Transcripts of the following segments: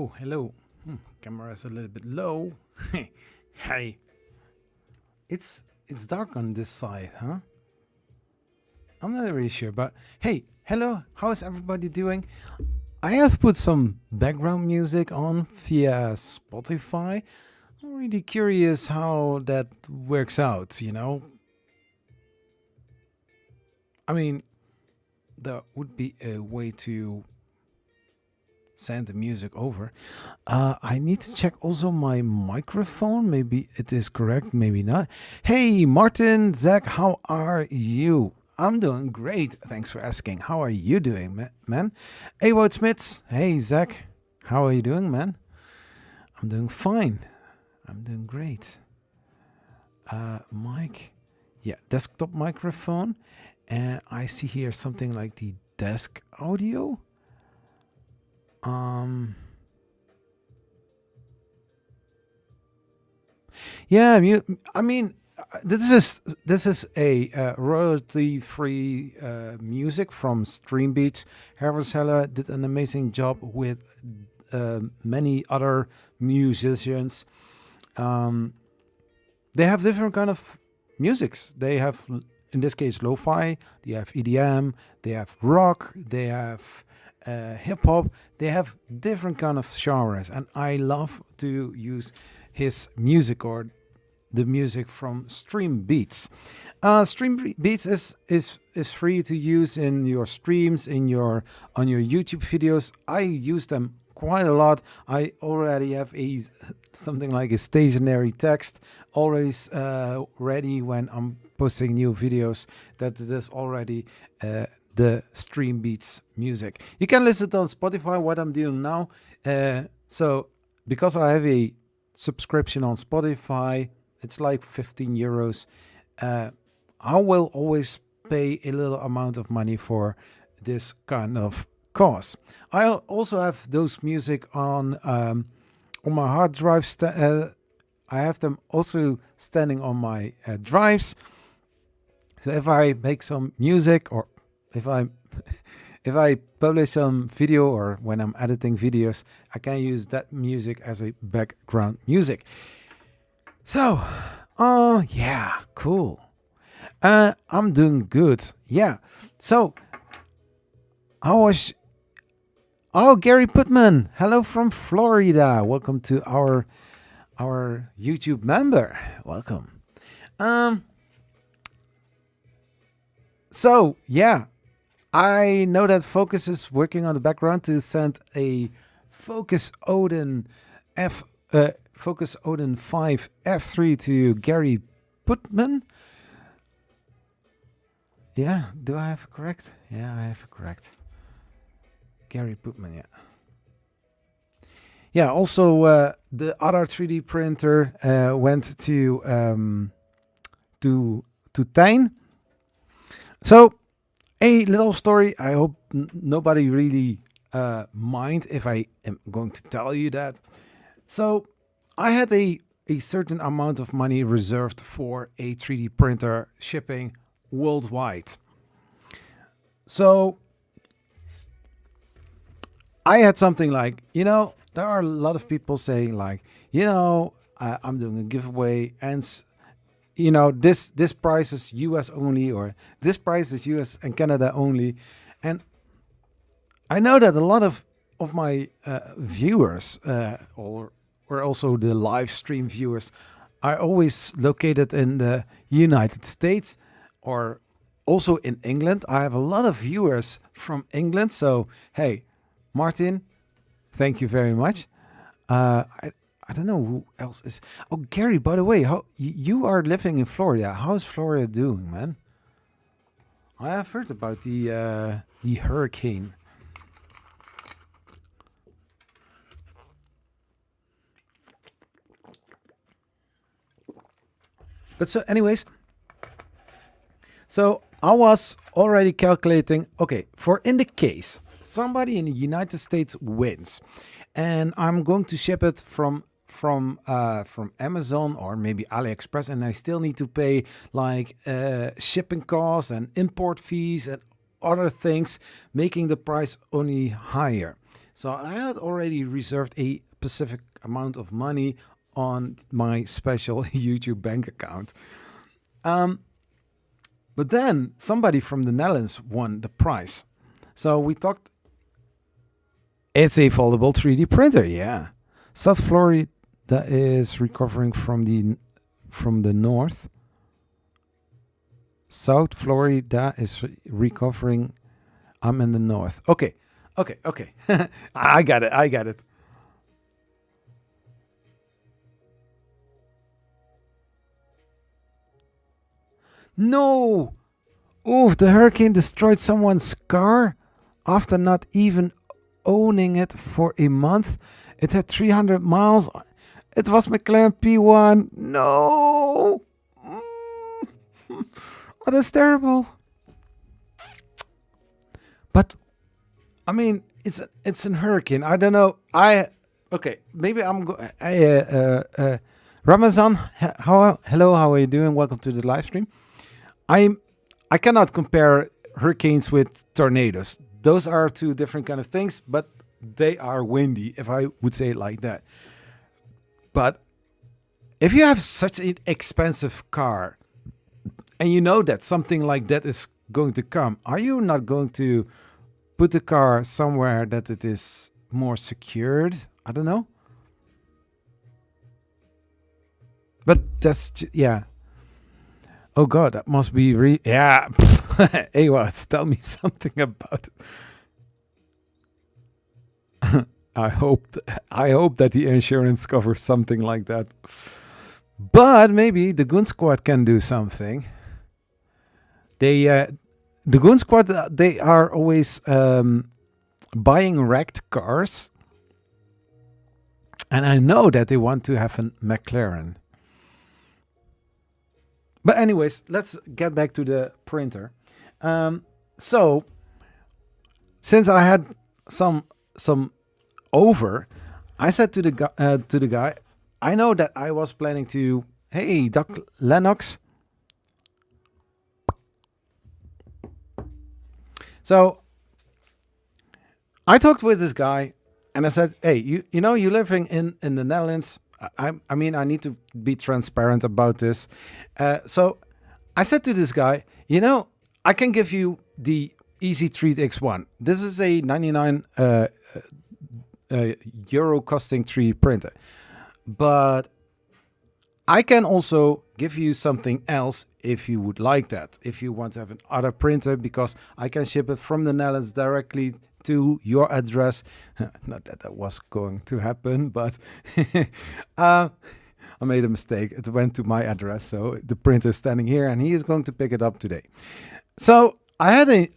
Oh, hello. Camera is a little bit low. Hey, it's dark on this side, huh? I'm not really sure, but hey, hello. How is everybody doing? I have put some background music on via Spotify. I'm really curious how that works out, you know? I mean, there would be a way to send the music over. I need to check also my microphone. Maybe it is correct, maybe not. Hey, Martin, Zach, how are you? I'm doing great. Thanks for asking. How are you doing, man? Hey, Wout Smits. Hey, Zach. How are you doing, man? I'm doing fine. I'm doing great. Mic. Yeah, desktop microphone. And I see here something like the desk audio. Yeah, I mean, this is a royalty-free music from Streambeats. Herversella did an amazing job with many other musicians. They have different kind of musics. They have, in this case, lo-fi. They have EDM. They have rock. They have hip hop. They have different kind of genres, and I love to use his music or the music from Streambeats. Streambeats is free to use in your streams, on your YouTube videos. I use them quite a lot. I already have something like a stationary text always ready when I'm posting new videos. That it is already the Streambeats music. You can listen to it on Spotify. What I'm doing now. So because I have a subscription on Spotify, it's like 15 euros. I will always pay a little amount of money for this kind of cause. I also have those music on my hard drive. I have them also standing on my drives. So if I make some music, or if I publish some video, or when I'm editing videos, I can use that music as a background music. So, yeah, cool. I'm doing good. Yeah. So, how was? Oh, Gary Putman. Hello from Florida. Welcome to our YouTube member. Welcome. So yeah, I know that Focus is working on the background to send a Focus Odin Focus Odin 5 F3 to Gary Putman. Yeah, do I have it correct? Yeah, I have it correct. Gary Putman, yeah. Yeah, also the other 3D printer went to Tijn. So, a little story. I hope nobody really mind if I am going to tell you that. So, I had a certain amount of money reserved for a 3D printer shipping worldwide. So, I had something like, there are a lot of people saying like, I'm doing a giveaway, and this price is US only, or this price is US and Canada only. And I know that a lot of my viewers or also the live stream viewers are always located in the United States or also in England. I have a lot of viewers from England. So, hey, Martin, thank you very much. I don't know who else is. Oh, Gary, by the way, how you are living in Florida? How's Florida doing, man? I have heard about the hurricane. But so, anyways, so I was already calculating. Okay, for in the case somebody in the United States wins, and I'm going to ship it from Amazon or maybe AliExpress, and I still need to pay like shipping costs and import fees and other things, making the price only higher. So I had already reserved a specific amount of money on my special YouTube bank account. But then somebody from the Netherlands won the prize. So we talked. It's a foldable 3D printer, yeah. South Florida is recovering from the north. South Florida is recovering. I'm in the north. Okay. I got it. No! Oh, the hurricane destroyed someone's car after not even owning it for a month. It had 300 miles. It was McLaren P1. No! Oh, that's terrible. But I mean, it's a hurricane. I don't know. Maybe I'm Ramazan. Hello, how are you doing? Welcome to the live stream. I cannot compare hurricanes with tornadoes. Those are two different kind of things, but they are windy, if I would say it like that. But if you have such an expensive car and you know that something like that is going to come, are you not going to put the car somewhere that it is more secured? I don't know. But that's, yeah. Oh God, that must be yeah. Hey, what? Tell me something about it. I hope that the insurance covers something like that. But maybe the Goon Squad can do something. The Goon Squad, they are always buying wrecked cars, and I know that they want to have a McLaren. But anyways, let's get back to the printer. So since I had some over, I said to the guy, I know that I was planning to, hey, Doc Lennox. So I talked with this guy and I said, hey, you know, you're living in the Netherlands. I mean, I need to be transparent about this. So I said to this guy, you know, I can give you the Easy Treat X1. This is a 99 euro costing 3D printer. But I can also give you something else if you would like that. If you want to have another printer, because I can ship it from the Netherlands directly to your address. Not that was going to happen, but I made a mistake. It went to my address, so the printer is standing here and he is going to pick it up today. So I had a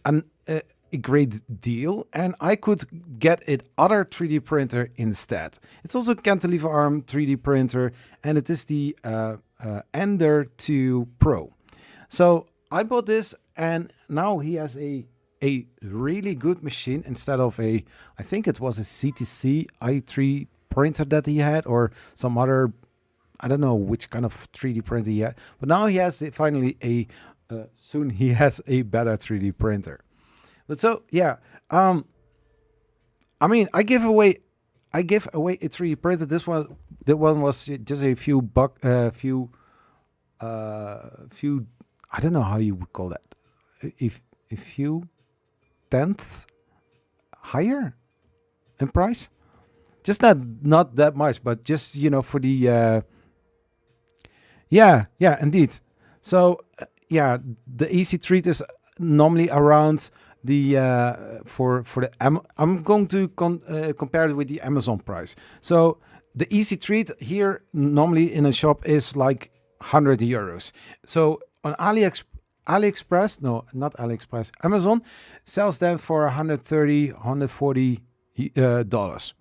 great deal and I could get an other 3D printer instead. It's also a cantilever arm 3D printer and it is the Ender 2 Pro. So I bought this and now he has a really good machine instead of I think it was a CTC i3 printer that he had, or some other, I don't know which kind of 3D printer he had, but now he has finally soon he has a better 3D printer. But so yeah, I mean, I give away a 3D printer. That one was just a few I don't know how you would call that, if a few tenths higher in price, just not that much, but just, you know, for the yeah, indeed. So yeah, the Easy Treat is normally around the for the I'm going to compare it with the Amazon price. So the Easy Treat here normally in a shop is like 100 euros. So on AliExpress, no, not AliExpress, Amazon sells them for 130, 140 dollars.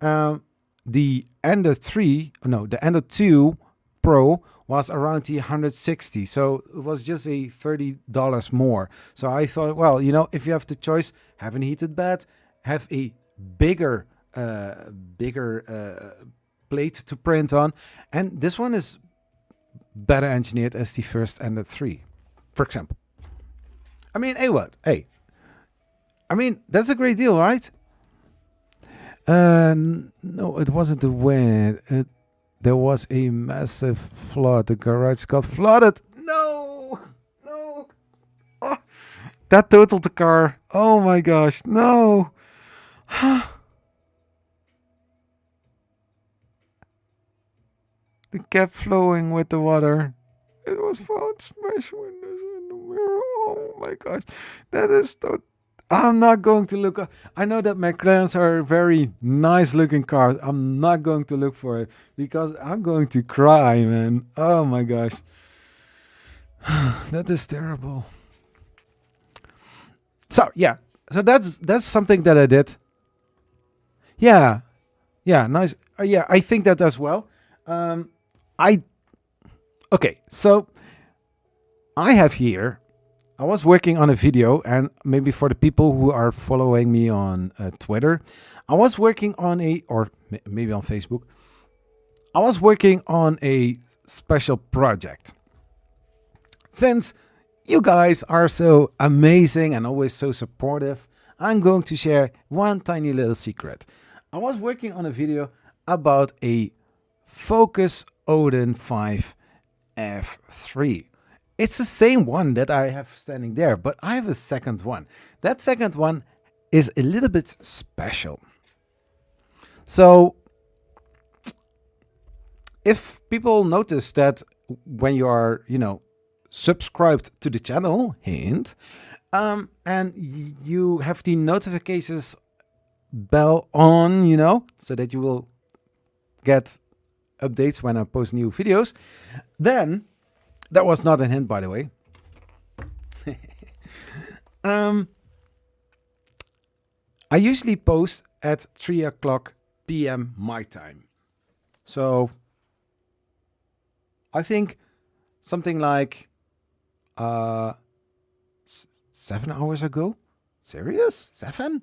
The Ender 2 Pro was around the 160, so it was just a $30 more. So I thought, well, you know, if you have the choice, have a heated bed, have a bigger plate to print on, and this one is better engineered as the first Ender 3, for example. I mean, hey, what? Hey, I mean, that's a great deal, right? No, it wasn't the wind. There was a massive flood. The garage got flooded. No, no. Ah, that totaled the car. Oh my gosh, no. It kept flowing with the water. It was found smashed windows in the mirror. Oh my gosh, that is so. I'm not going to look. I know that McLarens are very nice looking cars. I'm not going to look for it because I'm going to cry, man. Oh my gosh, that is terrible. So yeah, so that's something that I did. Yeah, yeah, nice. Yeah, I think that as well. I okay. So I have here. I was working on a video, and maybe for the people who are following me on Twitter, I was working on maybe on Facebook. I was working on a special project. Since you guys are so amazing and always so supportive, I'm going to share one tiny little secret. I was working on a video about a Focus Odin 5 F3. It's the same one that I have standing there, but I have a second one. That second one is a little bit special. So if people notice that when you are, subscribed to the channel, hint, and you have the notifications bell on, so that you will get updates when I post new videos, then that was not a hint, by the way. I usually post at 3 o'clock p.m. my time. So I think something like 7 hours ago. Serious? 7?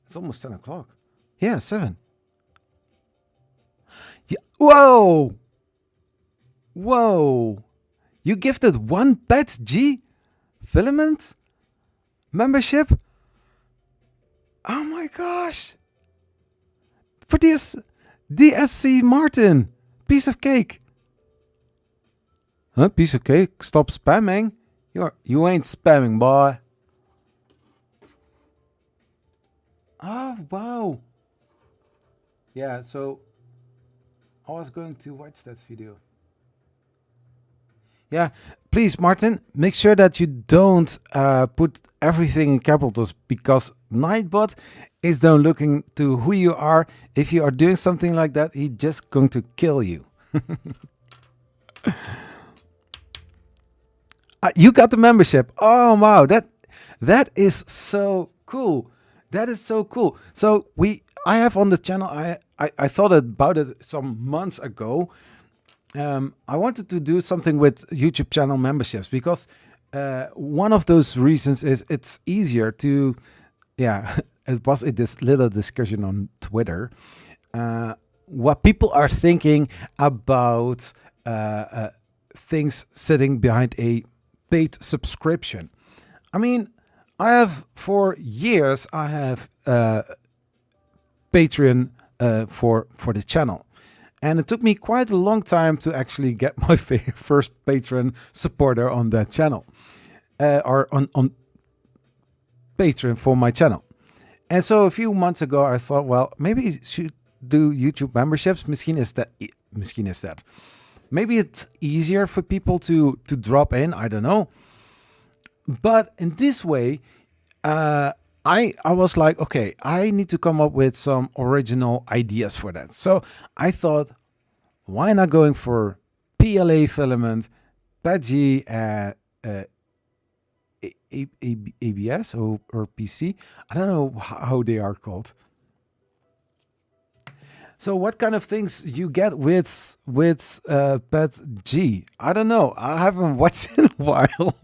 It's almost 10 o'clock. Yeah, 7. Yeah. Whoa! Whoa! You gifted one Pet G filament membership? Oh my gosh! For this DSC Martin, piece of cake. Huh? Piece of cake? Stop spamming. You ain't spamming, boy. Oh wow! Yeah, so I was going to watch that video. Yeah, please, Martin, make sure that you don't put everything in capitals because Nightbot is then looking to who you are. If you are doing something like that, he's just going to kill you. You got the membership. Oh wow, that is so cool. That is so cool. So I have on the channel. I thought about it some months ago. I wanted to do something with YouTube channel memberships because one of those reasons is it's easier to, yeah, it was this little discussion on Twitter. What people are thinking about things sitting behind a paid subscription. I mean, for years, I have Patreon for the channel. And it took me quite a long time to actually get my first patron supporter on that channel. Or on Patreon for my channel. And so a few months ago, I thought, well, maybe you should do YouTube memberships. Misschien is that. Maybe it's easier for people to drop in. I don't know. But in this way, I was like, okay, I need to come up with some original ideas for that. So I thought, why not going for PLA filament, PETG, ABS or PC? I don't know how they are called. So what kind of things you get with PETG? I don't know. I haven't watched in a while.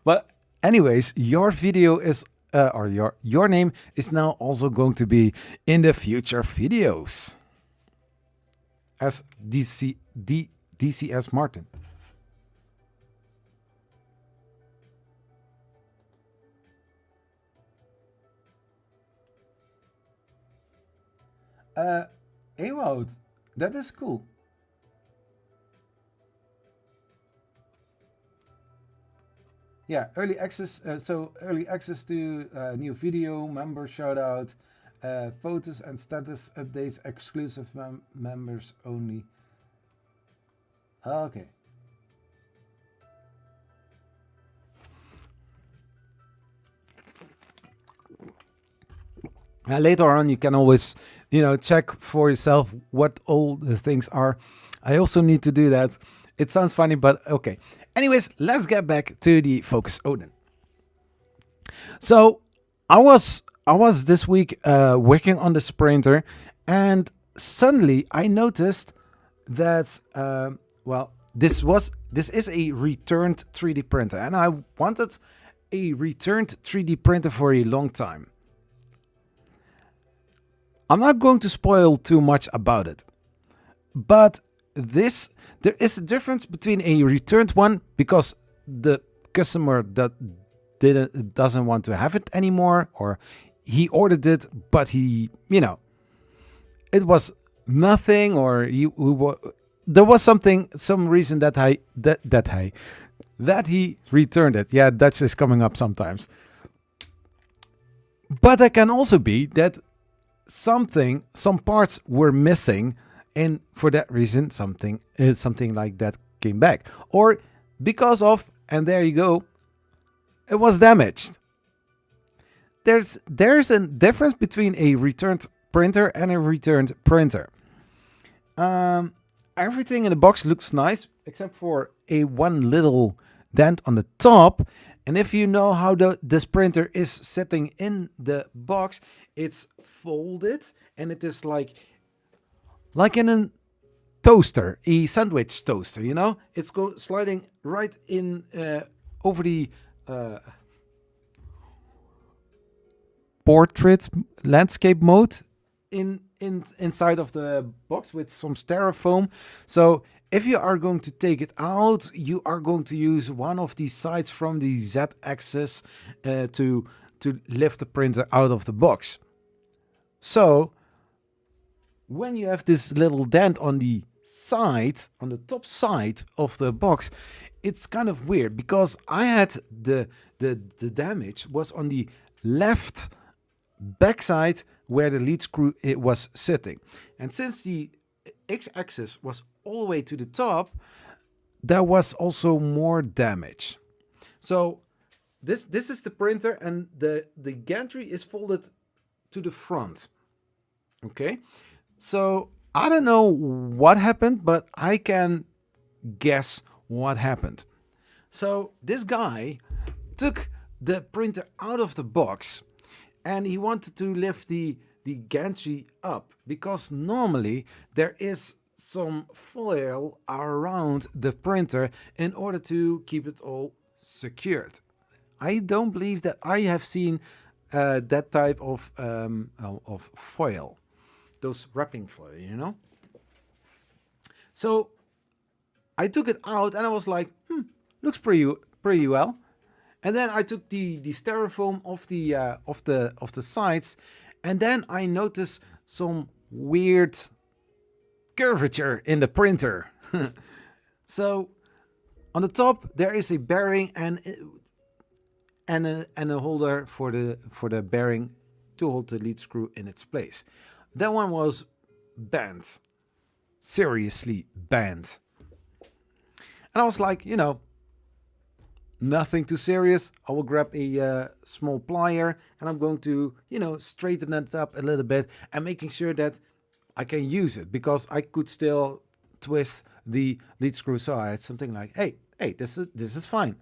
But anyways, your video is or your name is now also going to be in the future videos as DCS Martin. Uh, Ewout, that is cool. Yeah, early access. So early access to new video, member shout out, photos and status updates, exclusive members only. Okay. Later on, you can always, check for yourself what all the things are. I also need to do that. It sounds funny, but okay. Anyways, let's get back to the Focus Odin. So I was this week working on the printer, and suddenly I noticed that this is a returned 3D printer, and I wanted a returned 3D printer for a long time. I'm not going to spoil too much about it, but there is a difference between a returned one because the customer that doesn't want to have it anymore, or he ordered it but it was nothing, or there was some reason that he returned it. Yeah, Dutch is coming up sometimes. But it can also be that some parts were missing, and for that reason something like that came back, or because of, and there you go, it was damaged. There's a difference between a returned printer and a returned printer. Everything in the box looks nice except for a one little dent on the top. And if you know how this printer is sitting in the box, it's folded, and it is like in a toaster, a sandwich toaster. It's sliding right in over the portrait landscape mode inside of the box with some styrofoam. So if you are going to take it out, you are going to use one of these sides from the Z-axis to lift the printer out of the box. So when you have this little dent on the side, on the top side of the box, it's kind of weird because I had the damage was on the left backside where the lead screw it was sitting. And since the X-axis was all the way to the top, there was also more damage. So this is the printer, and the gantry is folded to the front. Okay, so I don't know what happened, but I can guess what happened. So this guy took the printer out of the box, and he wanted to lift the gantry up, because normally there is some foil around the printer in order to keep it all secured. I don't believe that I have seen that type of foil, those wrapping foil, So I took it out, and I was like, looks pretty well. And then I took the styrofoam off the sides, and then I noticed some weird curvature in the printer. So on the top there is a bearing and a holder for the bearing to hold the lead screw in its place. That one was bent, seriously bent. And I was like, nothing too serious. I will grab a small plier, and I'm going to, straighten it up a little bit and making sure that I can use it, because I could still twist the lead screw. So I had something like, hey, this is fine.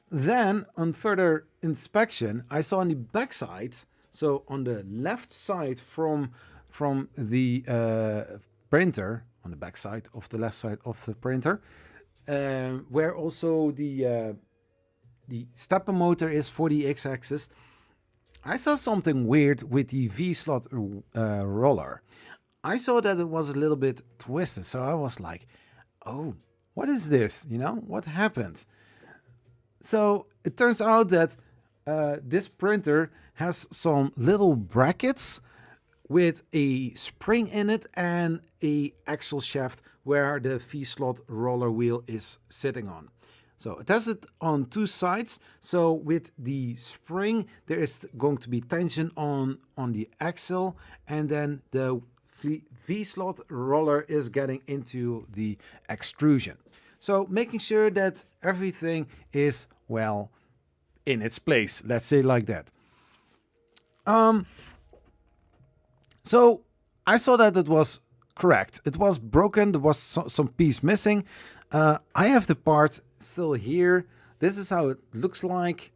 Then on further inspection, I saw on the back side, so on the left side from the printer, on the back side of the left side of the printer, where also the stepper motor is for the X-axis, I saw something weird with the V-slot roller. I saw that it was a little bit twisted, so I was like, oh, what is this? What happened? So it turns out that this printer has some little brackets with a spring in it and a axle shaft where the V-slot roller wheel is sitting on. So it has it on two sides. So with the spring, there is going to be tension on the axle, and then the V-slot roller is getting into the extrusion. So making sure that everything is, well, in its place. Let's say like that. So I saw that it was correct. It was broken. There was some piece missing. I have the part still here. This is how it looks like.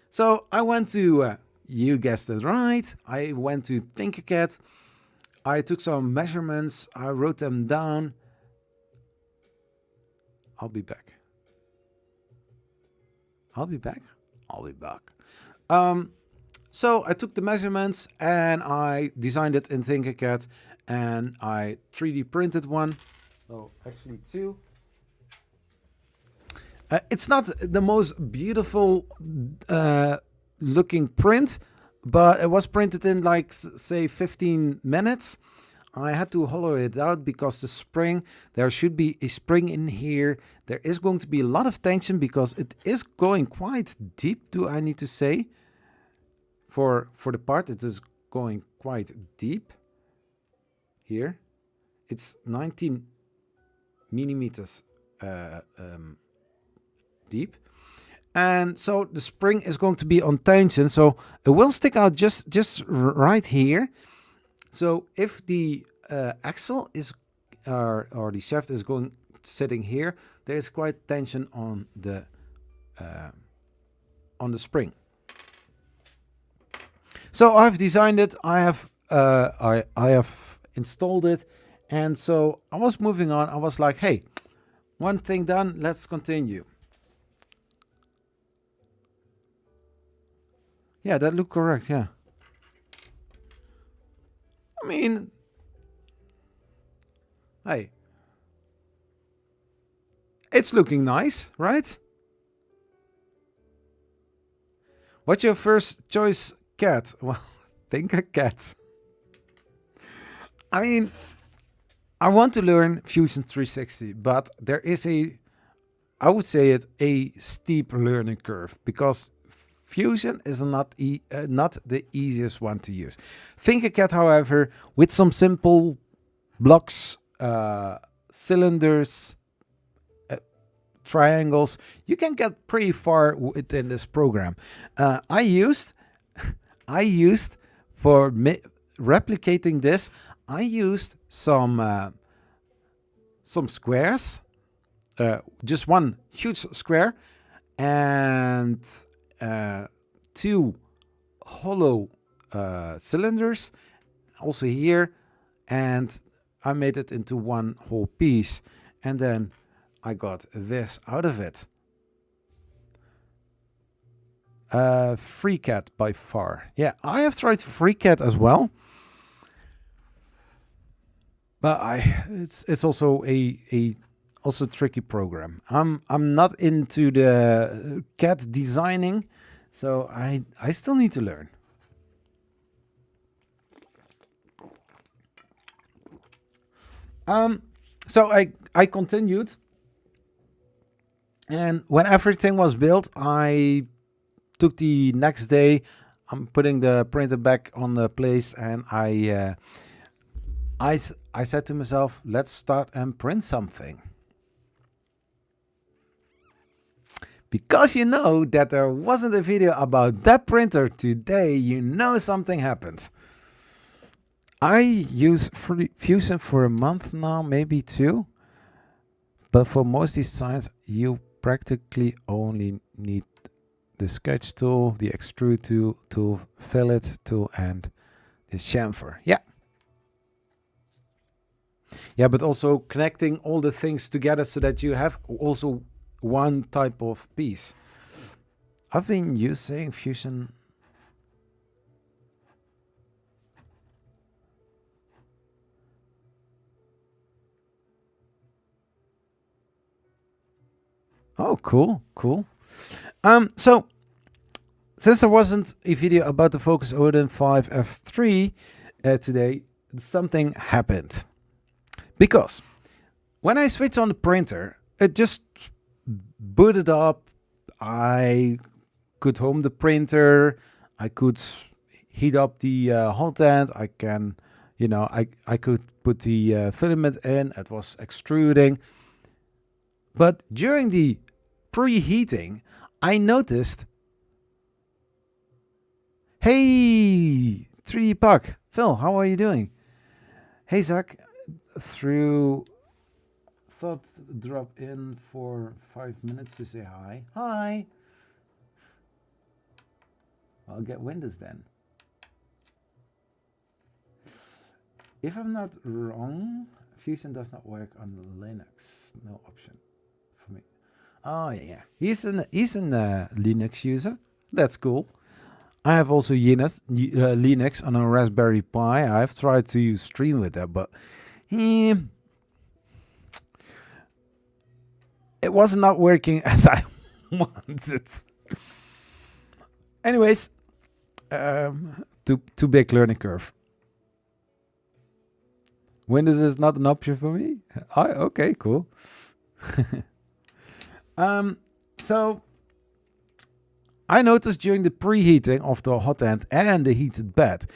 So I went to, you guessed it right, I went to Tinkercad. I took some measurements. I wrote them down. I'll be back. I'll be back. I'll be back. So I took the measurements and I designed it in Tinkercad, and I 3D printed one. Oh, actually two. It's not the most beautiful looking print, but it was printed in like, say, 15 minutes. I had to hollow it out because the spring, there should be a spring in here. There is going to be a lot of tension because it is going quite deep, do I need to say. For the part, it is going quite deep here. It's 19 millimeters deep. And so the spring is going to be on tension, so it will stick out just right here. So if the axle is or the shaft is going sitting here, there is quite tension on the spring. So I've designed it. I have installed it, and so I was moving on. I was like, hey, one thing done. Let's continue. Yeah, that looked correct. Yeah. I mean, hey, it's looking nice, right? What's your first choice cat? Well, think a cat. I mean, I want to learn Fusion 360, but there is I would say a steep learning curve, because Fusion is not the easiest one to use. Tinkercad, however, with some simple blocks, cylinders, triangles, you can get pretty far within this program. I used for replicating this, I used some squares, just one huge square, and two hollow cylinders also here, and I made it into one whole piece, and then I got this out of it. FreeCAD by far. Yeah, I have tried FreeCAD as well, but it's also a tricky program. I'm not into the CAD designing, so I still need to learn. So I continued, and when everything was built, I took the next day. I'm putting the printer back on the place, and I said to myself, let's start and print something. Because you know that there wasn't a video about that printer today, you know something happened. I use Fusion for a month now, maybe two. But for most designs, you practically only need the sketch tool, the extrude tool, fillet tool, and the chamfer. Yeah. Yeah, but also connecting all the things together so that you have also one type of piece. I've been using Fusion. Oh, cool. So since there wasn't a video about the Focus Odin 5 F3 today, something happened. Because when I switched on the printer, it just booted up. I could home the printer. I could heat up the hot end. I can, I could put the filament in. It was extruding. But during the preheating, I noticed, hey, 3D Puck, Phil, how are you doing? Hey, Zach, thought drop in for 5 minutes to say hi. Hi. I'll get Windows then. If I'm not wrong, Fusion does not work on Linux. No option for me. Oh yeah, he's an Linux user. That's cool. I have also Linux on a Raspberry Pi. I've tried to use Stream with that, but it was not working as I wanted. Anyways, too big learning curve. Windows is not an option for me. Okay, cool. So I noticed during the preheating of the hot end and the heated bed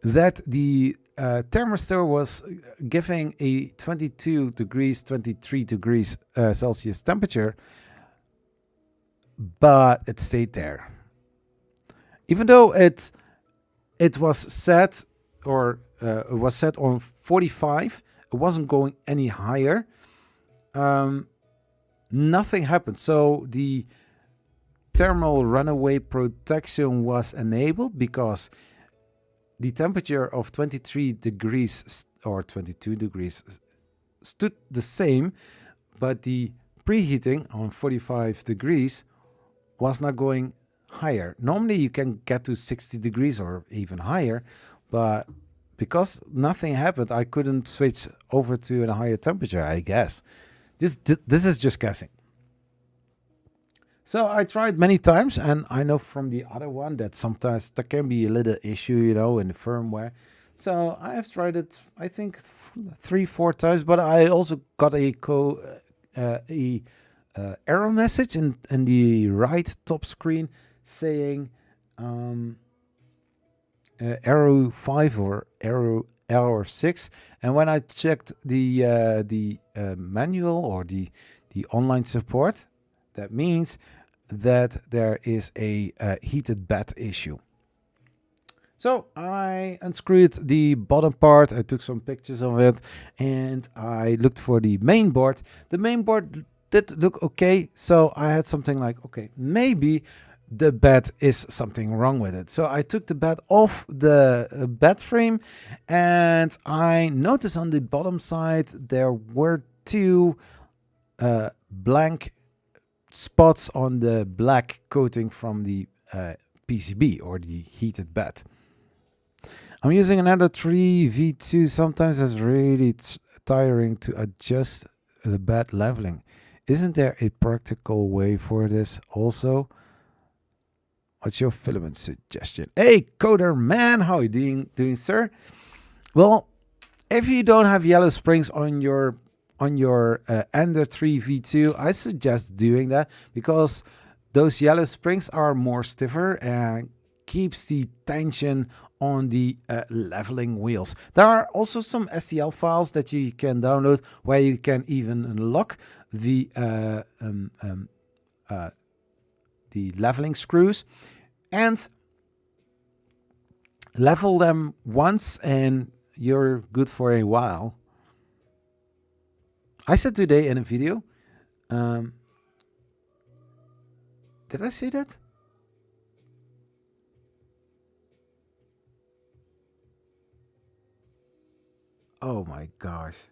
that the thermistor was giving a 22 degrees, 23 degrees Celsius temperature, but it stayed there. Even though it was set it was set on 45, it wasn't going any higher. Nothing happened. So the thermal runaway protection was enabled because the temperature of 23 degrees or 22 degrees stood the same, but the preheating on 45 degrees was not going higher. Normally you can get to 60 degrees or even higher, but because nothing happened, I couldn't switch over to a higher temperature, I guess. This is just guessing. So I tried many times, and I know from the other one that sometimes there can be a little issue, in the firmware. So I have tried it, I think 3-4 times, but I also got a error message in the right top screen saying error 5 or error 6. And when I checked the manual or the online support, that means that there is a heated bed issue. So I unscrewed the bottom part. I took some pictures of it, and I looked for the main board. The main board did look okay, so I had something like, okay, maybe the bed is something wrong with it. So I took the bed off the bed frame, and I noticed on the bottom side there were two blank spots on the black coating from the PCB or the heated bed. I'm using another 3V2. Sometimes it's really tiring to adjust the bed leveling. Isn't there a practical way for this also? What's your filament suggestion? Hey, Coder Man, how are you doing, sir? Well, if you don't have yellow springs on your Ender 3V2, I suggest doing that because those yellow springs are more stiffer and keeps the tension on the leveling wheels. There are also some STL files that you can download where you can even lock the leveling screws and level them once and you're good for a while. I said today in a video, did I say that? Oh my gosh.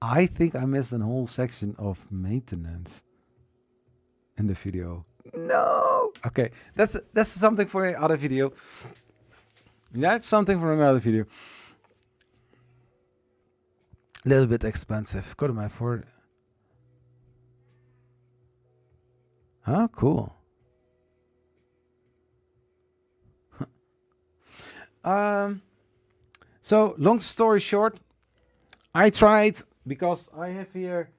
I think I missed a whole section of maintenance in the video. No. Okay, that's something for another video. That's something for another video. A little bit expensive. Could I afford it? Oh, cool. um, so long story short, I tried because I have here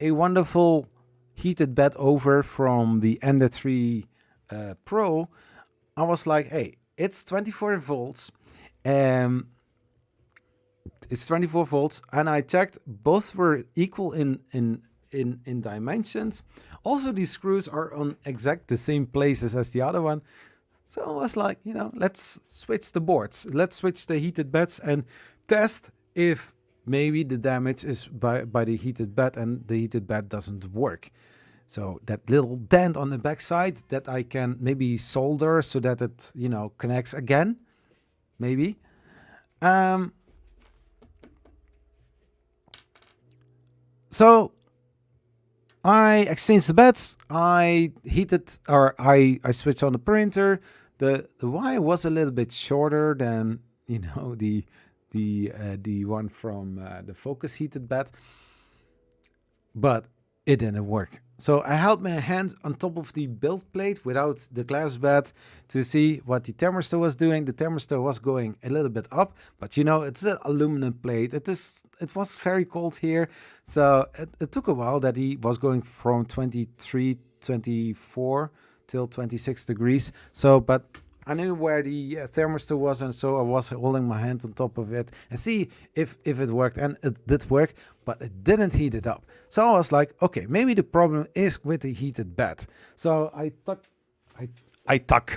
a wonderful heated bed over from the Ender 3 Pro. I was like, hey, it's 24 volts. Um, it's 24 volts, and I checked both were equal in dimensions. Also, these screws are on exact the same places as the other one. So I was like, let's switch the boards. Let's switch the heated beds and test if maybe the damage is by the heated bed and the heated bed doesn't work. So that little dent on the backside that I can maybe solder so that it, connects again, maybe. So I exchanged the beds. I heated, or I switched on the printer. The wire was a little bit shorter than the one from the Focus heated bed, but it didn't work. So I held my hand on top of the build plate without the glass bed to see what the thermistor was doing. The thermistor was going a little bit up, but it's an aluminum plate. It was very cold here, so it took a while that he was going from 23, 24 till 26 degrees. So, but I knew where the thermistor was, and so I was holding my hand on top of it and see if it worked, and it did work, but it didn't heat it up. So I was like, okay, maybe the problem is with the heated bed. So I took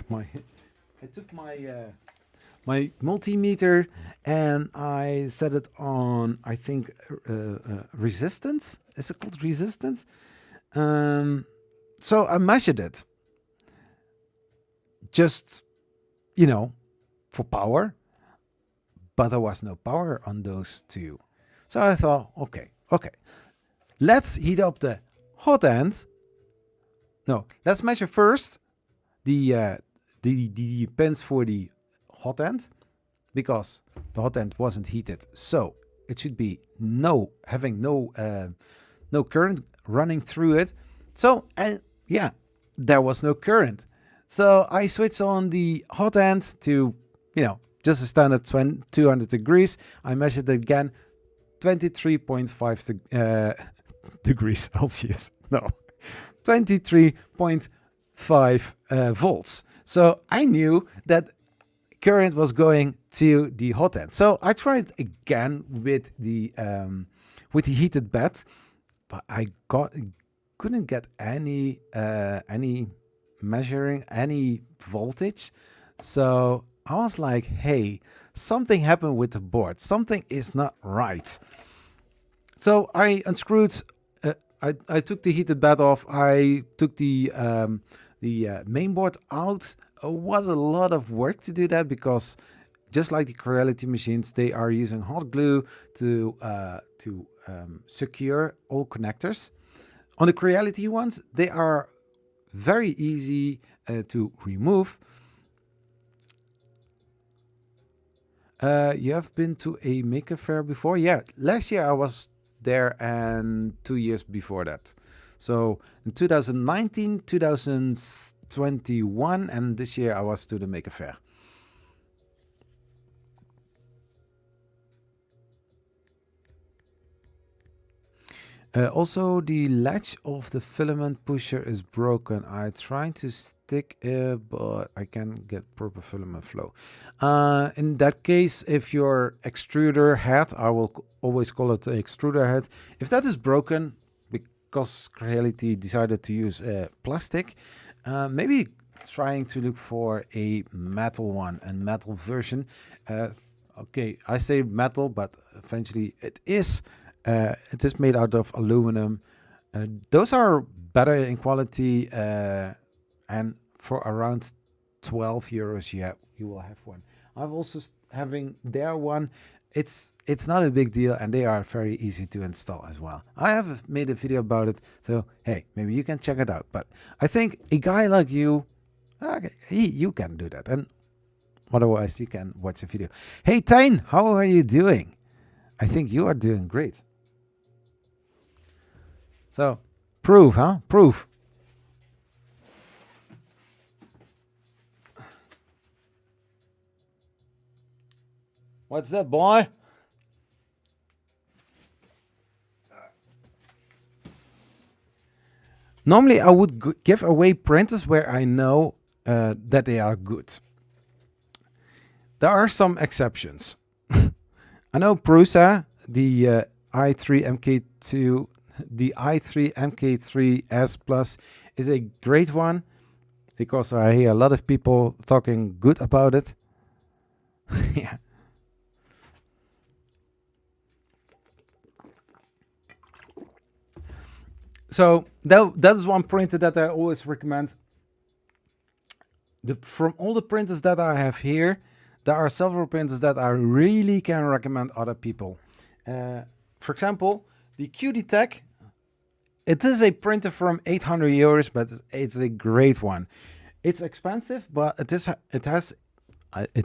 my my multimeter and I set it on, I think, resistance. Is it called resistance? So I measured it. Just for power, but there was no power on those two. So I thought, okay, let's heat up the hot end. No, let's measure first the pins for the hot end, because the hot end wasn't heated, so it should be having no current running through it. So, and yeah, there was no current. So I switched on the hot end to, just a standard 200 degrees. I measured it again, 23.5 degrees Celsius. No, 23.5 volts. So I knew that current was going to the hot end. So I tried again with the heated bed, but I couldn't get any measuring any voltage. So I was like, hey, something happened with the board. Something is not right. So I unscrewed. I took the heated bed off. I took the main board out. It was a lot of work to do that, because just like the Creality machines, they are using hot glue to secure all connectors. On the Creality ones, they are very easy to remove. You have been to a maker fair before? Yeah, last year I was there, and 2 years before that. So in 2019, 2021, and this year I was to the maker fair. Also, the latch of the filament pusher is broken. I tried to stick it, but I can't get proper filament flow. In that case, if your extruder head, I will always call it an extruder head, if that is broken, because Creality decided to use plastic, maybe trying to look for a metal one, a metal version. Okay, I say metal, but eventually it is made out of aluminum. Those are better in quality, and for around 12 euros, you will have one. I'm also having their one. It's not a big deal, and they are very easy to install as well. I have made a video about it, so hey, maybe you can check it out. But I think a guy like you, you can do that, and otherwise you can watch the video. Hey Tijn, how are you doing? I think you are doing great. So, proof, huh? Proof. What's that, boy? Normally, I would give away printers where I know that they are good. There are some exceptions. I know Prusa, the i3 MK2, the i3 MK3S Plus is a great one because I hear a lot of people talking good about it. Yeah. So that is one printer that I always recommend. From all the printers that I have here, there are several printers that I really can recommend other people. For example, the QD Tech. It is a printer from 800 euros, but it's a great one. It's expensive, but it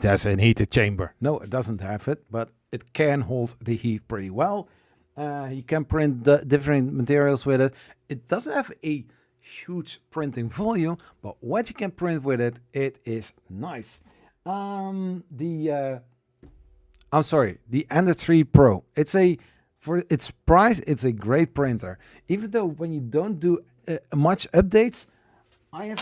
has an heated chamber. No, it doesn't have it, but it can hold the heat pretty well. You can print different materials with it. It doesn't have a huge printing volume, but what you can print with it, it is nice. The Ender 3 Pro. For its price, it's a great printer. Even though when you don't do much updates, I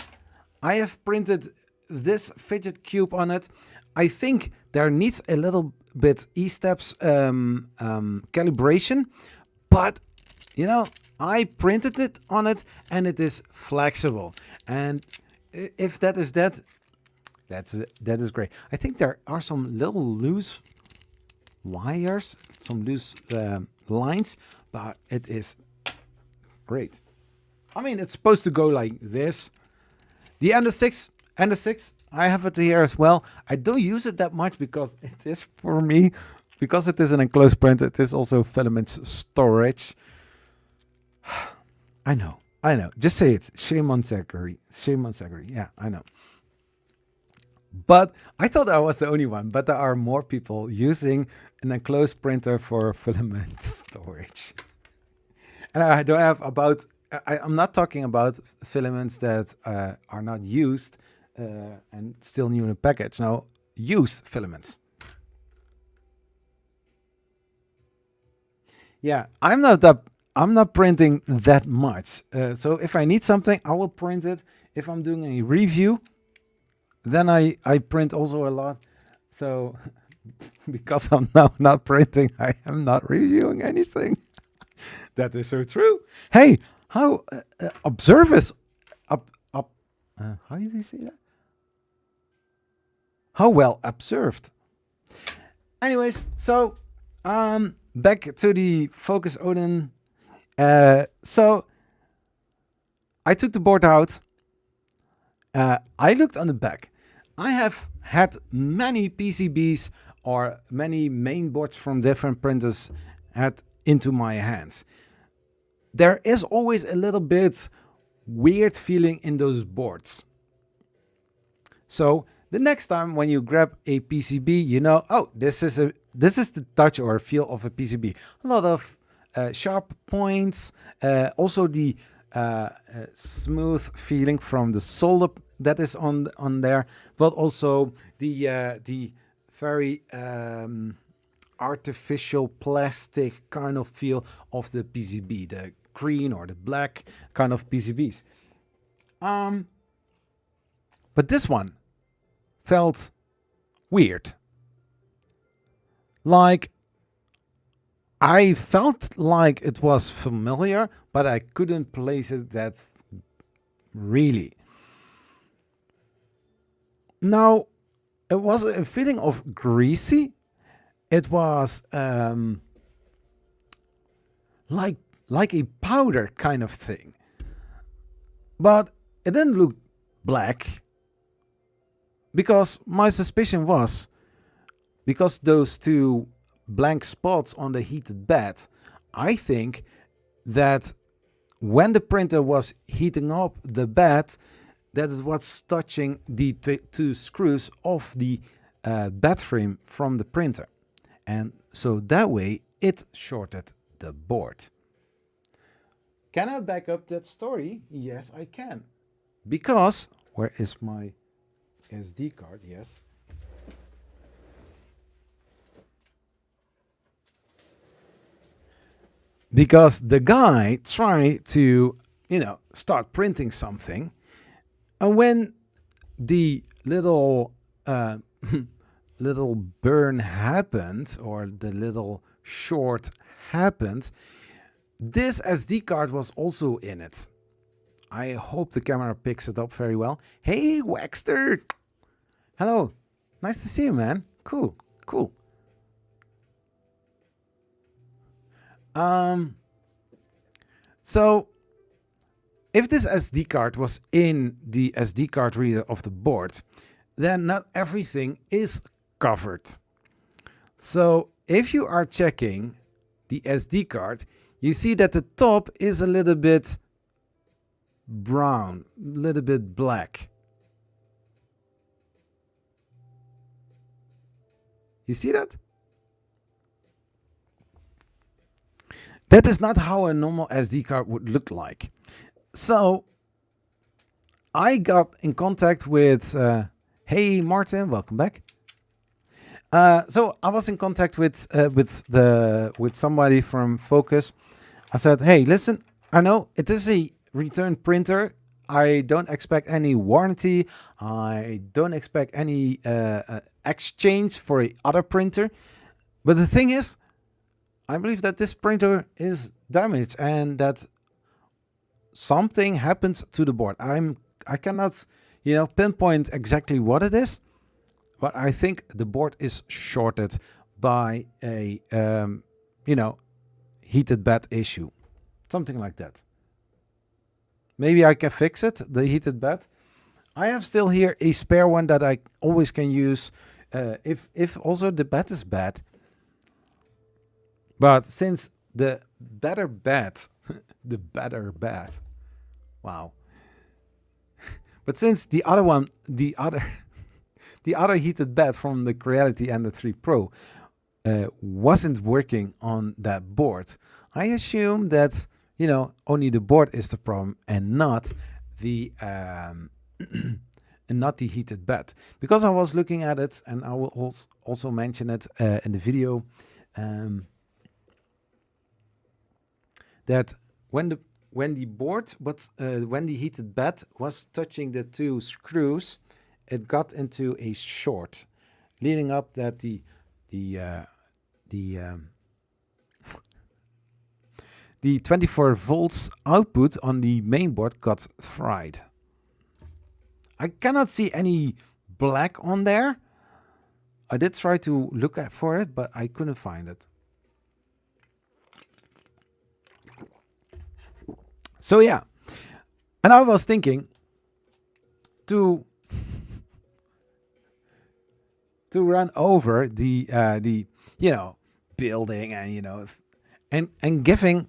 have printed this fidget cube on it. I think there needs a little bit E-steps calibration, but you know, I printed it on it and it is flexible. And if that is that is great. I think there are some little loose wires, some loose lines, but it is great. I mean, it's supposed to go like this. The Ender 6, I have it here as well. I don't use it that much because it is, for me, because it is an enclosed printer, it is also filament storage. I know. Just say it. Shame on Zachary. Yeah, I know. But I thought I was the only one, but there are more people using an enclosed printer for filament storage. And I don't have I'm not talking about filaments that are not used and still new in a package. No, used filaments. Yeah, I'm not printing that much. So if I need something, I will print it. If I'm doing a review, then I print also a lot. So because I'm now not printing, I am not reviewing anything. That is so true. Hey, how observers how do you say that? How well observed. Anyways, so back to the Focus Odin. So I took the board out. I looked on the back. I have had many PCBs or many main boards from different printers had into my hands. There is always a little bit weird feeling in those boards. So the next time when you grab a PCB, you know, oh, this is the touch or feel of a PCB. A lot of sharp points, also the smooth feeling from the solder that is on there, but also the very artificial plastic kind of feel of the PCB, the green or the black kind of PCBs. But this one felt weird. Like I felt like it was familiar, but I couldn't place it that really. Now, it was a feeling of greasy. It was like a powder kind of thing. But it didn't look black. Because my suspicion was, because those two blank spots on the heated bed, I think that when the printer was heating up the bed, that is what's touching the two screws of the bed frame from the printer. And so that way it shorted the board. Can I back up that story? Yes, I can. Because, where is my SD card? Yes. Because the guy tried to, start printing something. And when the little little burn happened, or the little short happened, this SD card was also in it. I hope the camera picks it up very well. Hey, Waxter! Hello. Nice to see you, man. Cool. So if this SD card was in the SD card reader of the board, then not everything is covered. So if you are checking the SD card, you see that the top is a little bit brown, a little bit black. You see that? That is not how a normal SD card would look like. So I got in contact with, hey Martin, welcome back. So I was in contact with somebody from Focus. I said, hey, listen, I know it is a return printer. I don't expect any warranty. I don't expect any exchange for a other printer. But the thing is, I believe that this printer is damaged and that something happened to the board. I cannot, pinpoint exactly what it is, but I think the board is shorted by a, heated bed issue, something like that. Maybe I can fix it, the heated bed. I have still here a spare one that I always can use if also the bed is bad. But since the better bed, wow. But since the other one, the other heated bed from the Creality and the 3 Pro wasn't working on that board, I assume that, only the board is the problem and not the heated bed. Because I was looking at it, and I will also mention it in the video, that when the heated bed was touching the 2 screws, it got into a short, leading up that the 24 volts output on the main board got fried. I cannot see any black on there. I did try to look for it, but I couldn't find it. So yeah, and I was thinking to run over the building and giving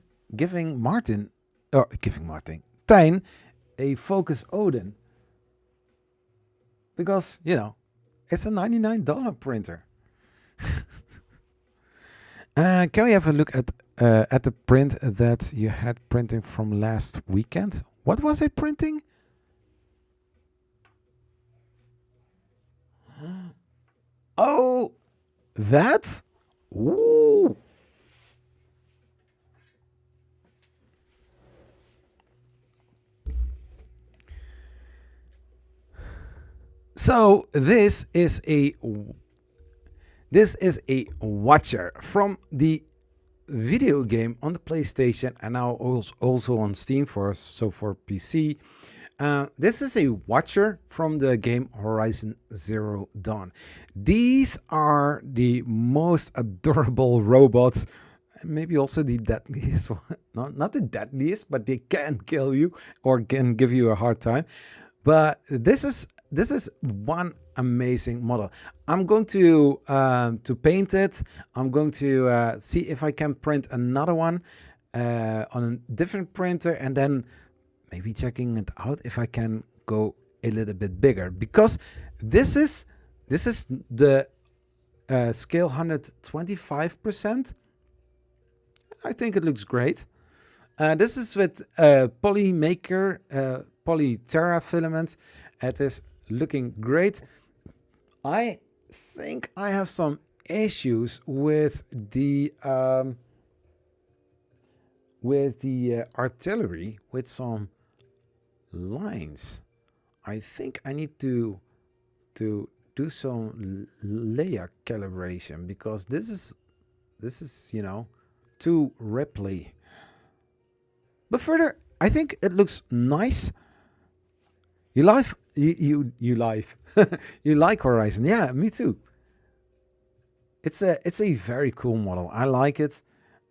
Tijn a Focus Odin, because it's a $99 printer. Can we have a look at the print that you had printing from last weekend? What was it printing? Oh, that? Ooh. So this is a watcher from the video game on the PlayStation and now also on Steam for PC. This is a watcher from the game Horizon Zero Dawn. These are the most adorable robots, maybe also the deadliest one. Not the deadliest, but they can kill you or can give you a hard time. But this is one amazing model. I'm going to paint it. I'm going to see if I can print another one on a different printer, and then maybe checking it out if I can go a little bit bigger, because this is the scale 125%. I think it looks great. This is with Polymaker, Polyterra filament. It is looking great. I think I have some issues with the artillery with some lines. I think I need to do some layer calibration, because this is too ripply. But further, I think it looks nice. You like you like you like Horizon? Yeah, me too. It's a very cool model. I like it.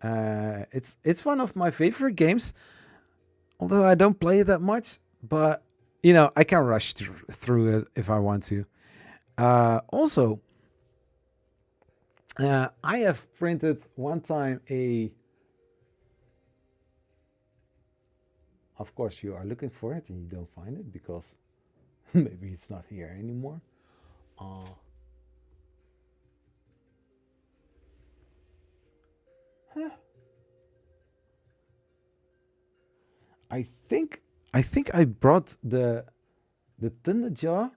It's one of my favorite games, although I don't play it that much. But I can rush through it if I want to. Also, I have printed one time a. Of course, you are looking for it and you don't find it because maybe it's not here anymore. Huh. I think I brought the Thunder Jaw.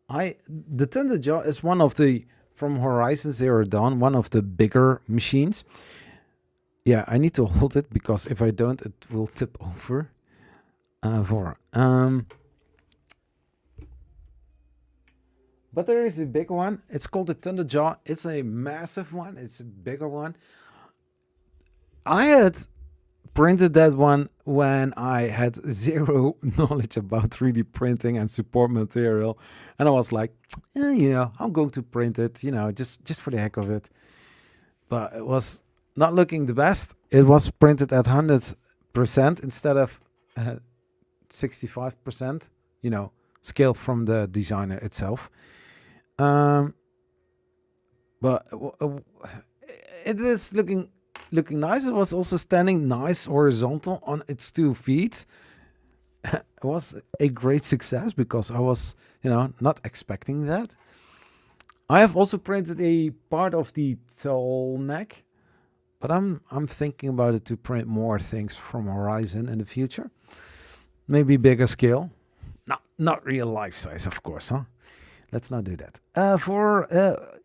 The Thunder Jaw is one of the from Horizon Zero Dawn, one of the bigger machines. Yeah, I need to hold it because if I don't, it will tip over. But there is a big one. It's called the Thunder Jaw. It's a massive one. It's a bigger one. I had printed that one when I had zero knowledge about 3D printing and support material, and I was like, I'm going to print it, just for the heck of it. But it was not looking the best. It was printed at 100% instead of 65%, scale from the designer itself. But it is looking nice. It was also standing nice horizontal on its 2 feet. It was a great success because I was, not expecting that. I have also printed a part of the tall neck, but I'm thinking about it to print more things from Horizon in the future. Maybe bigger scale. Not real life size, of course, huh? Let's not do that. For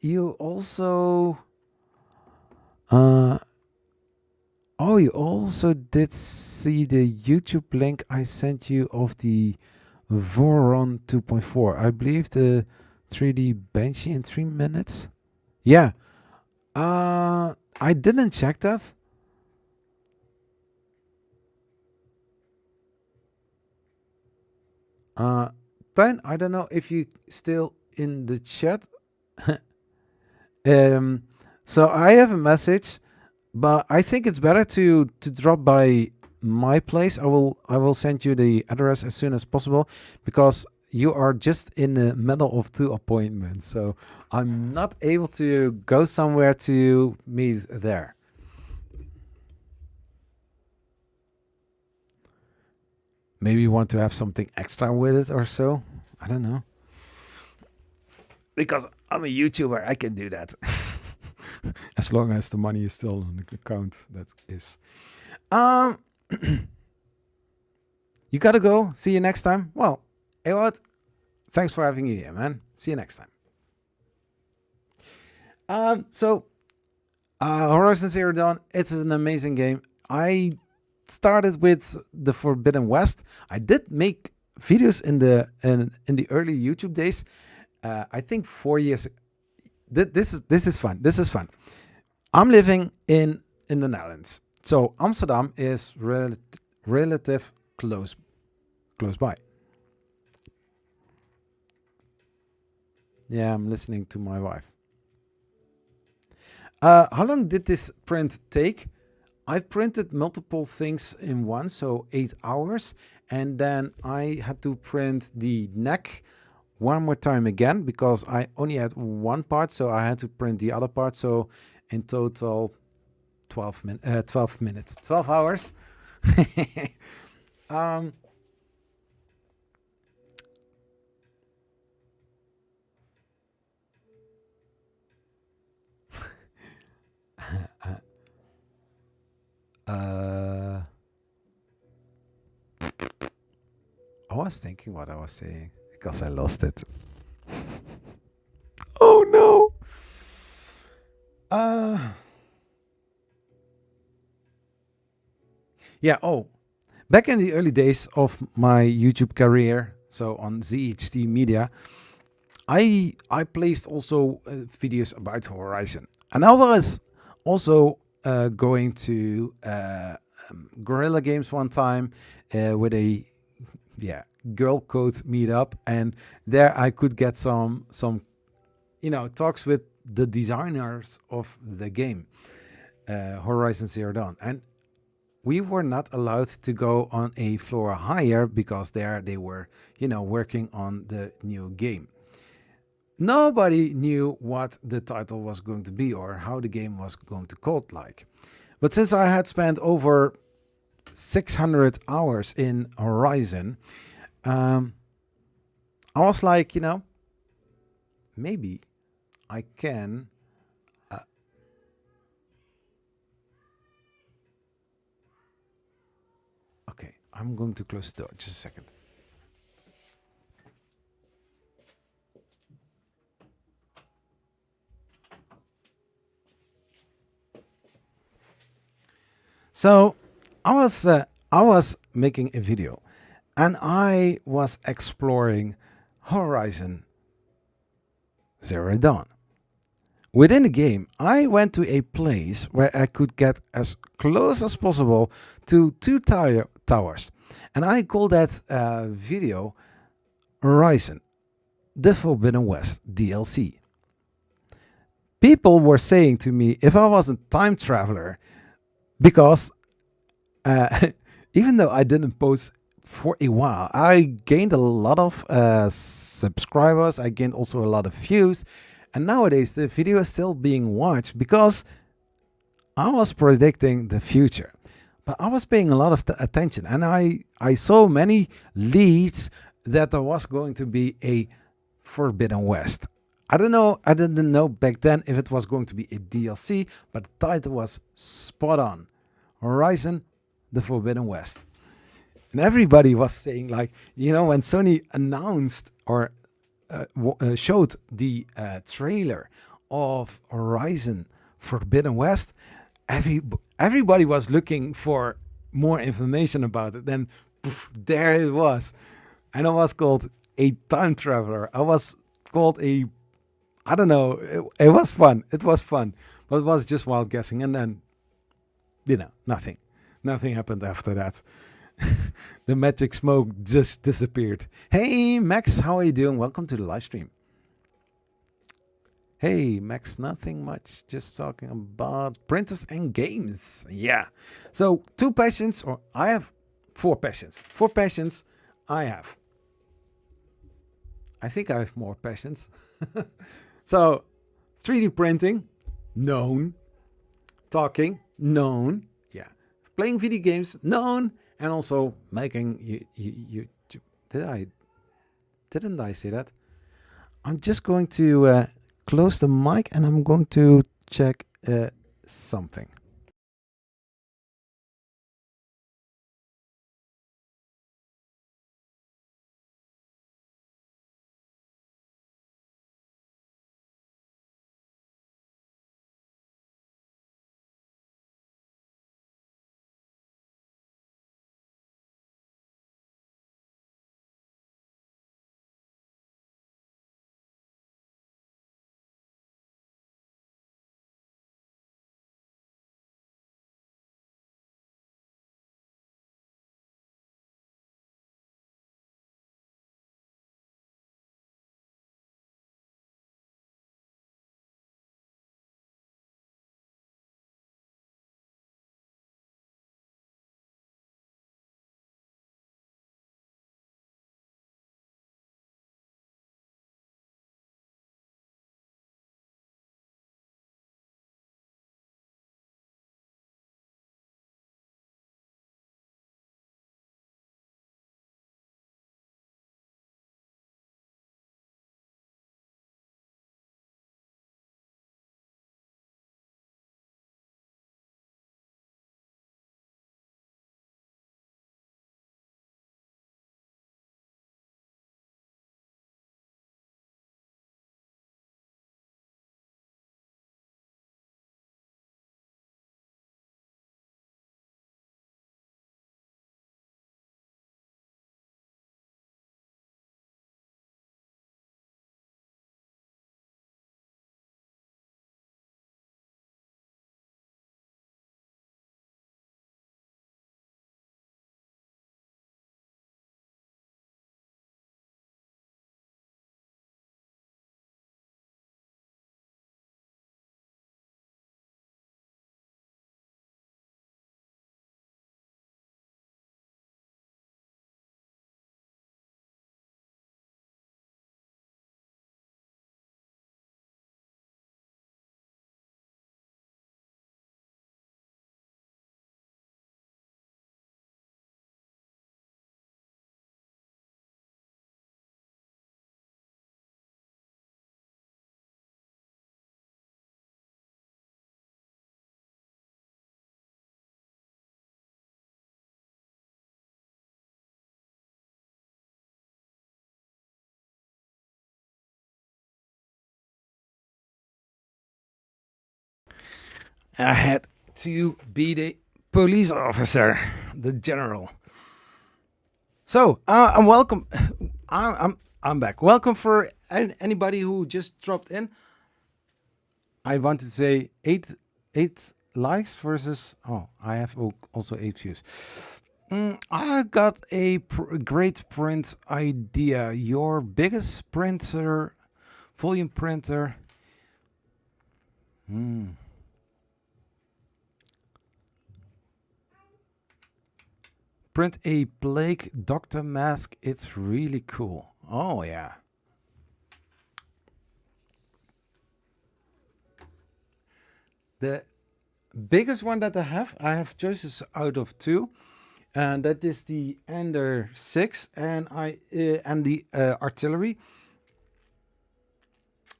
you also. You also did see the YouTube link I sent you of the Voron 2.4. I believe the 3D Banshee in 3 minutes. Yeah. I didn't check that. Tijn, I don't know if you still in the chat. So I have a message, but I think it's better to drop by my place. I will send you the address as soon as possible because you are just in the middle of 2 appointments. So I'm not able to go somewhere to meet there. Maybe you want to have something extra with it or so. I don't know. Because I'm a YouTuber, I can do that. As long as the money is still on the account, that is. You gotta go. See you next time. Well, hey, what? Thanks for having you here, man. See you next time. Horizon Zero Dawn, it's an amazing game. I started with the Forbidden West. I did make videos in the early YouTube days. I think 4 years. This is fun. This is fun. I'm living in the Netherlands, so Amsterdam is relative close by. Yeah, I'm listening to my wife. How long did this print take? I printed multiple things in one, so 8 hours, and then I had to print the neck one more time again because I only had one part, so I had to print the other part. So in total, 12 minutes, 12 hours. Uh, I was thinking what I was saying because I lost it. Oh no. Uh, yeah. Oh, back in the early days of my YouTube career, so on ZHT Media, I placed also videos about Horizon, and I was also going to Guerrilla Games one time with a yeah girl code meetup, and there I could get some talks with the designers of the game Horizon Zero Dawn, and we were not allowed to go on a floor higher because there they were working on the new game. Nobody knew what the title was going to be or how the game was going to code like. But since I had spent over 600 hours in Horizon, um, I was like, maybe I can. Uh, okay, I'm going to close the door. Just a second. So I was making a video, and I was exploring Horizon Zero Dawn. Within the game, I went to a place where I could get as close as possible to two towers, and I called that video Horizon: The Forbidden West DLC. People were saying to me if I was a time traveler because uh, even though I didn't post for a while, I gained a lot of subscribers. I gained also a lot of views. And nowadays, the video is still being watched because I was predicting the future. But I was paying a lot of attention. And I saw many leads that there was going to be a Forbidden West. I don't know. I didn't know back then if it was going to be a DLC, but the title was spot on. Horizon: The Forbidden West. And everybody was saying, like, when Sony announced or showed the trailer of Horizon Forbidden West, everybody was looking for more information about it. Then poof, there it was. And I was called a time traveler. I was called a, I don't know, it was fun. It was fun. But it was just wild guessing. And then, nothing. Nothing happened after that. The magic smoke just disappeared. Hey, Max, how are you doing? Welcome to the live stream. Hey, Max, nothing much. Just talking about printers and games. Yeah. So, two passions, or I have four passions. Four passions I have. I think I have more passions. So, 3D printing, known. Talking, known. Yeah. Playing video games, known. And also making you didn't I say that? I'm just going to close the mic and I'm going to check something. I had to be the police officer, the general. So, I'm welcome. I'm back. Welcome for anybody who just dropped in. I want to say eight likes versus I have also 8 views. I got a great print idea. Your biggest printer, volume printer. Print a plague doctor mask. It's really cool. Oh yeah. The biggest one that I have choices out of 2, and that is the Ender 6 and the artillery.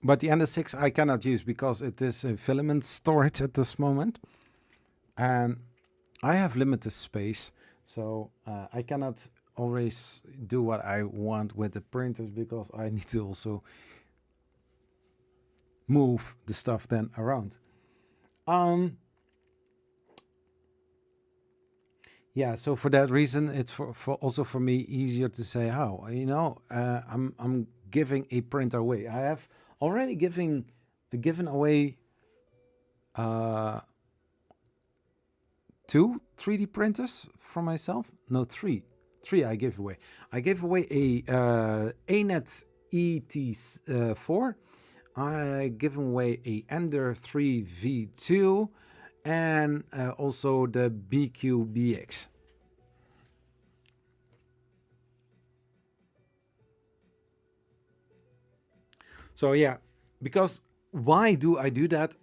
But the Ender 6 I cannot use because it is a filament storage at this moment, and I have limited space, so I cannot always do what I want with the printers because I need to also move the stuff then around. Yeah, so for that reason, it's for also for me easier to say, I'm giving a printer away. I have already given away 2 3D printers for myself. No, 3 I gave away. I gave away a ANET ET4. I given away a Ender 3 V2 and also the BQBX. So yeah, because why do I do that?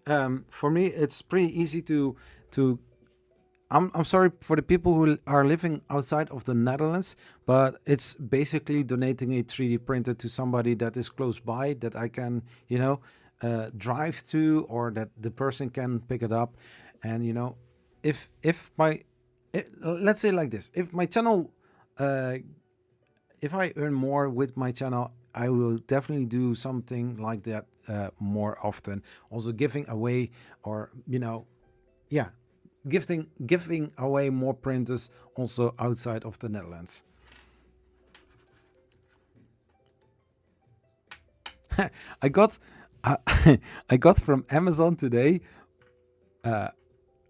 For me, it's pretty easy to. I'm sorry for the people who are living outside of the Netherlands, but it's basically donating a 3D printer to somebody that is close by that I can, drive to, or that the person can pick it up. And if let's say like this, if my channel, if I earn more with my channel, I will definitely do something like that more often. Also giving away, or giving away more printers also outside of the Netherlands. I got from Amazon today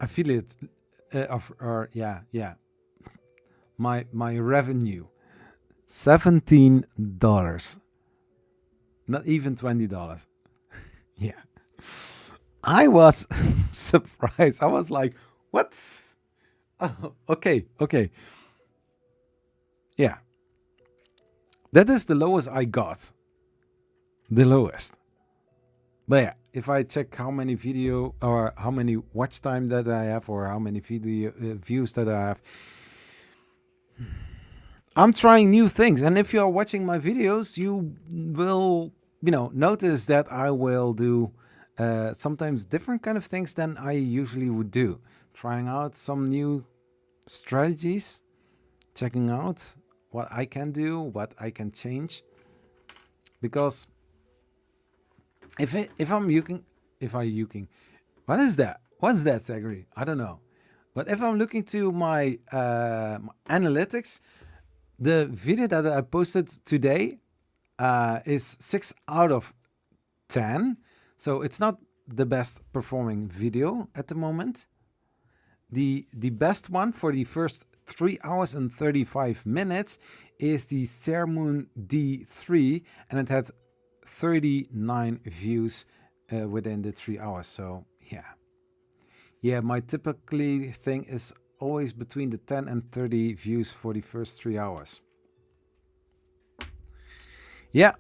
affiliate my revenue $17, not even $20. Yeah, I was surprised. I was like, what? Oh, okay. Yeah, that is the lowest I got. The lowest. But yeah, if I check how many video or how many watch time that I have, or how many video views that I have, I'm trying new things. And if you are watching my videos, you will notice that I will do sometimes different kind of things than I usually would do. Trying out some new strategies, checking out what I can do, what I can change. Because if I'm yuking, what is that? What's that, Zachary? I don't know. But if I'm looking to my analytics, the video that I posted today is 6 out of 10. So it's not the best performing video at the moment. The best one for the first 3 hours and 35 minutes is the Sermon D3, and it had 39 views within the 3 hours. So yeah, my typically thing is always between the 10 and 30 views for the first 3 hours. Yeah,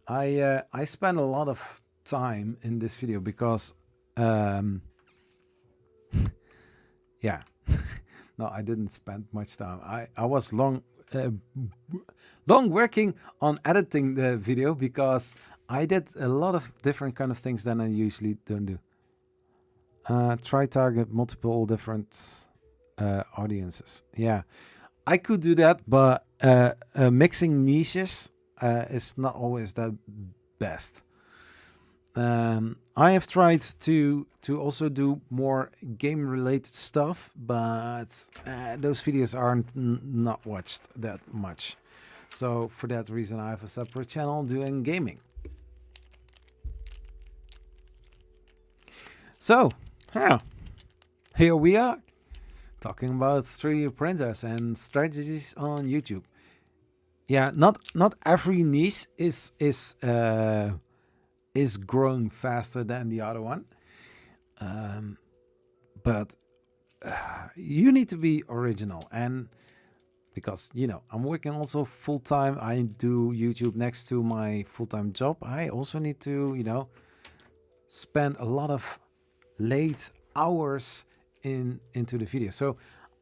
I spent a lot of time in this video because yeah, no, I didn't spend much time. I was long working on editing the video because I did a lot of different kind of things than I usually don't do. Try target multiple different audiences. Yeah, I could do that, but mixing niches is not always the best. I have tried to also do more game related stuff, but those videos aren't not watched that much. So for that reason, I have a separate channel doing gaming. So, here we are talking about 3D printers and strategies on YouTube. Yeah, not every niche is growing faster than the other one, but you need to be original. And because I'm working also full-time, I do YouTube next to my full-time job, I also need to spend a lot of late hours into the video. So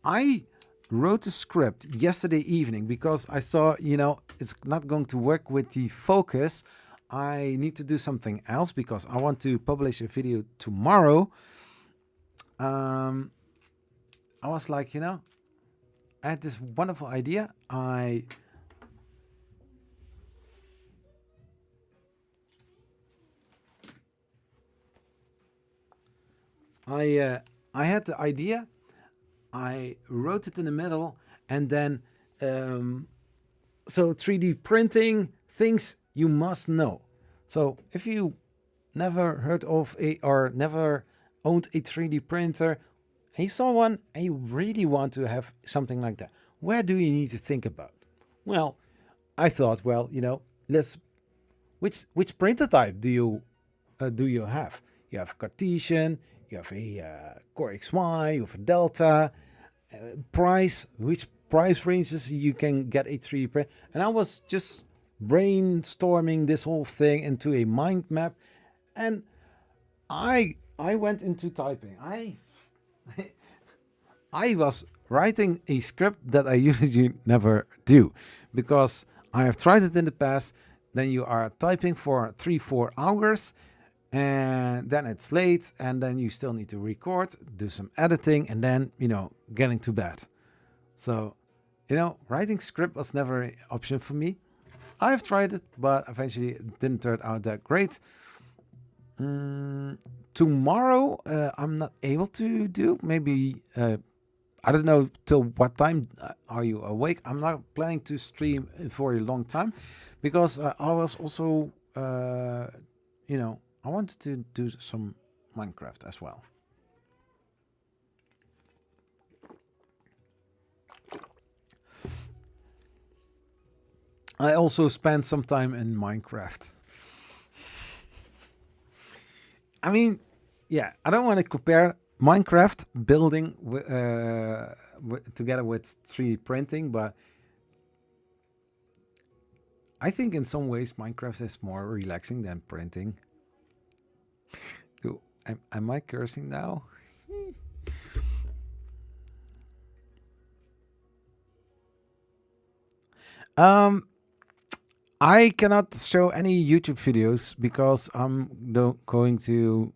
I wrote a script yesterday evening because I saw it's not going to work with the focus. I need to do something else because I want to publish a video tomorrow. I was like, I had this wonderful idea. I had the idea. I wrote it in the middle, and then so 3D printing things you must know. So if you never heard of or never owned a 3D printer and you saw one and you really want to have something like that, where do you need to think about? Well, I thought, well, let's which printer type do you have? You have Cartesian, you have a Core XY, you have a Delta. Price, which price ranges you can get a 3D print, and I was just brainstorming this whole thing into a mind map, and I went into typing. I was writing a script that I usually never do because I have tried it in the past. Then you are typing for 3-4 hours, and then it's late, and then you still need to record, do some editing, and then getting to bed. So writing script was never an option for me. I've tried it, but eventually it didn't turn out that great. Tomorrow I'm not able to do. Maybe I don't know till what time are you awake. I'm not planning to stream for a long time because I was also I wanted to do some Minecraft as well. I also spent some time in Minecraft. I mean, yeah, I don't want to compare Minecraft building together with 3D printing, but I think in some ways Minecraft is more relaxing than printing. Am I cursing now? I cannot show any YouTube videos because I'm going to,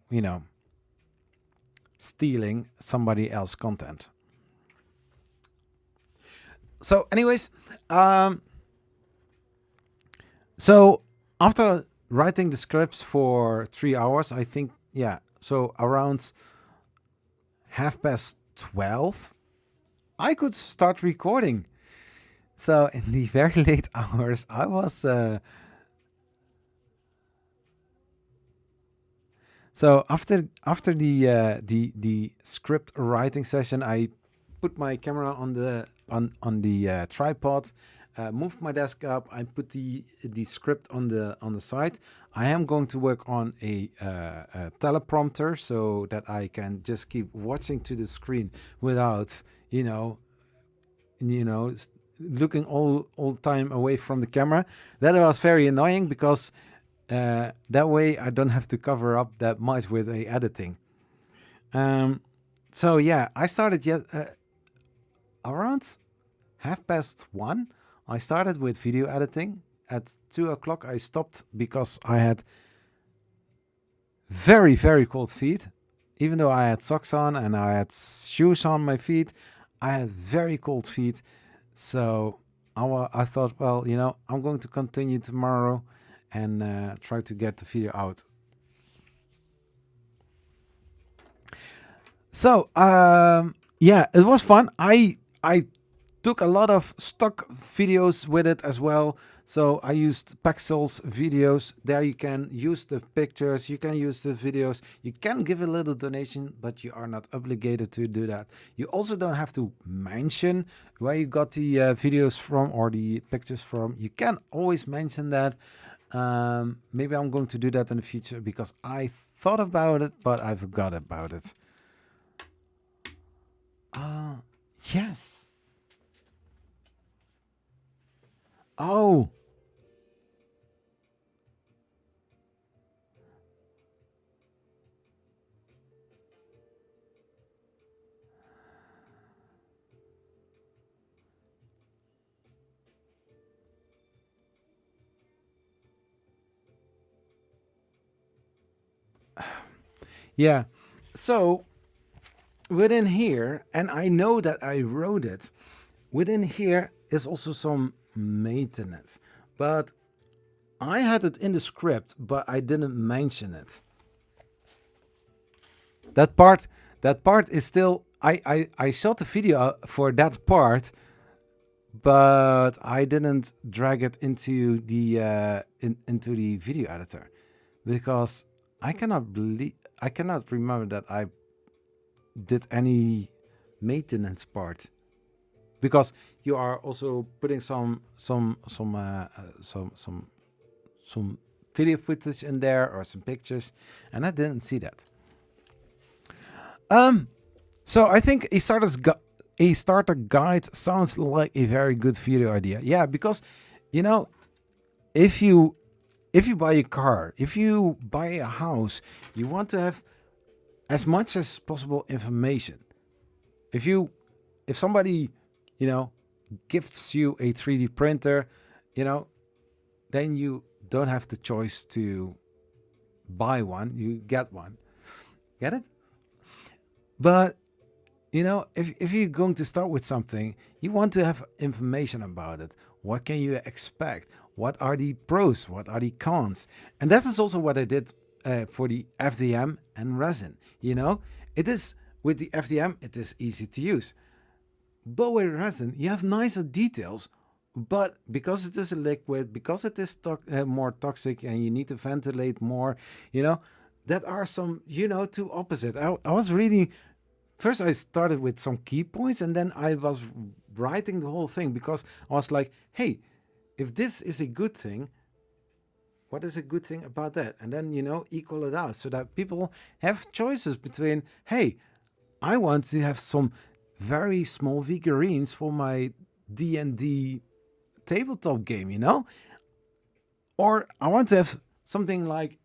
stealing somebody else's content. So anyways, so after writing the scripts for 3 hours, I think, so around 12:30, I could start recording. So in the very late hours, I was so after the script writing session, I put my camera on the tripod, moved my desk up. I put the script on the side. I am going to work on a teleprompter so that I can just keep watching to the screen without looking all time away from the camera. That was very annoying because that way I don't have to cover up that much with a editing. So yeah, I started around 1:30. I started with video editing. At 2 o'clock, I stopped because I had very, very cold feet. Even though I had socks on and I had shoes on my feet, I had very cold feet. So I thought, well, I'm going to continue tomorrow and try to get the video out. So yeah, it was fun. I took a lot of stock videos with it as well. So I used Pexels videos. There you can use the pictures, you can use the videos, you can give a little donation, but you are not obligated to do that. You also don't have to mention where you got the videos from or the pictures from. You can always mention that. Maybe I'm going to do that in the future because I thought about it, but I forgot about it. Yes. Oh, yeah. So within here, and I know that I wrote it, within here is also some maintenance, but I had it in the script, but I didn't mention it. That part, that part is still. I shot the video for that part, but I didn't drag it into the into the video editor because I cannot remember that I did any maintenance part because you are also putting some video footage in there or some pictures, and I didn't see that. So I think a starter guide sounds like a very good video idea. Yeah, because you know, if you buy a car, if you buy a house, you want to have as much as possible information. If somebody, you know, gifts you a 3D printer, you know, then you don't have the choice to buy one, you get one. Get it? But you know, if you're going to start with something, you want to have information about it. What can you expect? What are the pros? What are the cons? And that is also what I did for the FDM and resin. You know, it is with the FDM, it is easy to use. But with resin, you have nicer details. But because it is a liquid, because it is more toxic and you need to ventilate more, you know, that are some, you know, two opposite. I was reading. First, I started with some key points and then I was writing the whole thing because I was like, hey, if this is a good thing, what is a good thing about that? And then, you know, equal it out so that people have choices between, hey, I want to have some very small figurines for my D&D tabletop game, you know? Or I want to have something like,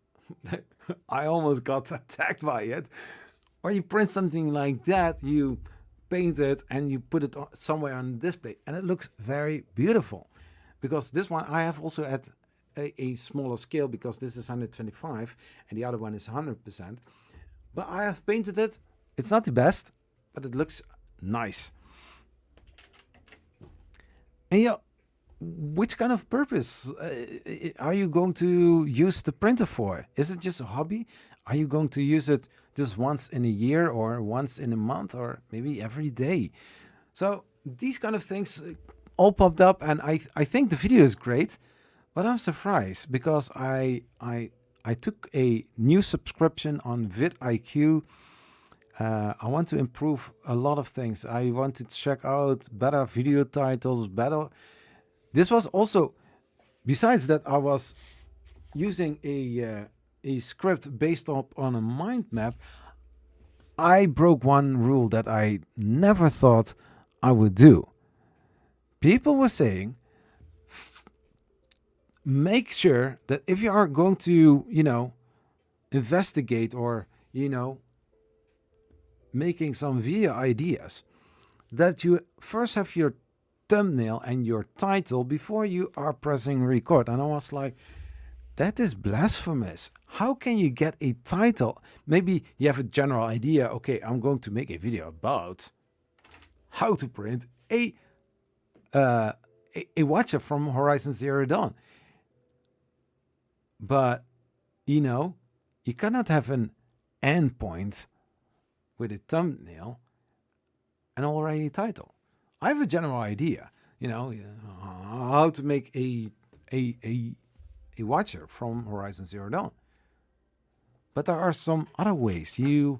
I almost got attacked by it. Or you print something like that, you paint it and you put it somewhere on display and it looks very beautiful. Because this one I have also at a smaller scale because this is 125 and the other one is 100%. But I have painted it. It's not the best, but it looks nice. And yeah, which kind of purpose are you going to use the printer for? Is it just a hobby? Are you going to use it just once in a year or once in a month or maybe every day? So these kind of things all popped up and I think the video is great, but I'm surprised because I took a new subscription on vidIQ. I want to improve a lot of things. I want to check out better video titles, better. This was also, besides that, I was using a script based on a mind map. I broke one rule that I never thought I would do. People were saying, make sure that if you are going to, you know, investigate or, you know, making some video ideas, that you first have your thumbnail and your title before you are pressing record. And I was like, that is blasphemous. How can you get a title? Maybe you have a general idea. Okay, I'm going to make a video about how to print a watcher from Horizon Zero Dawn. But, you know, you cannot have an endpoint with a thumbnail and already title. I have a general idea, how to make a watcher from Horizon Zero Dawn. But there are some other ways. 2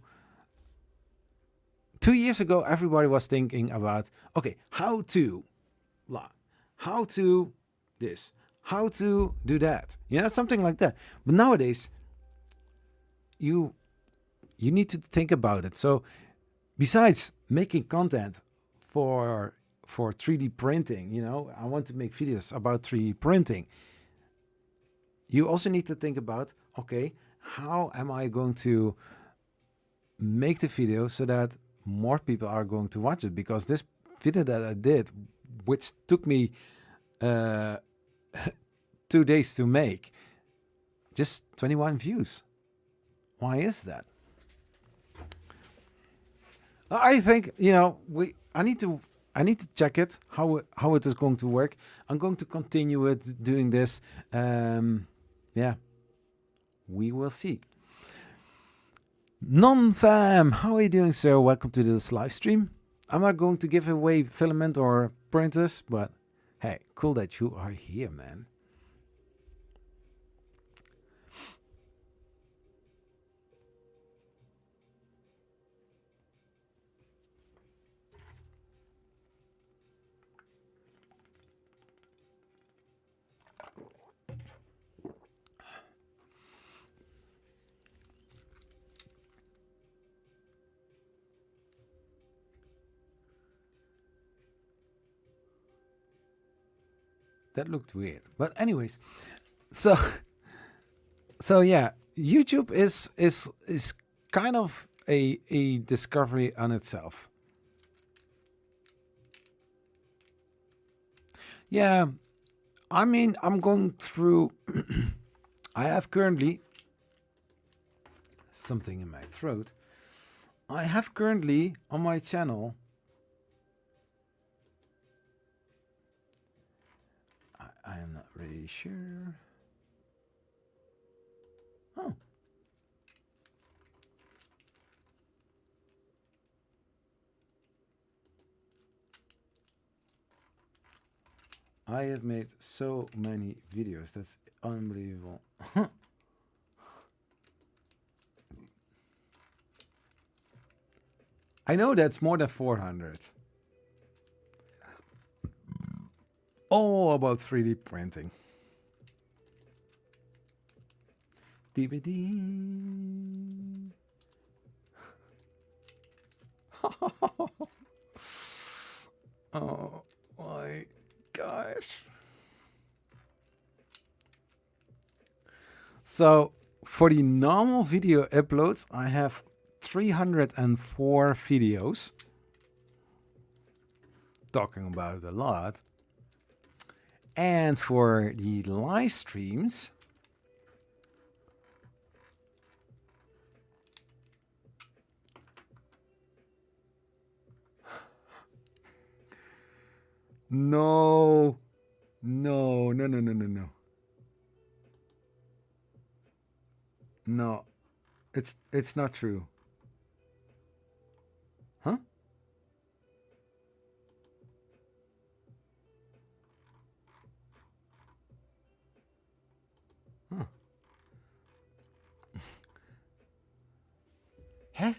years ago, everybody was thinking about, okay, how to this, how to do that, something like that. But nowadays, you need to think about it. So besides making content for 3D printing, I want to make videos about 3D printing. You also need to think about, okay, how am I going to make the video so that more people are going to watch it? Because this video that I did, which took me 2 days to make, just 21 views. Why is that? I think I need to check it how it is going to work. I'm going to continue it doing this. We will see. Non-fam, how are you doing, sir? Welcome to this live stream. I'm not going to give away filament or printers, but hey, cool that you are here, man. That looked weird. But anyways, so yeah, YouTube is kind of a discovery on itself. Yeah, I mean, I'm going through I have currently something in my throat. I have currently on my channel I am not really sure. Oh. I have made so many videos. That's unbelievable. I know that's more than 400. All about 3D printing. DVD. Oh my gosh. So for the normal video uploads, I have 304 videos. Talking about a lot. And for the live streams, no, it's not true. Huh? Huh. Huh?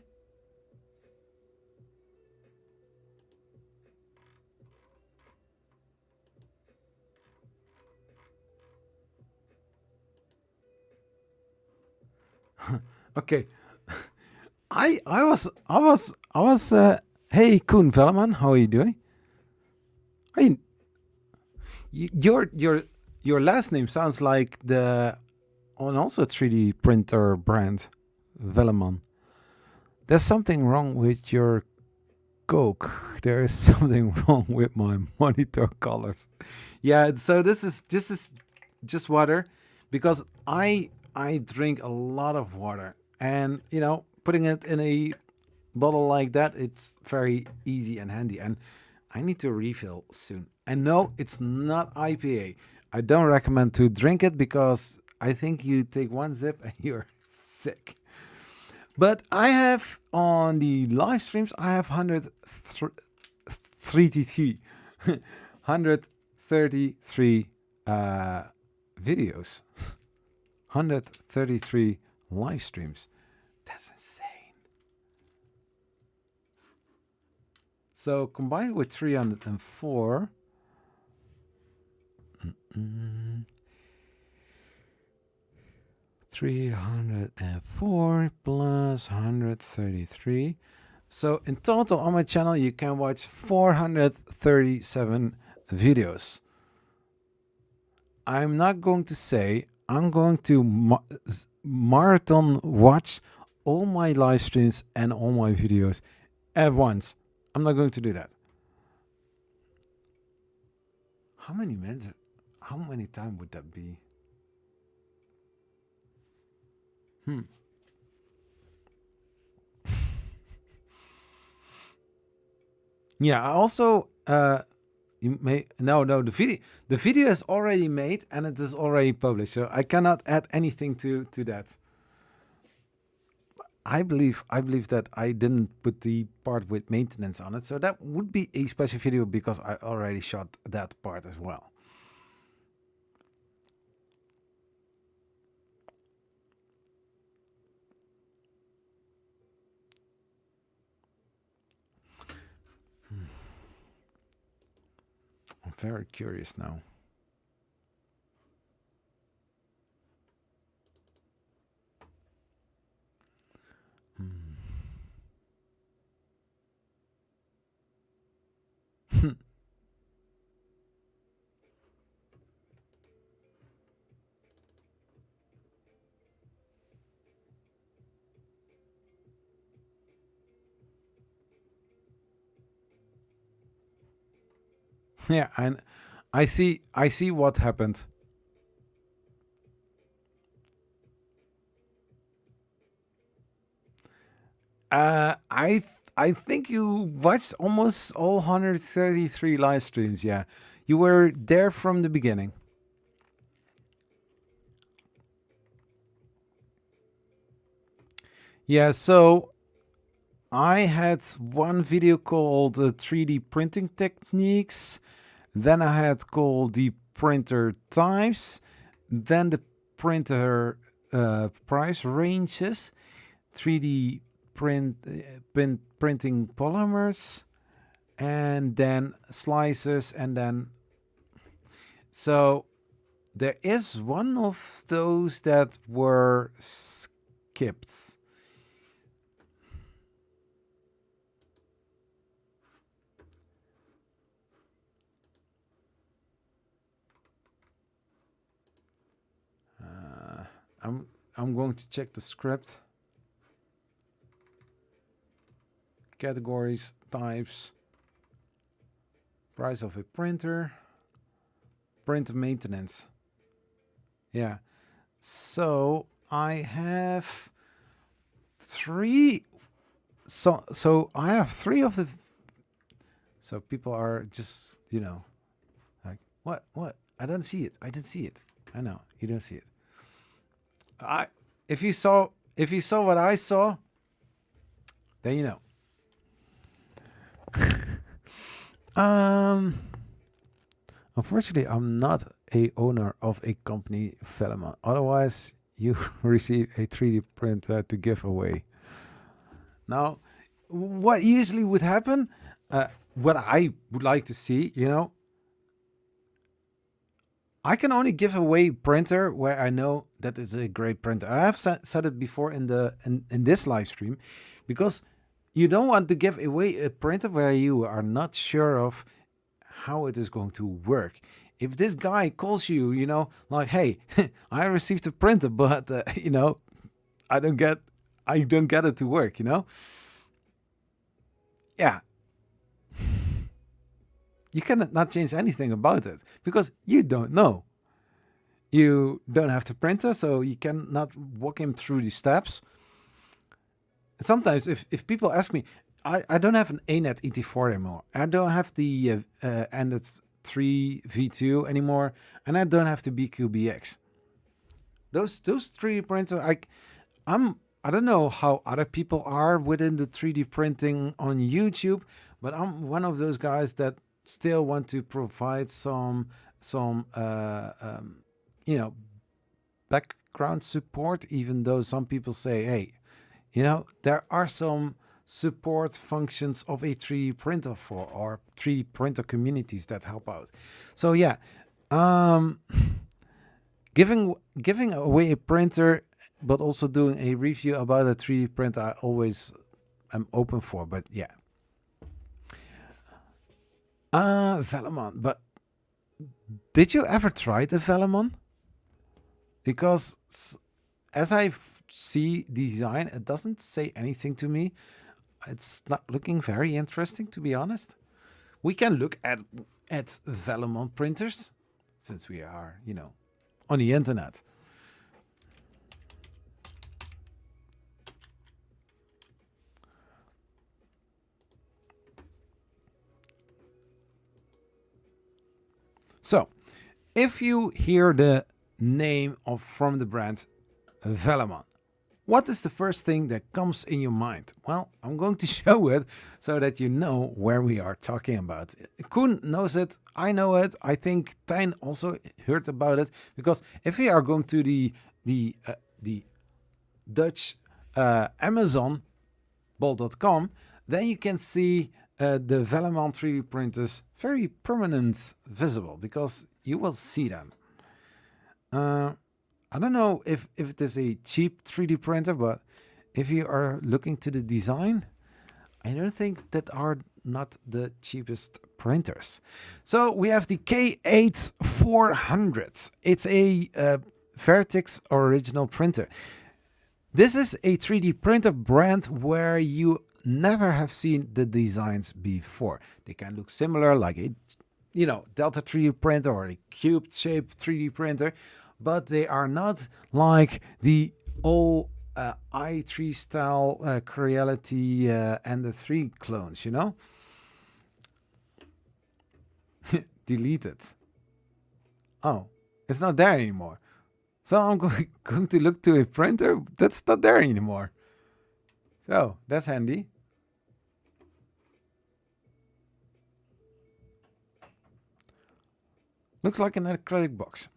Okay. I was hey Koen Velleman, how are you doing? Your last name sounds like the also a 3D printer brand, Velleman. There's something wrong with your Coke. There is something wrong with my monitor colors. Yeah, so this is just water, because I drink a lot of water, and putting it in a bottle like that, it's very easy and handy, and I need to refill soon. And no, it's not IPA. I don't recommend to drink it, because I think you take one sip and you're sick. But I have on the live streams, I have 133, 133 videos, 133 live streams. That's insane. So combined with 304, 304 plus 133. So in total on my channel, you can watch 437 videos. I'm not going to say I'm going to marathon watch all my live streams and all my videos at once. I'm not going to do that. How many minutes? How many time would that be? Yeah, I also you may no the video is already made and it is already published, so I cannot add anything to that. I believe that I didn't put the part with maintenance on it, so that would be a special video because I already shot that part as well. I'm very curious now. Yeah, and I see what happened. I think you watched almost all 133 live streams. Yeah, you were there from the beginning. Yeah, so I had one video called 3D printing techniques. Then I had called the printer types. Then the printer price ranges. 3D printing polymers, and then slices, and then so there is one of those that were skipped. I'm going to check the script. Categories, types, price of a printer, print maintenance. Yeah. So I have three. So I have three of the. So people are just, like, what? I don't see it. I didn't see it. I know you don't see it. If you saw what I saw, then you know. Unfortunately, I'm not a owner of a company, Velleman. Otherwise, you receive a 3D printer to give away. Now, what usually would happen, what I would like to see, I can only give away printer where I know that it's a great printer. I have said it before in this live stream, because you don't want to give away a printer where you are not sure of how it is going to work. If this guy calls you, like, hey, I received a printer, but I don't get it to work, Yeah. You cannot change anything about it because you don't know. You don't have the printer, so you cannot walk him through the steps. Sometimes if people ask me, I don't have an ANET ET4 anymore. I don't have the ANET 3 V2 anymore, and I don't have the BQBX. Those 3D printers, I don't know how other people are within the 3D printing on YouTube, but I'm one of those guys that still want to provide some you know, background support, even though some people say, hey, you know, there are some support functions of a 3D printer for, or 3D printer communities that help out. So yeah, um, giving away a printer, but also doing a review about a 3D printer, I always am open for. But yeah, Velemon. But did you ever try the Velemon? Because as I see design, it doesn't say anything to me. It's not looking very interesting, to be honest. We can look at Velemon printers, since we are, you know, on the internet. So, if you hear the name of from the brand Velemon, what is the first thing that comes in your mind? Well, I'm going to show it so that you know where we are talking about. Koen knows it, I know it, I think Tijn also heard about it, because if we are going to the Dutch Amazon bol.com, then you can see the Velemon 3D printers very permanent visible, because you will see them. I don't know if it is a cheap 3D printer, but if you are looking to the design, I don't think that are not the cheapest printers. So we have the K8 400. It's a Vertex original printer. This is a 3D printer brand where you never have seen the designs before. They can look similar, like a, you know, Delta 3D printer or a cubed shaped 3D printer, but they are not like the old i3 style Creality and the 3 clones, you know? Deleted. Oh, it's not there anymore. So I'm going to look to a printer that's not there anymore. So that's handy. Looks like an acrylic box.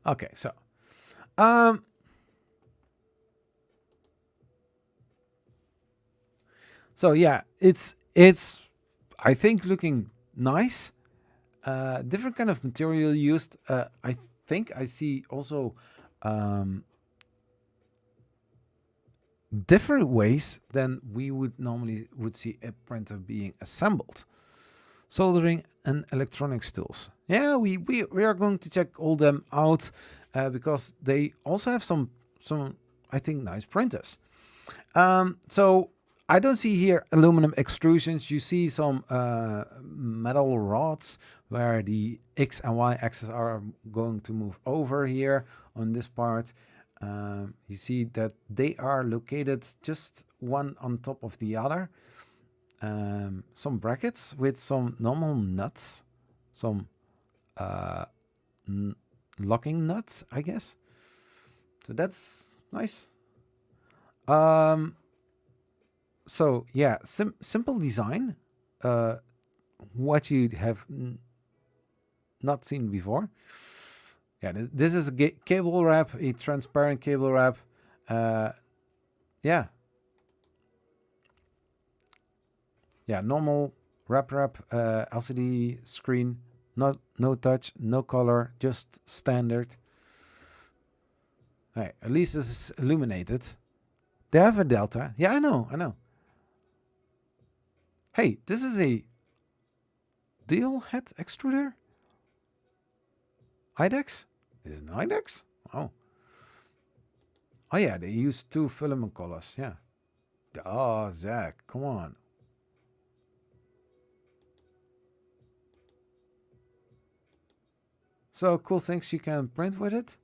Okay, so yeah, it's I think looking nice. Different kind of material used. I think I see also different ways than we would normally see a printer being assembled. Soldering and electronics tools. Yeah, we are going to check all them out because they also have some I think nice printers. So I don't see here aluminum extrusions. You see some metal rods where the X and Y axis are going to move over here on this part. You see that they are located just one on top of the other. Some brackets with some normal nuts, some locking nuts, I guess. So that's nice. So yeah, simple design. What you have not seen before. Yeah, this is a cable wrap, a transparent cable wrap. Yeah. Yeah, normal wrap LCD screen, no touch, no color, just standard. Hey, at least this is illuminated. They have a Delta. Yeah, I know. Hey, this is a dual head extruder? IDEX? Is it an IDEX? Oh. Oh yeah, they use 2 filament colors, yeah. Oh, Zach, come on. So cool things you can print with it.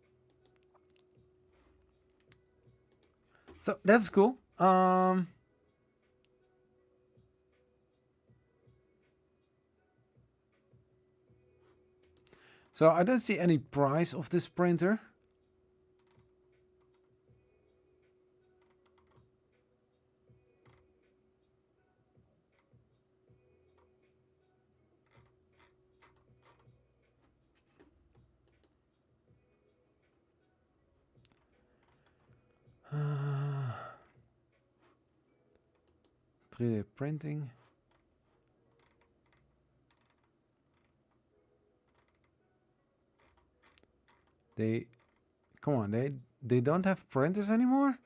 So that's cool. So I don't see any price of this printer. Uh, 3D printing. Come on, they don't have printers anymore?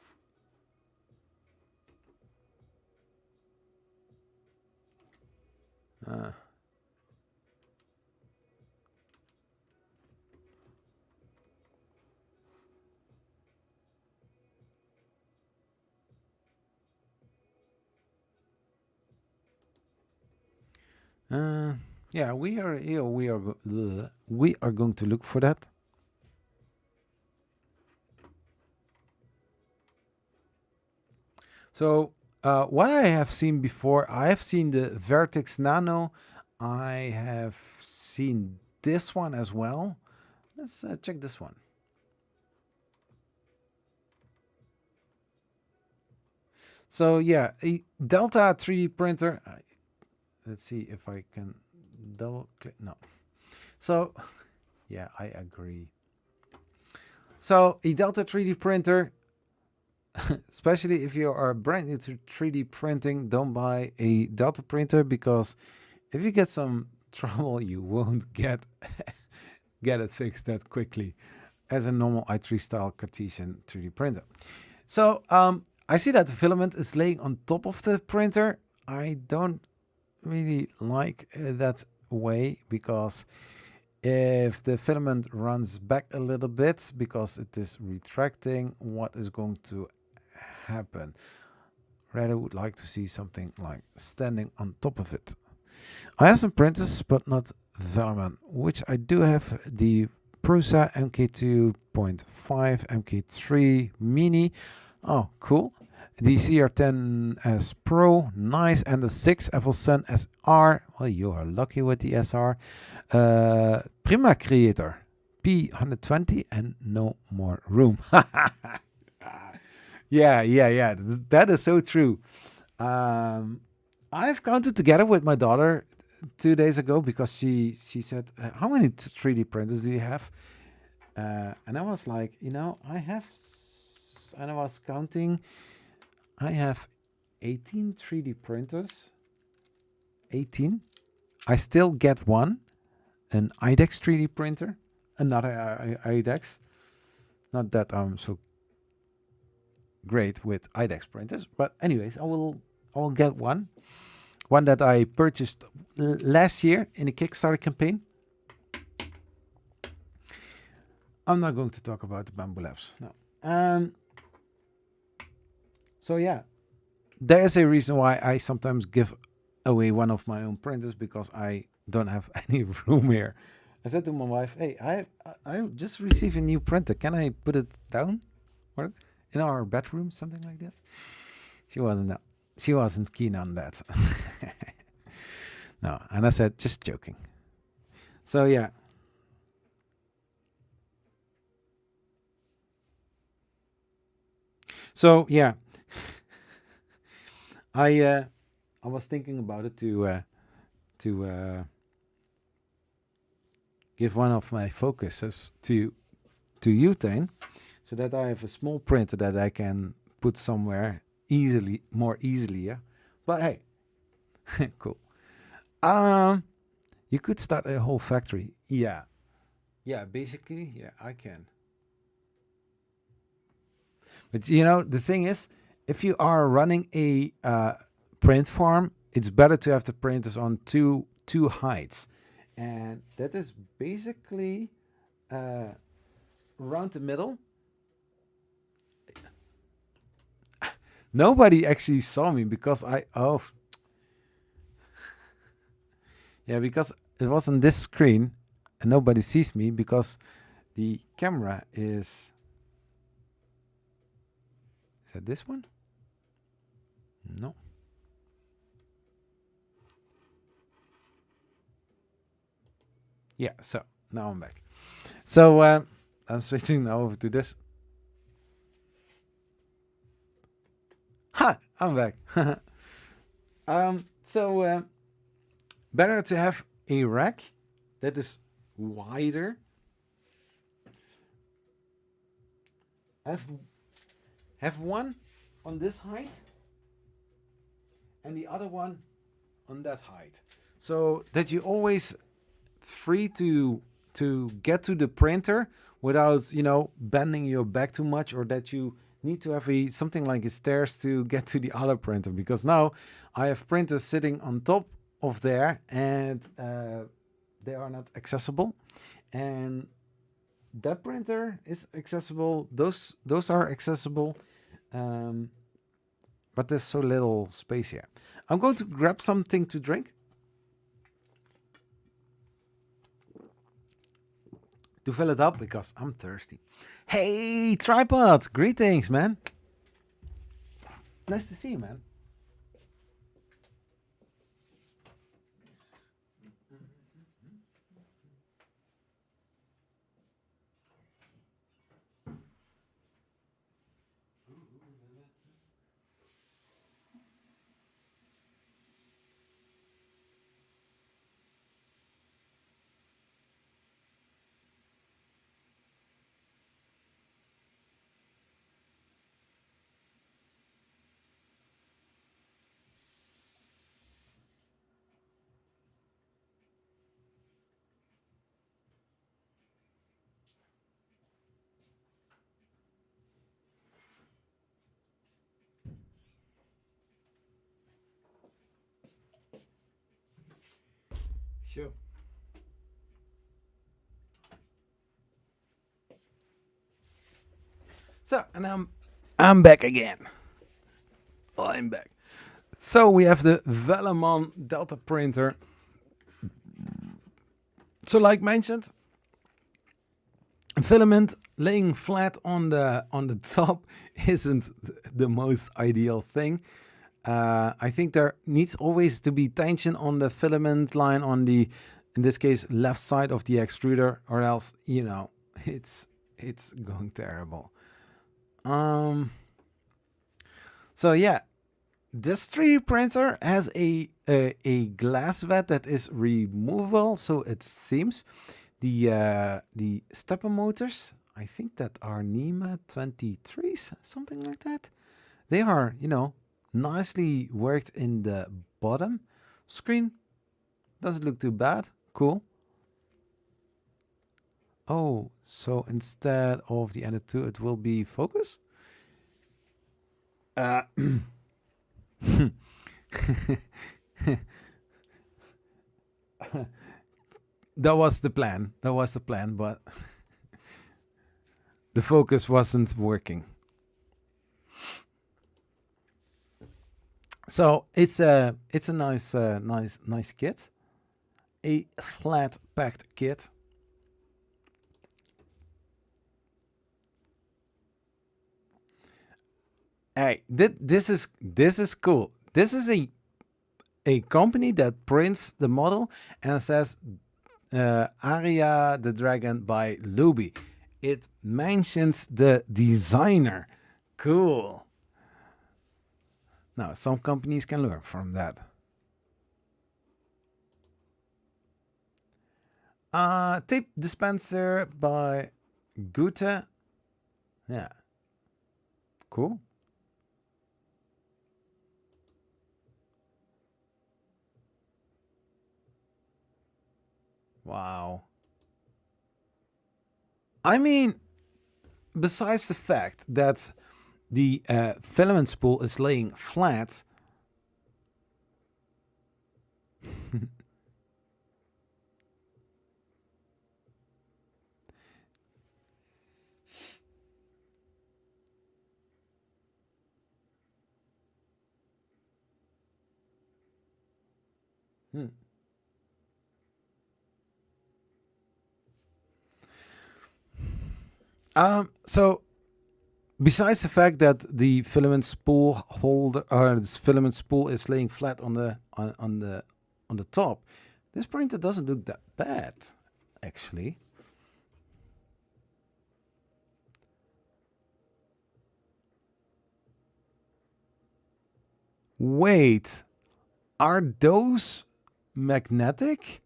Yeah, we are going to look for that. So what I have seen before, I have seen the Vertex Nano. I have seen this one as well. Let's check this one. So yeah, a Delta 3D printer. Let's see if I can double click. No. So yeah, I agree. So a Delta 3D printer, especially if you are brand new to 3D printing, don't buy a Delta printer, because if you get some trouble, you won't get it fixed that quickly as a normal i3 style Cartesian 3D printer. So I see that the filament is laying on top of the printer. I don't really like that way, because if the filament runs back a little bit because it is retracting, what is going to happen? Rather would like to see something like standing on top of it. I have some printers, but not Velleman, which I do have the Prusa MK2.5, MK3 Mini. Oh, cool. The CR10S Pro, nice, and the 6 Sun SR. Well, you are lucky with the SR. Prima Creator P120 and no more room. Yeah. That is so true. I've counted together with my daughter 2 days ago, because she said, how many 3D printers do you have? And I was like, I have, and I was counting, I have 18 3D printers. 18. I still get one, an IDEX 3D printer, another IDEX. Not that I'm so great with IDEX printers, but anyways, I will get one that I purchased last year in a Kickstarter campaign. I'm not going to talk about the Bamboo Labs. No. So yeah, there is a reason why I sometimes give away one of my own printers, because I don't have any room here. I said to my wife, "Hey, I just received a new printer. Can I put it down, or in our bedroom, something like that?" She wasn't keen on that. No, and I said, just joking. So yeah. So yeah, I was thinking about it to give one of my focuses to Utane, so that I have a small printer that I can put somewhere more easily. Yeah, but hey, cool. You could start a whole factory. Yeah, basically, yeah, I can. But the thing is, if you are running a print farm, it's better to have the printers on two heights, and that is basically around the middle. Nobody actually saw me because because it was on this screen and nobody sees me because the camera is that this one? No. Yeah, so now I'm back. So I'm switching now over to this. Ha! I'm back. So better to have a rack that is wider. Have one on this height and the other one on that height, so that you always free to get to the printer without bending your back too much, or that you need to have something like a stairs to get to the other printer, because now I have printers sitting on top of there and they are not accessible, and that printer is accessible, those are accessible, but there's so little space here. I'm going to grab something to drink to fill it up because I'm thirsty. Hey, Tripod! Greetings, man. Nice to see you, man. Sure. So, and I'm back again. I'm back. So we have the Velleman Delta printer. So, like mentioned, filament laying flat on the top isn't the most ideal thing. I think there needs always to be tension on the filament line on the, in this case, left side of the extruder, or else it's going terrible. So yeah, this 3D printer has a glass vat that is removable, so it seems. The stepper motors, I think that are NEMA 23s, something like that. They are, nicely worked in the bottom screen. Doesn't look too bad. Cool. Oh, so instead of the Ender 2, it will be focus? That was the plan. That was the plan, but the focus wasn't working. So it's a nice kit, a flat packed kit. Hey, this is cool. This is a company that prints the model and says Aria the Dragon by Luby. It mentions the designer. Cool. Now, some companies can learn from that. Tape dispenser by Gute. Yeah. Cool. Wow. I mean, besides the fact that the filament spool is laying flat, so besides the fact that the filament spool holder, or this filament spool is laying flat on the top, this printer doesn't look that bad, actually. Wait, are those magnetic?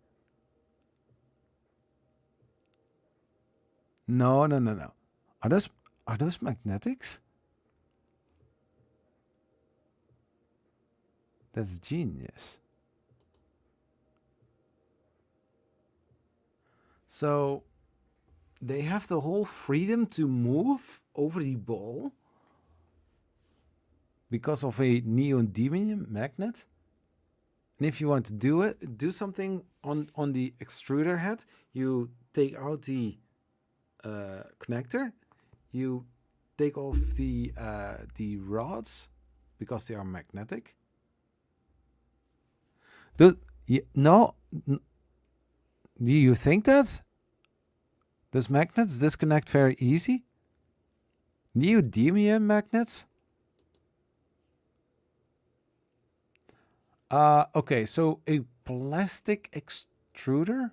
No, no, no, no. Are those magnetics? That's genius. So they have the whole freedom to move over the ball because of a neodymium magnet. And if you want to do something on the extruder head, you take out the connector, you take off the rods because they are magnetic. No, do you think that those magnets disconnect very easy? Neodymium magnets? Okay, so a plastic extruder?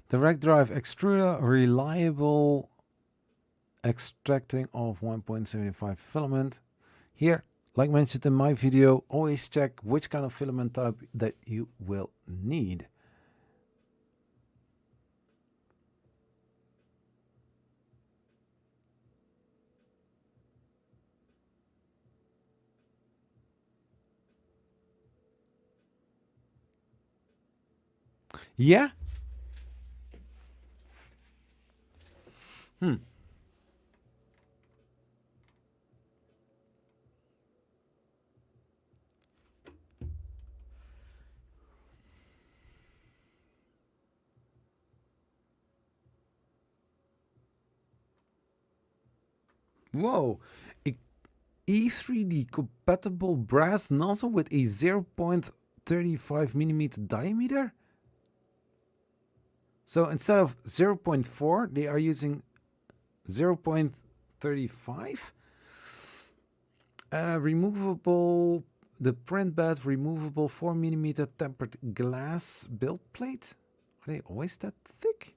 Direct drive extruder, reliable extracting of 1.75 filament. Here, like mentioned in my video, always check which kind of filament type that you will need. Yeah? Whoa. A E3D compatible brass nozzle with a 0.35 millimeter diameter? So instead of 0.4, they are using 0.35. Removable, the print bed, removable 4 millimeter tempered glass build plate. Are they always that thick?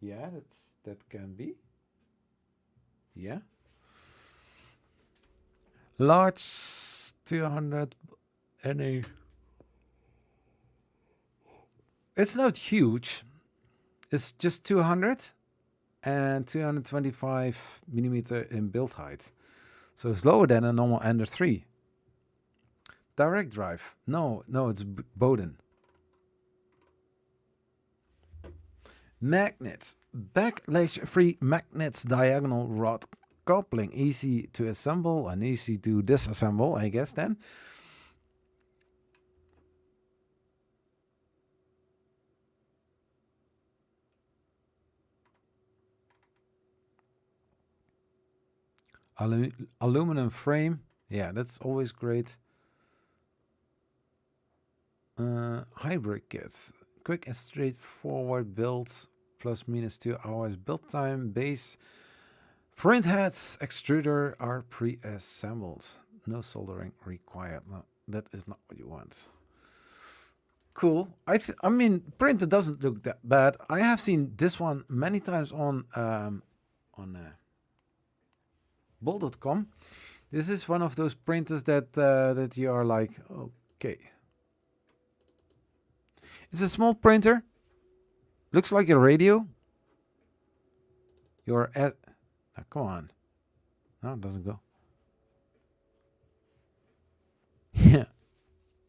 Yeah, that can be. Yeah. Large 200 NA. It's not huge. It's just 200 and 225 millimeter in build height. So it's lower than a normal Ender 3. Direct drive. No, it's Bowden. Magnets. Backlash-free magnets, diagonal rod coupling. Easy to assemble and easy to disassemble, I guess then. Aluminum frame. Yeah, that's always great. Hybrid kits. Quick and straightforward builds. Plus minus 2 hours build time. Base. Print heads. Extruder are pre-assembled. No soldering required. No, that is not what you want. Cool. I mean, printer doesn't look that bad. I have seen this one many times on Bol.com. This is one of those printers that you are like, okay. It's a small printer. Looks like a radio. You're at. Oh, come on. No, it doesn't go. Yeah.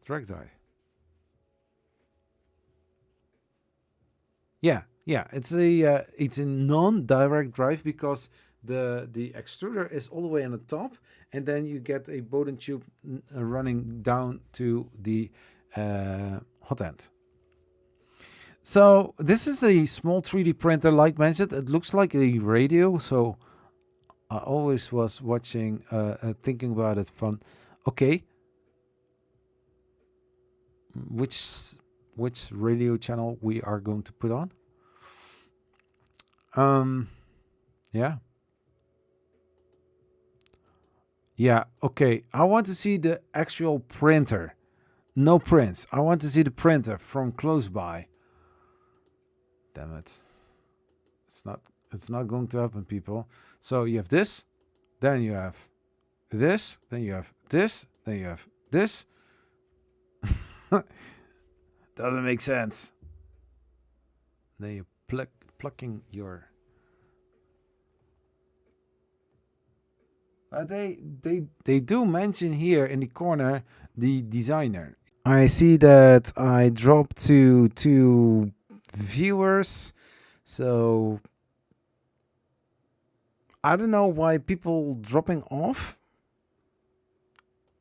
Direct drive. Yeah. It's a non-direct drive because the extruder is all the way on the top, and then you get a Bowden tube running down to the hot end. So this is a small 3D printer, like mentioned. It looks like a radio, so I always was watching, thinking about it from, okay, which which radio channel we are going to put on. Yeah. Yeah, okay. I want to see the actual printer. No prints. I want to see the printer from close by. Damn it. It's not going to happen, people. So you have this, then you have this, then you have this, then you have this. Doesn't make sense. Then you plucking your. They do mention here in the corner the designer. I see that I dropped to 2 viewers, so I don't know why people dropping off.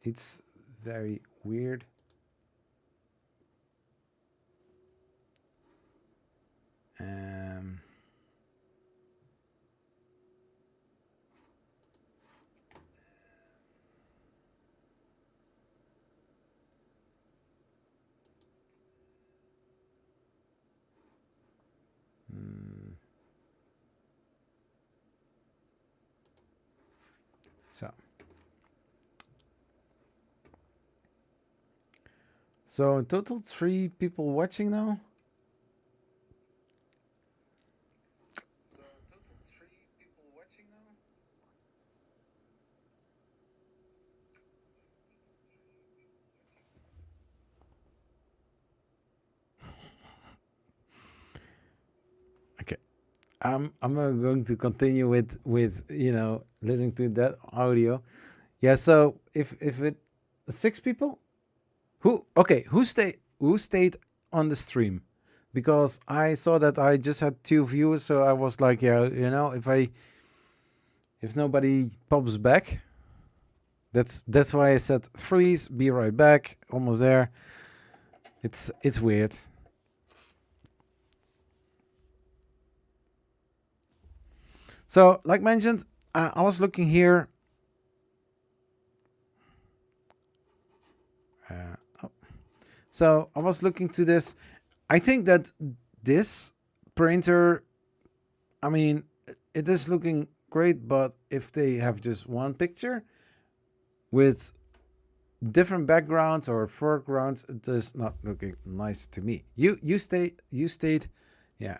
It's very weird. So in total 3 people watching now. Okay, I'm going to continue with you know, listening to that audio. Yeah, so if it 6 people, who stayed on the stream, because I saw that I just had 2 viewers, so I was like, yeah, you know, if nobody pops back, that's why I said freeze, be right back, almost there. It's weird. So like mentioned, I was looking here. So I was looking to this. I think that this printer, I mean, it is looking great, but if they have just one picture with different backgrounds or foregrounds, it is not looking nice to me. You stayed, yeah.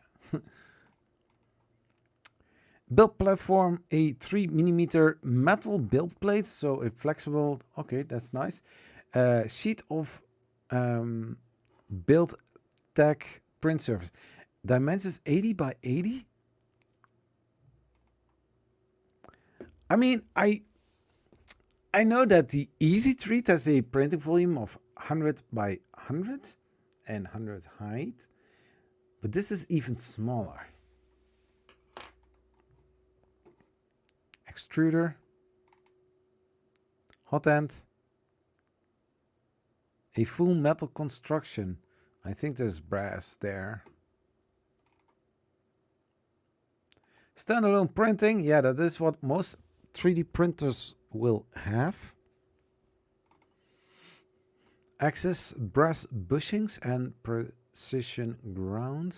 Build platform, a 3mm metal build plate, so a flexible. Okay, that's nice. Sheet of build tech print surface, dimensions 80 by 80. I mean, I know that the Easy Treat has a printing volume of 100 by 100 and 100 height, but this is even smaller. Extruder, hot end, a full metal construction. I think there's brass there. Standalone printing, yeah, that is what most 3D printers will have. Access brass bushings and precision ground.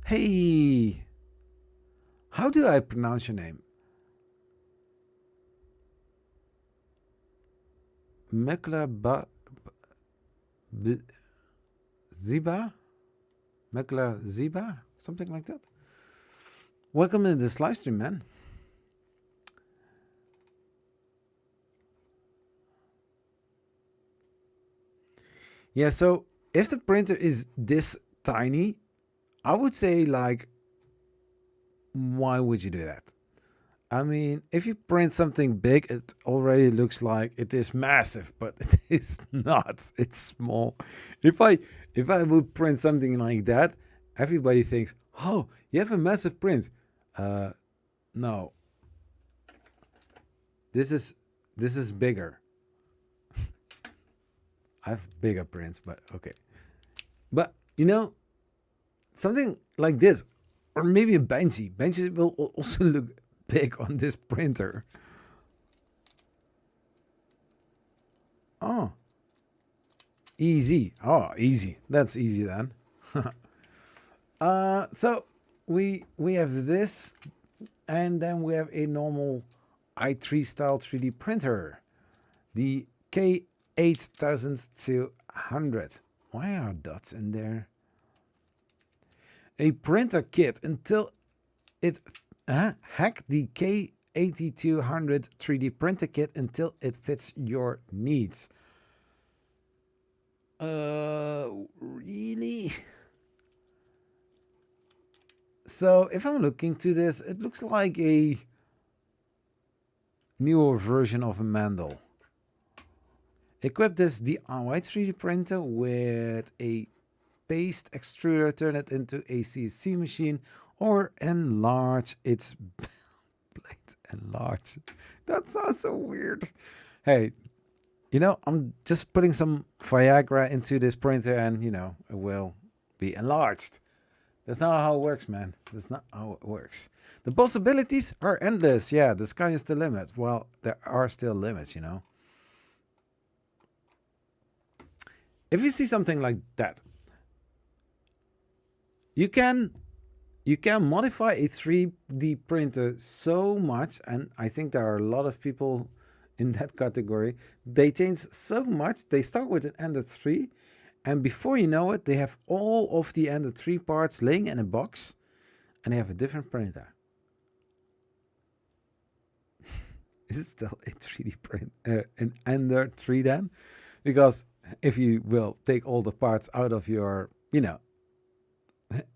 Hey, how do I pronounce your name? Mekla Ziba? Mekla Ziba? Something like that. Welcome to this live stream, man. Yeah, so if the printer is this tiny, I would say, like, why would you do that? I mean, if you print something big, it already looks like it is massive, but it is not. It's small. If I would print something like that, everybody thinks, oh, you have a massive print. No. This is bigger. I have bigger prints, but okay. But you know, something like this, or maybe a Banshee. Banshee will also look big on this printer. Oh, Easy. Oh, easy. That's easy then. So we have this, and then we have a normal i3 style 3D printer, the K8200. Why are dots in there? A printer kit until it hack the K8200 3D printer kit until it fits your needs. Really? So if I'm looking to this, it looks like a newer version of a Mandel. Equip this DIY 3D printer with a paste extruder, turn it into a CNC machine, or enlarge its blade. Enlarge. That sounds so weird. Hey, you know, I'm just putting some Viagra into this printer and, you know, it will be enlarged. That's not how it works, man. That's not how it works. The possibilities are endless. Yeah, the sky is the limit. Well, there are still limits, you know. If you see something like that, you can modify a 3D printer so much, and I think there are a lot of people in that category. They change so much. They start with an Ender 3, and before you know it, they have all of the Ender 3 parts laying in a box, and they have a different printer. Is it still a 3D print, an Ender 3 then? Because if you will take all the parts out of your, you know,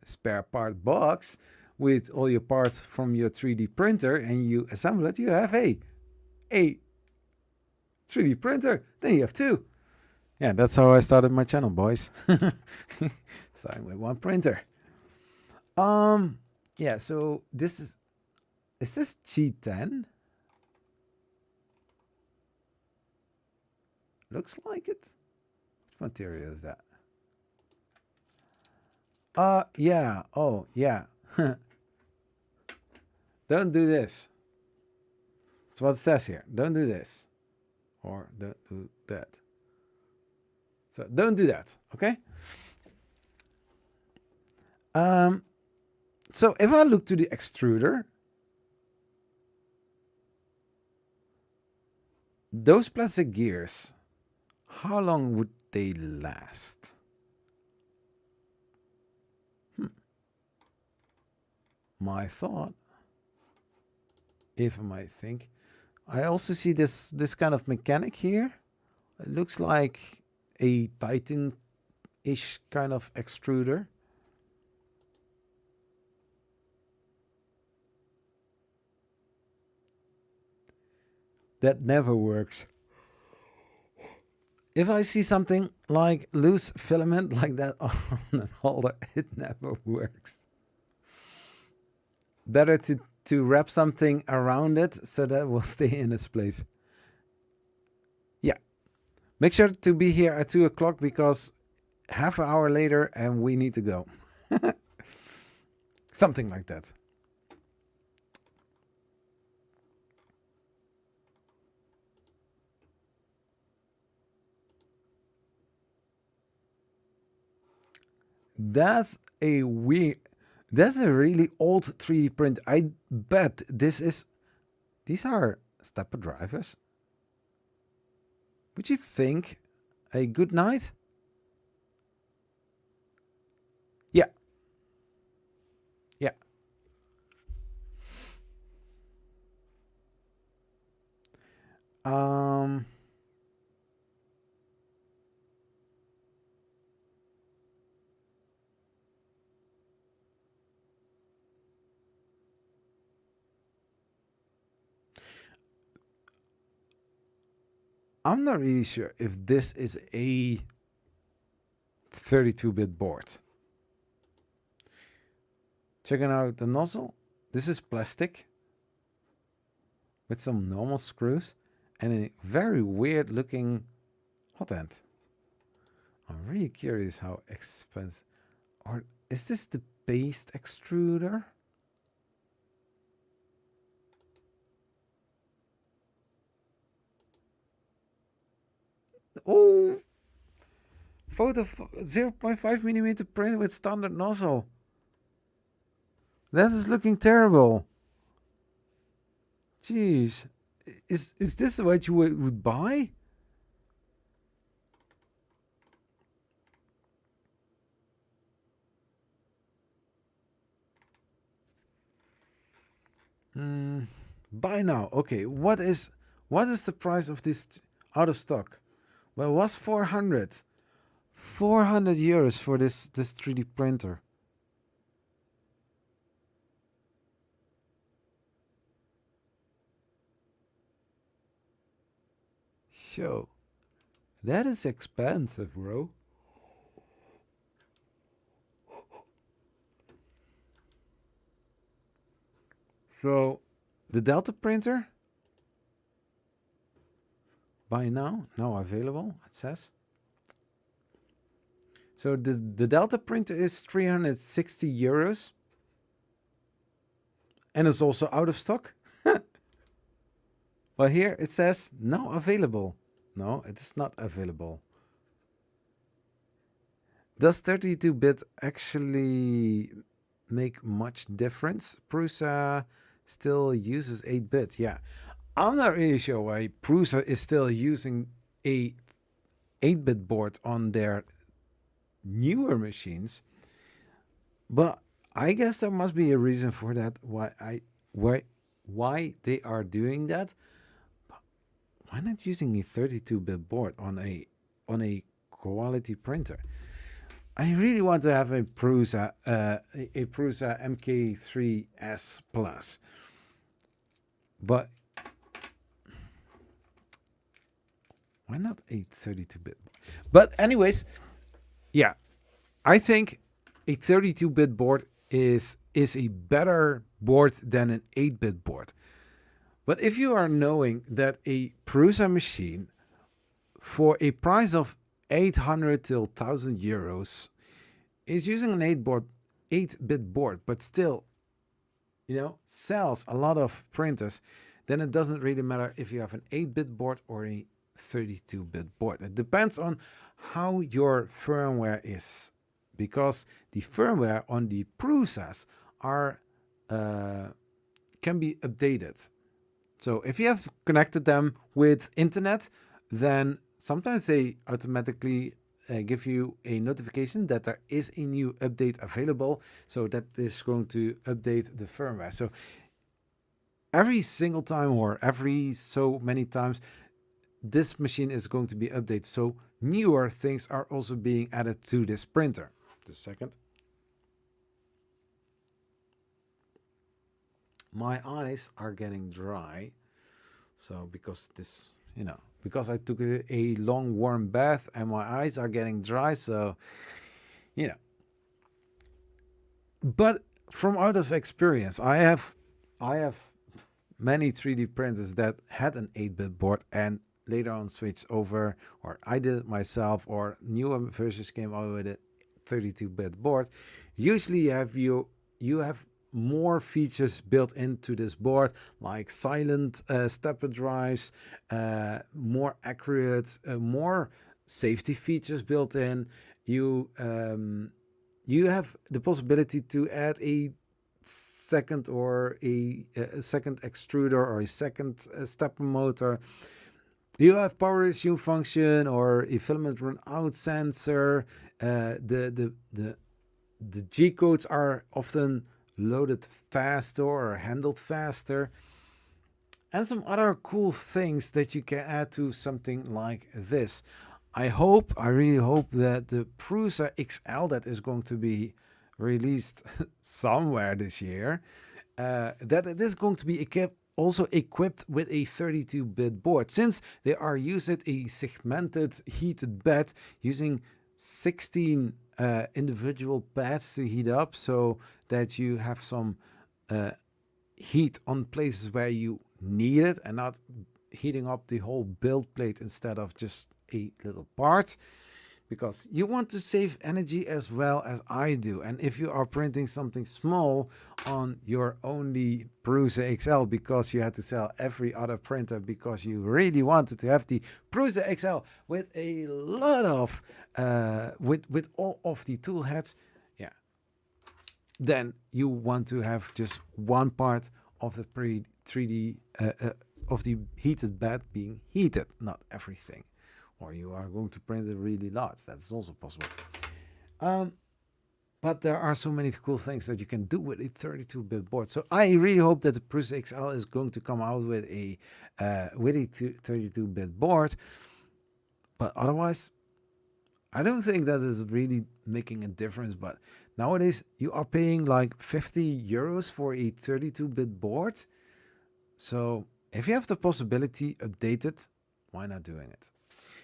spare part box with all your parts from your 3D printer and you assemble it, you have a 3D printer. Then you have two. Yeah, that's how I started my channel, boys. Starting with one printer. Yeah, so this is this G10? Looks like it. Which material is that? Yeah. Oh, yeah. Don't do this. That's what it says here. Don't do this. Or don't do that. So don't do that, okay? So if I look to the extruder, those plastic gears, how long would they last? My thought, if I might think, I also see this kind of mechanic here. It looks like a Titan-ish kind of extruder. That never works. If I see something like loose filament like that on an holder, it never works. Better to wrap something around it so that it will stay in its place. Yeah. Make sure to be here at 2 o'clock because half an hour later and we need to go. Something like that. That's a weird... That's a really old 3D print. I bet these are stepper drivers. Would you think a good night? Yeah. Yeah. I'm not really sure if this is a 32-bit board. Checking out the nozzle. This is plastic with some normal screws and a very weird looking hot end. I'm really curious how expensive. Or is this the paste extruder? Oh, photo 0.5 millimeter print with standard nozzle. That is looking terrible. Jeez. Is this what you would buy? Buy now. Okay, what is the price of this out of stock? Well, it was 400. 400 euros for this 3D printer. So, that is expensive, bro. So, the Delta printer, buy now available, it says. So the Delta printer is 360 euros. And it's also out of stock. Well, here it says now available. No, it is not available. Does 32-bit actually make much difference? Prusa still uses 8-bit. Yeah, I'm not really sure why Prusa is still using a 8-bit board on their newer machines, but I guess there must be a reason for that. Why they are doing that? But why not using a 32-bit board on a quality printer? I really want to have a Prusa MK3S Plus, but why not a 32-bit? But anyways, yeah, I think a 32-bit board is a better board than an 8-bit board. But if you are knowing that a Prusa machine for a price of 800 till 1,000 euros is using an 8-bit board, but still, sells a lot of printers, then it doesn't really matter if you have an 8-bit board or a 32-bit board. It depends on how your firmware is, because the firmware on the Prusas can be updated. So if you have connected them with internet, then sometimes they automatically give you a notification that there is a new update available. So that is going to update the firmware. So every single time or every so many times, this machine is going to be updated. So newer things are also being added to this printer. Just a second. My eyes are getting dry. So because this, because I took a long warm bath and my eyes are getting dry. So, but from out of experience, I have many 3D printers that had an 8-bit board and later on switched over, or I did it myself, or newer versions came out with a 32-bit board. Usually you have more features built into this board, like silent stepper drives, more accurate, more safety features built in. You have the possibility to add a second or a second extruder or a second stepper motor. You have power resume function or a filament run out sensor. The G codes are often loaded faster or handled faster, and some other cool things that you can add to something like this. I really hope that the Prusa XL that is going to be released somewhere this year, that it is going to be also equipped with a 32-bit board, since they are using a segmented heated bed using 16 individual pads to heat up, so that you have some heat on places where you need it and not heating up the whole build plate instead of just a little part. because you want to save energy as well as I do. And if you are printing something small on your only Prusa XL because you had to sell every other printer because you really wanted to have the Prusa XL with a lot of with all of the tool heads, yeah, then you want to have just one part of the 3D of the heated bed being heated, not everything. Or you are going to print it really large. That's also possible. But there are so many cool things that you can do with a 32-bit board. So I really hope that the Prusa XL is going to come out with a 32-bit board. But otherwise, I don't think that is really making a difference. But nowadays, you are paying like 50 euros for a 32-bit board. So if you have the possibility, update it. Why not doing it?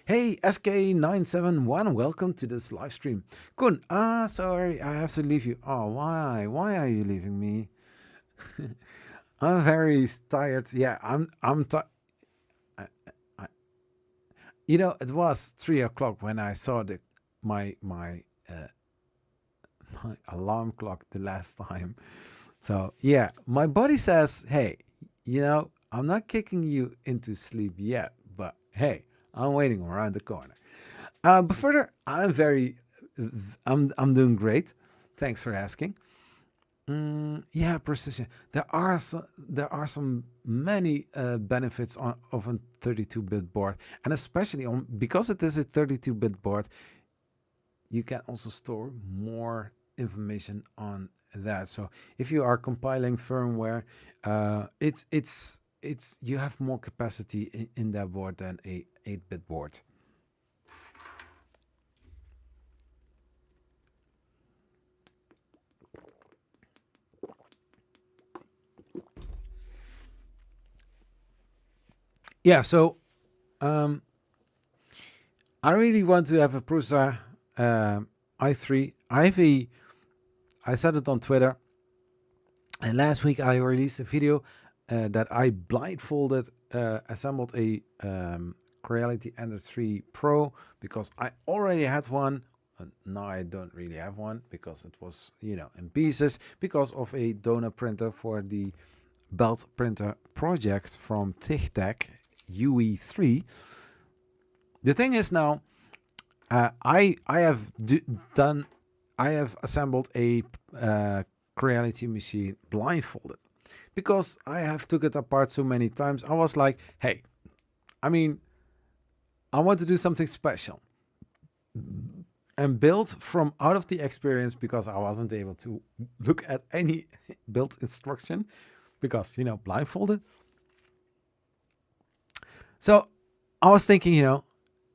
Hey, SK971, welcome to this live stream. Kun, sorry, I have to leave you. Oh, why? Why are you leaving me? I'm very tired. Yeah, I'm tired. You know, it was 3 o'clock when I saw my alarm clock the last time. So yeah, my body says, hey, you know, I'm not kicking you into sleep yet, but hey, I'm waiting around the corner. But further, I'm doing great. Thanks for asking. Yeah, precision. There are some many benefits of a 32-bit board, and especially because it is a 32-bit board, you can also store more information on that. So if you are compiling firmware, it's you have more capacity in that board than a 8-bit board. Yeah, so I really want to have a Prusa i3. I said it on Twitter, and last week I released a video that I blindfolded, assembled a Creality Ender 3 Pro because I already had one. Now I don't really have one because it was, you know, in pieces because of a donor printer for the belt printer project from TIGTech UE3. The thing is now, I have assembled a Creality machine blindfolded because I have took it apart so many times. I was like, hey, I mean, I want to do something special and build from out of the experience because I wasn't able to look at any build instruction because, you know, blindfolded. So I was thinking, you know,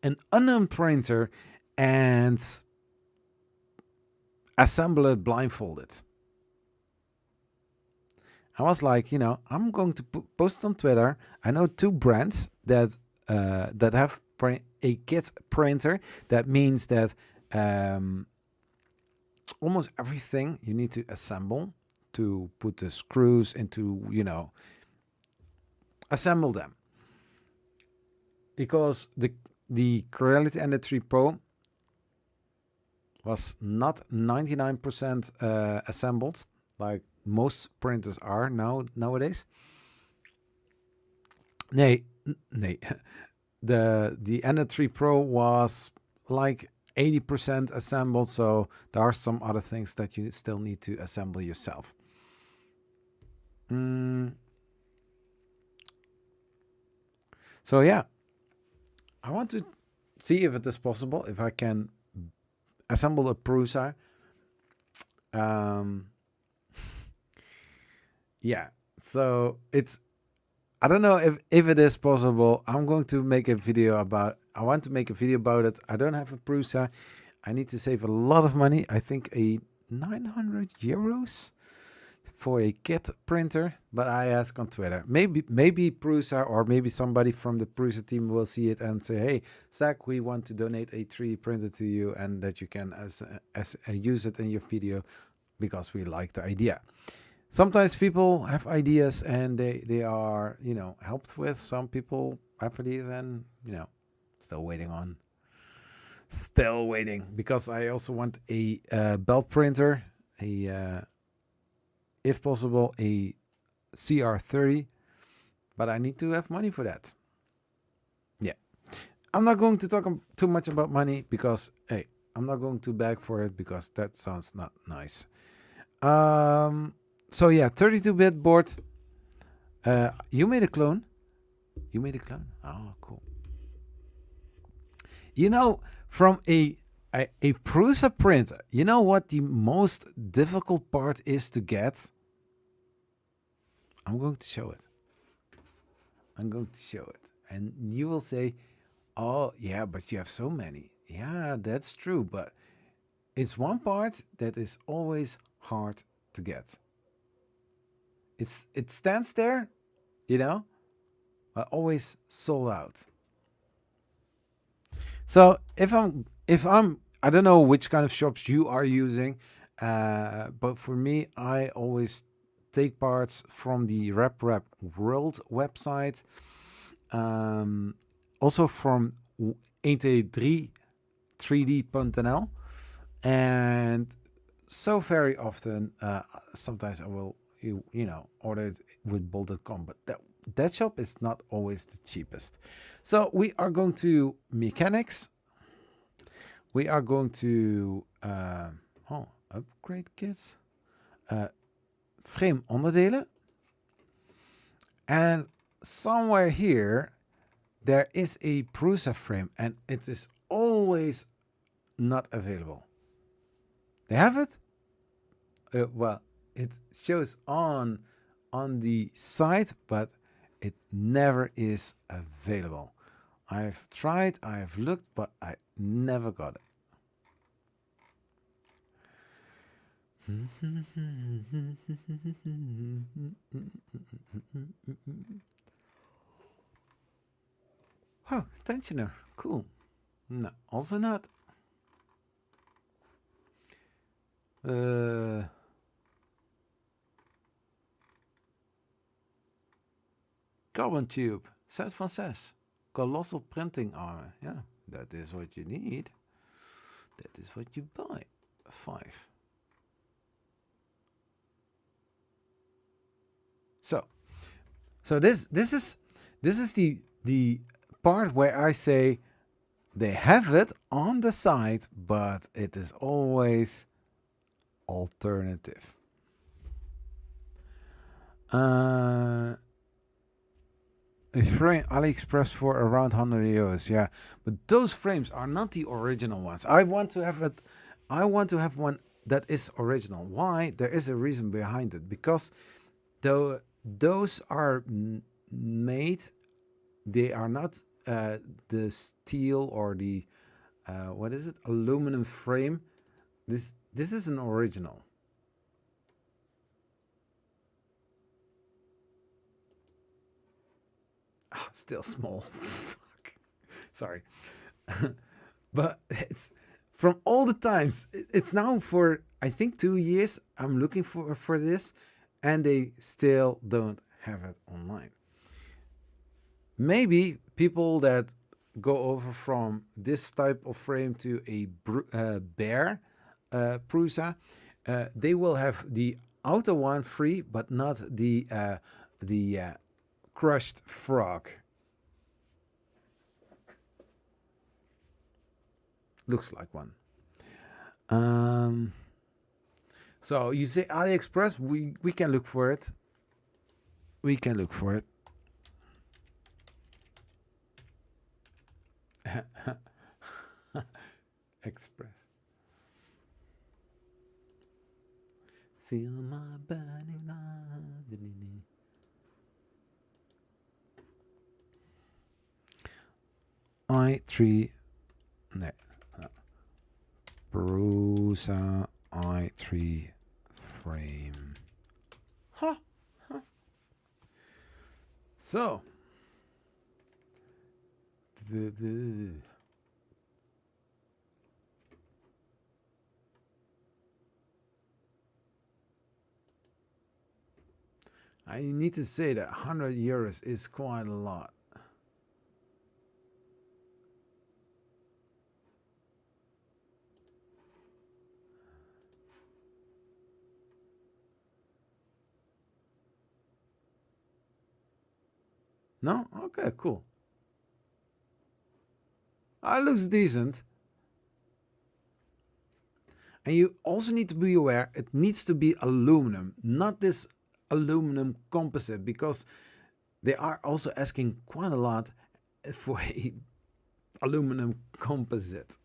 an unknown printer and assemble it blindfolded. I was like, you know, I'm going to post on Twitter. I know 2 brands that have a kit printer. That means that almost everything you need to assemble to put the screws into, you know, assemble them. Because the Creality Ender 3 Pro was not 99% assembled like most printers are nowadays. The Ender 3 Pro was like 80% assembled, so there are some other things that you still need to assemble yourself. So yeah, I want to see if it is possible, if I can assemble a Prusa. Yeah, so I don't know if it is possible. I'm going to make a video about, I want to make a video about it. I don't have a Prusa. I need to save a lot of money. I think a 900 euros for a kit printer, but I ask on Twitter. Maybe Prusa or maybe somebody from the Prusa team will see it and say, hey, Zach, we want to donate a 3D printer to you and that you can use it in your video because we like the idea. Sometimes people have ideas and they are, you know, helped with. Some people have ideas and, you know, still waiting on Still waiting because I also want a belt printer, if possible, a CR30, but I need to have money for that. Yeah. I'm not going to talk too much about money because, hey, I'm not going to beg for it because that sounds not nice. So yeah, 32-bit board. You made a clone? You made a clone? Oh, cool. You know, from a Prusa printer, you know what the most difficult part is to get? I'm going to show it. I'm going to show it. And you will say, oh, yeah, but you have so many. Yeah, that's true. But it's one part that is always hard to get. It stands there, you know, but always sold out. So if I'm I don't know which kind of shops you are using, but for me, I always take parts from the Rap World website, also from 123.nl, and so very often, sometimes I will you know order it with Bolt.com, but that shop is not always the cheapest. So we are going to mechanics. We are going to upgrade kits, frame onderdelen, and somewhere here there is a Prusa frame, and it is always not available. They have it. Well, it shows on the site, but it never is available. I've tried, I've looked, but I never got it. Oh, tensioner. Cool. No, also not. Carbon tube. Set van 6. Colossal printing armor. Yeah, that is what you need. That is what you buy. 5. So this is the part where I say they have it on the site, but it is always alternative. A frame AliExpress for around 100 euros. Yeah, but those frames are not the original ones. I want to have it. I want to have one that is original. Why? There is a reason behind it. Because though those are made, they are not the steel or the what is it? Aluminum frame. This is an original. Oh, still small. Fuck. Sorry. But it's from all the times. It's now for I think 2 years. I'm looking for this, and they still don't have it online. Maybe people that go over from this type of frame to a bare Prusa, they will have the outer one free, but not the crushed frog. Looks like one. So you say AliExpress, we can look for it. We can look for it. Express. Feel my burning light. i3 no. Prusa i3 frame. Huh. So I need to say that 100 euros is quite a lot. No? Okay, cool. It looks decent. And you also need to be aware it needs to be aluminum, not this aluminum composite, because they are also asking quite a lot for a aluminum composite.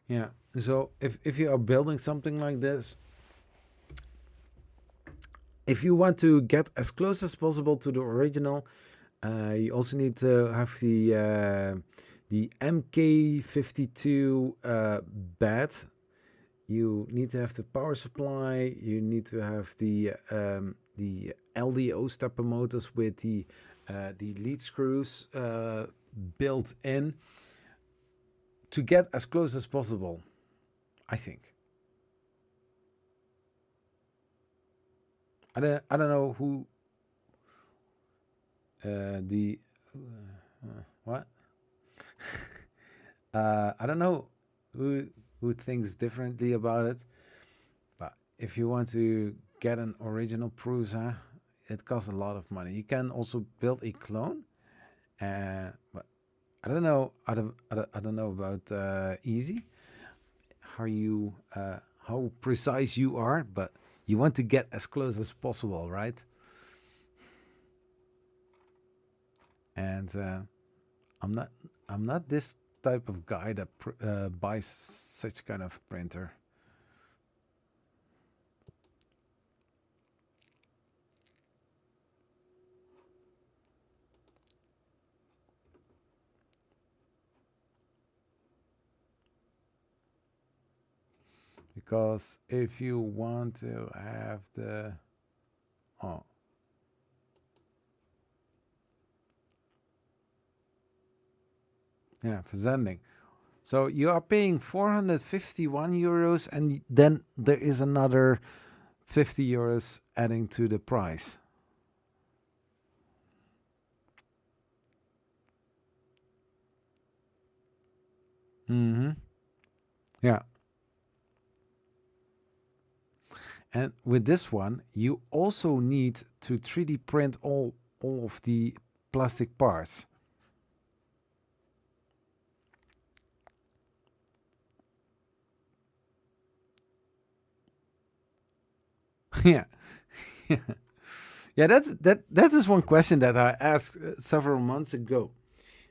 Yeah, so if you are building something like this, if you want to get as close as possible to the original, you also need to have the MK52 bed. You need to have the power supply. You need to have the LDO stepper motors with the lead screws built in to get as close as possible, I think. I don't know who what I don't know who thinks differently about it, but if you want to get an original Prusa, it costs a lot of money. You can also build a clone, but I don't know. I don't know about easy. How precise you are, but you want to get as close as possible, right? And I'm not this type of guy that buys such kind of printer. Because if you want to have the yeah, verzending. So you are paying 451 euros, and then there is another 50 euros adding to the price. Yeah. And with this one, you also need to 3D print all of the plastic parts. Yeah. Yeah, that is one question that I asked several months ago.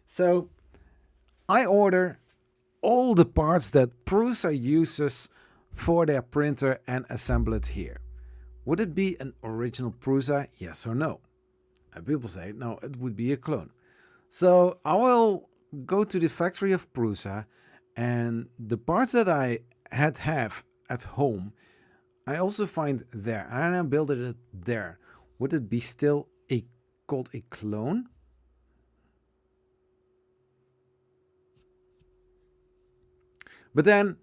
So I order all the parts that Prusa uses for their printer and assemble it here. Would it be an original Prusa, yes or no? And people say, no, it would be a clone. So I will go to the factory of Prusa, and the parts that I have at home, I also find there, and I build it there. Would it be still called a clone? But then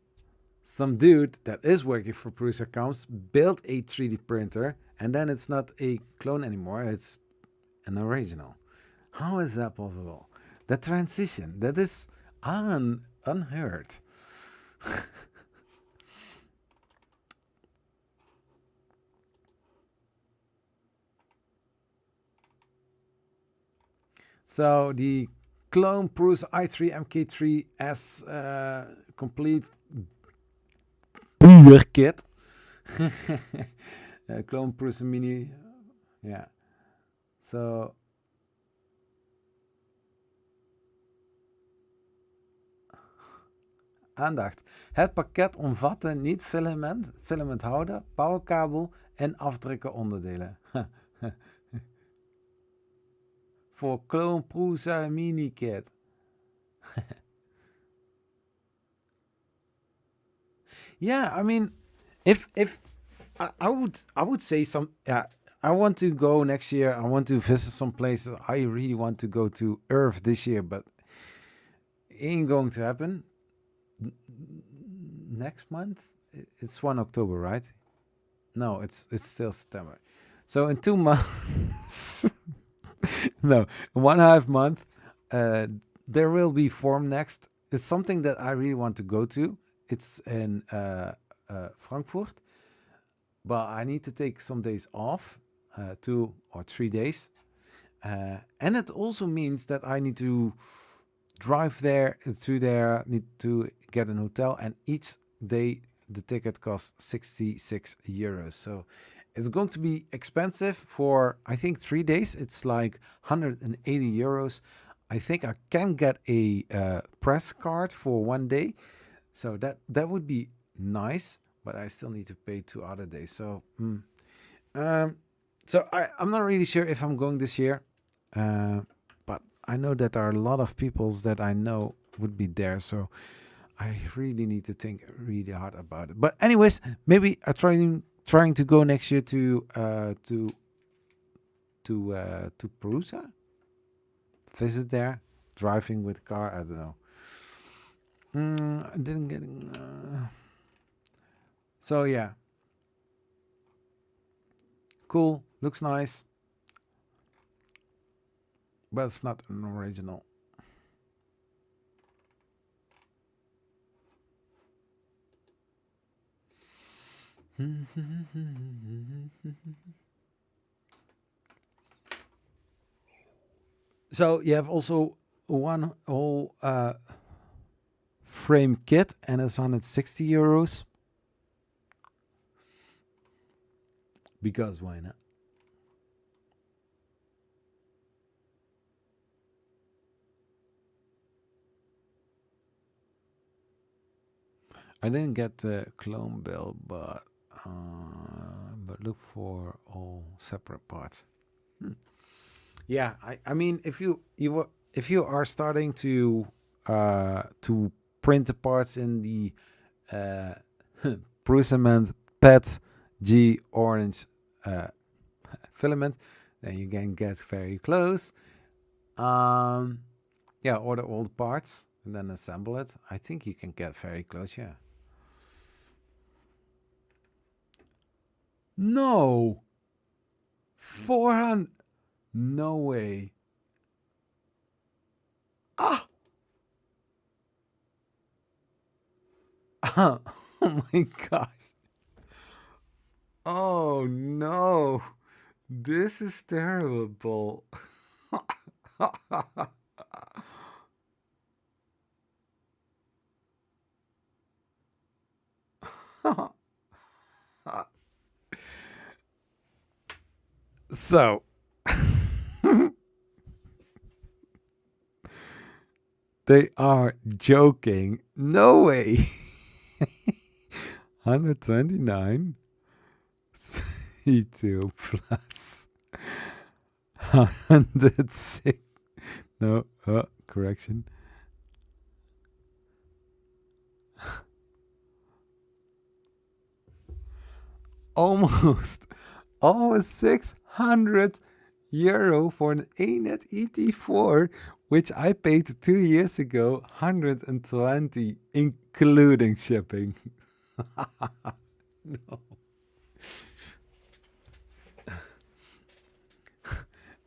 some dude that is working for Prusa comes, build a 3D printer, and then it's not a clone anymore, it's an original. How is that possible? That transition, that is unheard. So the clone Prusa i3 MK3S complete kit. Clone Prusa Mini. Yeah. So aandacht. Het pakket omvatte niet filament houden, powerkabel en afdrukken onderdelen. for Clone Prusa mini kit. Yeah, I mean, if I would say some. Yeah, I want to go next year. I want to visit some places. I really want to go to Earth this year, but it ain't going to happen. Next month, it's 1 October, right? No, it's still September. So in 2 months, no, in 1.5 month, there will be Form Next. It's something that I really want to go to. It's in Frankfurt, but I need to take some days off, 2 or 3 days, and it also means that I need to drive there to there, need to get an hotel, and each day the ticket costs 66 euros. So it's going to be expensive for, I think, 3 days. It's like 180 euros. I think I can get a press card for 1 day. So that would be nice, but I still need to pay 2 other days. So, so I'm not really sure if I'm going this year, but I know that there are a lot of peoples that I know would be there. So I really need to think really hard about it. But anyways, maybe I trying to go next year to Perusa, visit there, driving with car. I don't know. I didn't get. So yeah, cool. Looks nice, but it's not an original. So you have also one whole frame kit, and it's 160 euros. Because why not? I didn't get the clone bill, but look for all separate parts. Yeah, I mean, if you are starting to print the parts in the Prusament PET G orange filament, then you can get very close. Yeah, order all the parts and then assemble it. I think you can get very close. Yeah. No. 400. No way. Ah. Oh my gosh. Oh no. This is terrible. So they are joking. No way. 129 C2 plus 106. No, correction. Almost 600 euro for an ANET ET4, which I paid 2 years ago, 120, including shipping. No.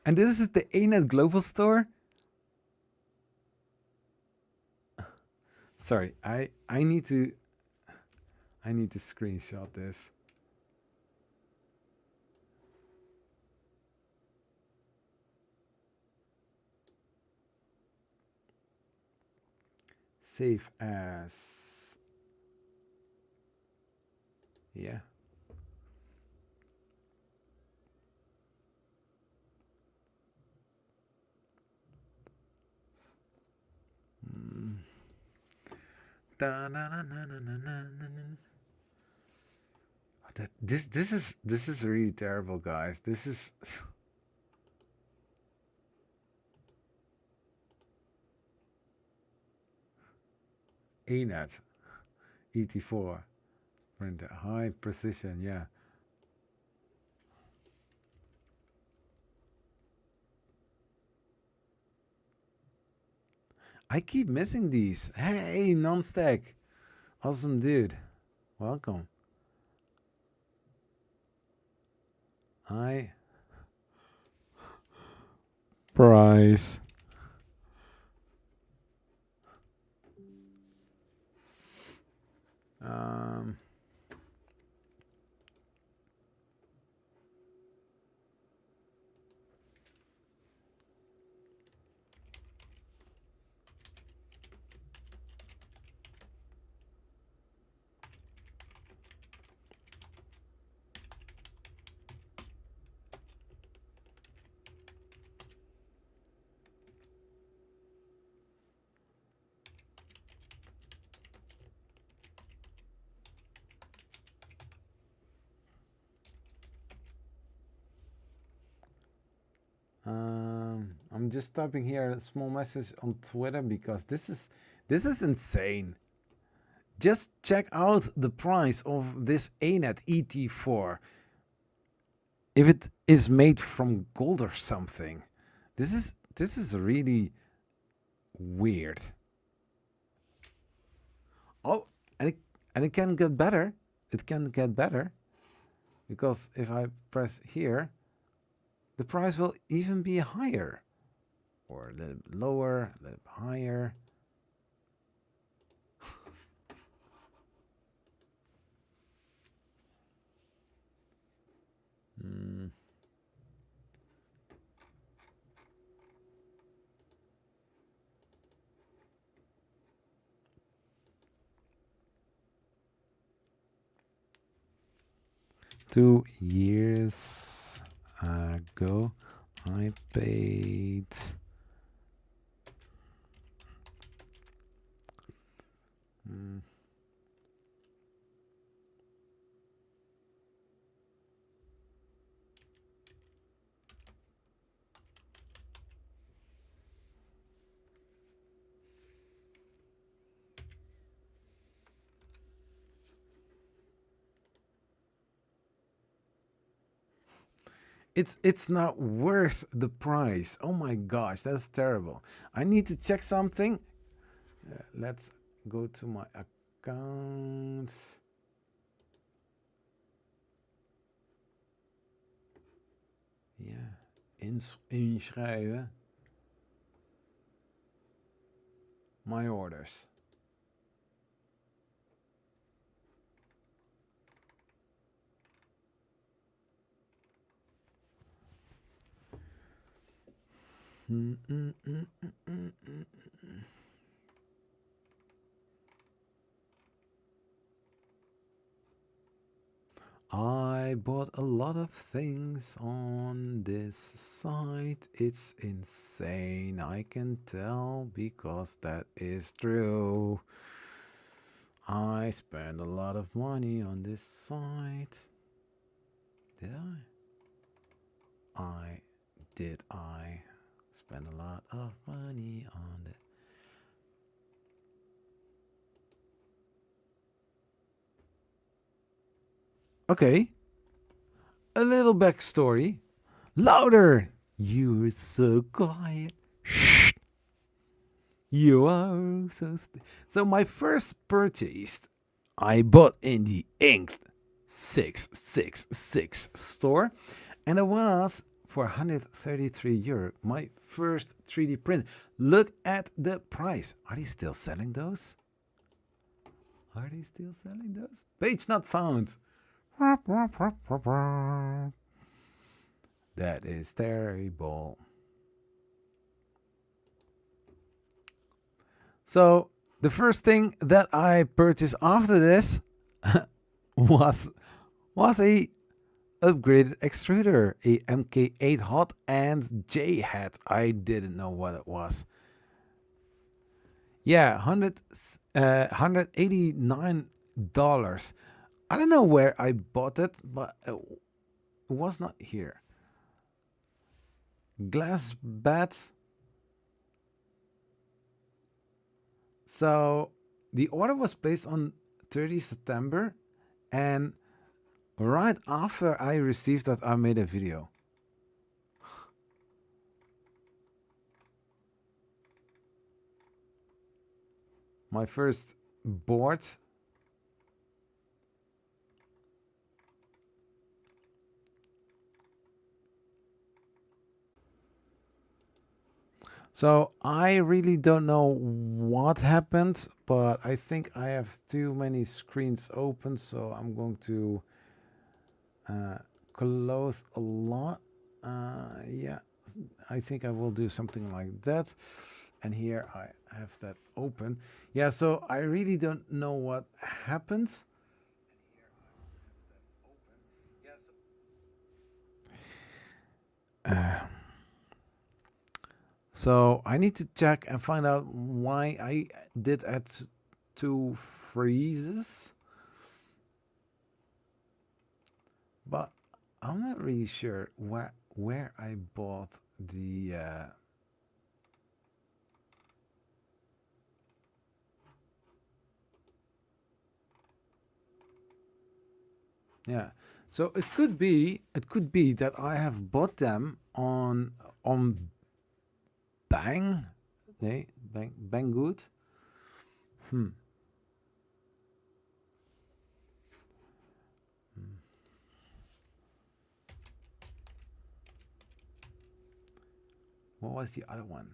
And this is the ANET Global Store? Sorry, I need to screenshot this. Save as. Yeah. This is really terrible, guys. This is. ANET ET4 printer, high precision. Yeah. I keep missing these. Hey, non-stack. Awesome dude. Welcome. High price. Um, I'm just typing here a small message on Twitter because this is insane. Just check out the price of this ANET ET4. If it is made from gold or something, this is really weird. Oh, and it can get better. It can get better because if I press here, the price will even be higher, or a little bit lower, a little bit higher. Mm. Two years ago, I paid it's not worth the price. Oh my gosh, that's terrible. I need to check something. Let's go to my accounts. Ja, inschrijven. My orders. I bought a lot of things on this site. It's insane. I can tell because that is true. I spent a lot of money on this site. Did I? Did I spend a lot of money on it? Okay. A little backstory. Louder! You're so quiet. Shh. You are so my first purchase I bought in the Inked 666 store, and it was for €133. My first 3D print. Look at the price. Are they still selling those? Are they still selling those? Page not found. That is terrible. So the first thing that I purchased after this was a upgraded extruder, a MK8 hot and J hat. I didn't know what it was. Yeah, $189. I don't know where I bought it, but it was not here. Glass bat. So the order was placed on 30 September, and right after I received that, I made a video. My first board. So I really don't know what happened, but I think I have too many screens open, so I'm going to close a lot. Yeah, I think I will do something like that. And here I have that open. Yeah, so I really don't know what happens. So I need to check and find out why I did add two freezes. But I'm not really sure where I bought the yeah. So it could be that I have bought them on Bang, nee, Banggood. What was the other one?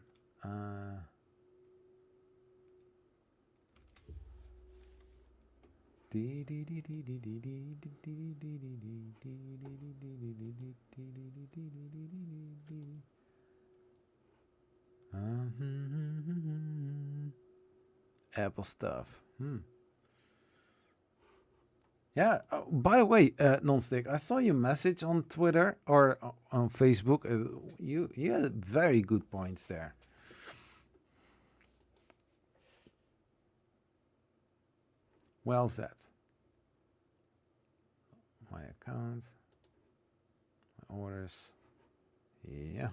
Apple stuff. Yeah. Oh, by the way, Nonstick, I saw your message on Twitter or on Facebook. You had very good points there. Well said. My account, my orders. Yeah.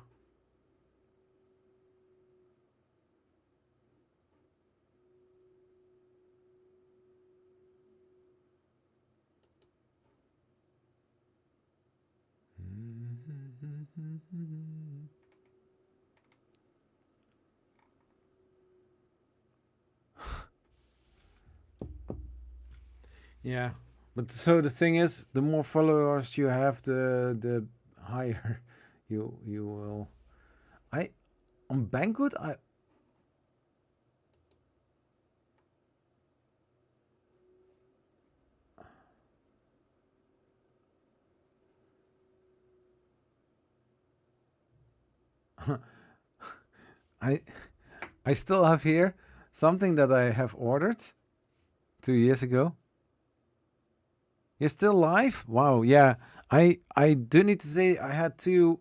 Yeah, but so the thing is, the more followers you have, the higher you will. I on Banggood I still have here something that I have ordered 2 years ago. You're still live? Wow, yeah. I do need to say I had two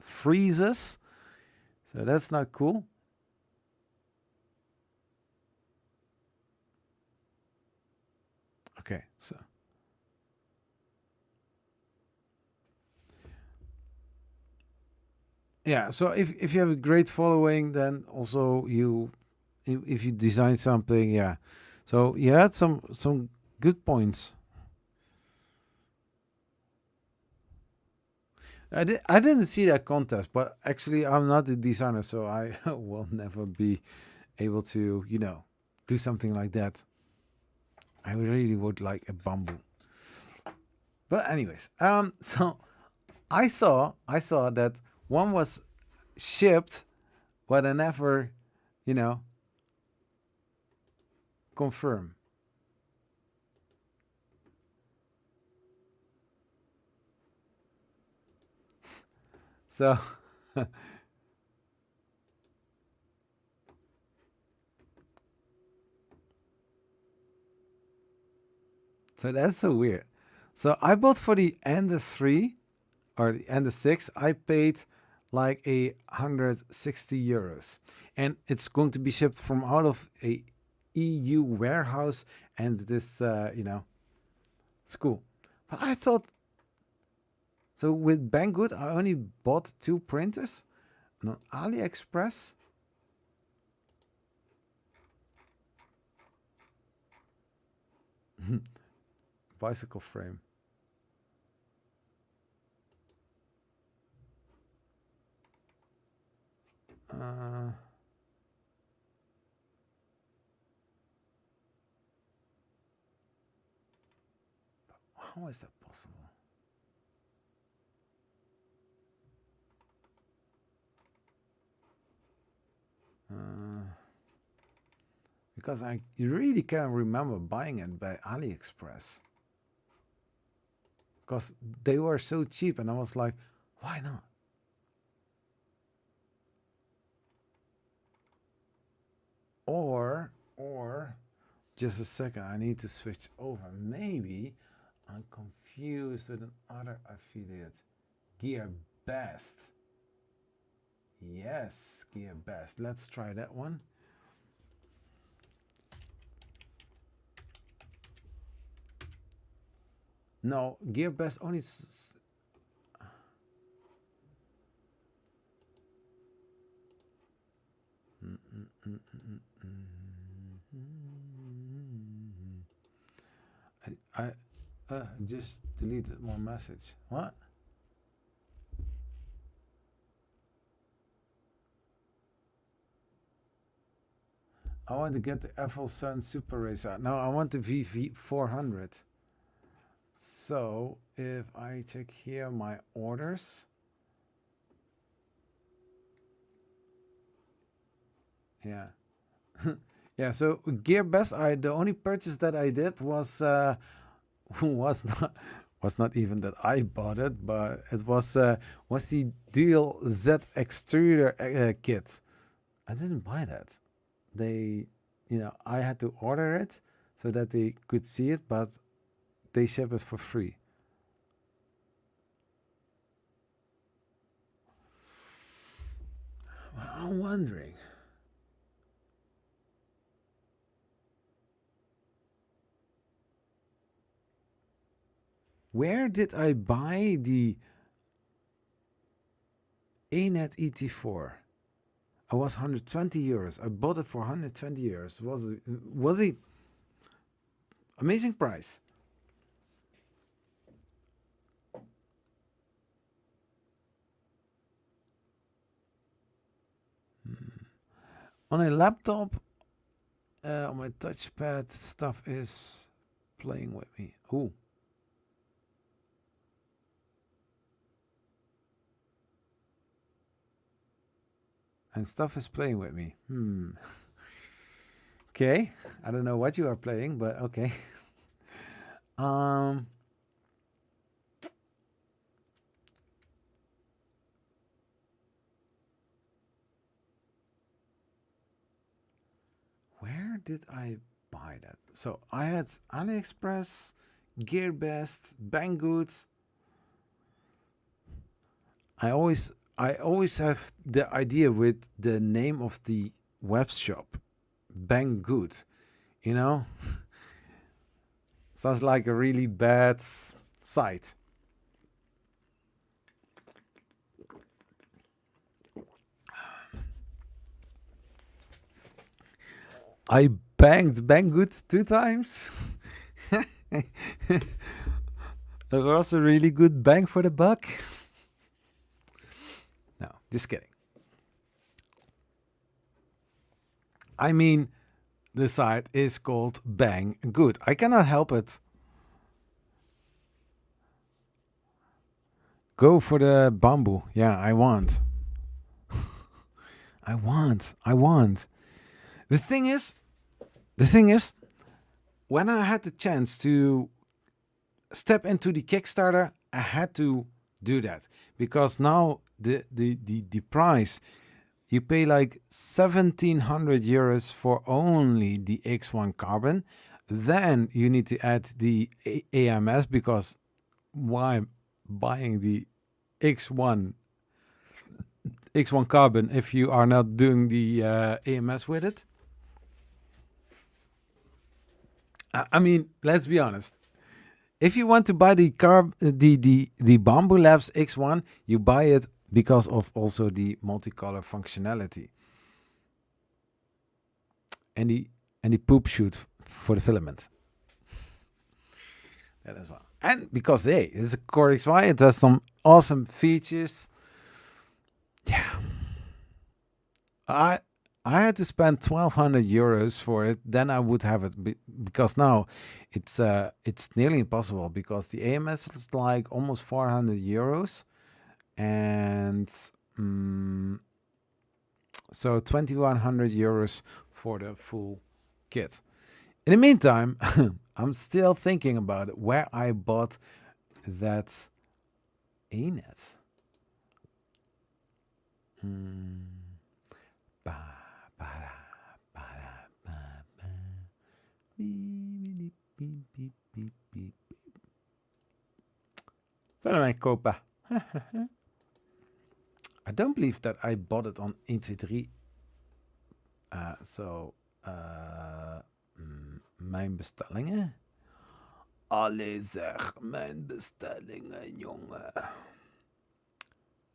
freezes, so that's not cool. Okay, so yeah, so if you have a great following, then also if you design something, yeah. So you had some good points. I didn't see that contest, but actually I'm not a designer, so I will never be able to, do something like that. I really would like a bamboo. But anyways, so I saw that one was shipped, but I never, confirm. So so that's so weird. So I bought for the Ender 3 or the Ender 6, I paid like 160 euros. And it's going to be shipped from out of a EU warehouse, and this it's cool. But I thought, so with Banggood I only bought 2 printers, and on AliExpress Bicycle frame. How is that possible? Because I really can't remember buying it by AliExpress. Because they were so cheap, and I was like, why not? Or just a second, I need to switch over. Maybe I'm confused with another affiliate. Gear Best. Yes, Gear Best. Let's try that one. No, Gear Best only. I just deleted one message. What? I want to get the FL Sun Super Racer. No, I want the VV400. So if I check here my orders. Yeah. Yeah, so Gear Best, the only purchase that I did was not even that I bought it, but it was the Dual Z extruder kit. I didn't buy that. They, I had to order it so that they could see it, but they ship it for free. I'm wondering. Where did I buy the ANET ET4? I was 120 euros. I bought it for 120 euros. Was a amazing price. On a laptop, on my touchpad, stuff is playing with me. Ooh. And stuff is playing with me. Okay. I don't know what you are playing, but okay. Where did I buy that? So I had AliExpress, Gear Best, Banggood. I always have the idea with the name of the web shop, Banggood. Sounds like a really bad site. I banged Banggood 2 times. It was a really good bang for the buck. No, just kidding. I mean, the site is called Banggood. I cannot help it. Go for the bamboo. Yeah, I want. I want. The thing is, when I had the chance to step into the Kickstarter, I had to do that, because now the price, you pay like 1,700 euros for only the X1 Carbon. Then you need to add the AMS, because why buying the X1 Carbon if you are not doing the AMS with it? I mean, let's be honest. If you want to buy the Bambu Labs X1, you buy it because of also the multicolor functionality and the poop chute for the filament. that as well. And because it's a Core XY, it has some awesome features. Yeah, I had to spend 1,200 euros for it. Then I would have it because now it's nearly impossible because the AMS is like almost 400 euros, and so 2,100 euros for the full kit. In the meantime, I'm still thinking about it, where I bought that ANET. Verder mijn kopen. I don't believe that I bought it on 1, 2, 3. Mijn bestellingen. Allee zeg, mijn bestellingen, jongen.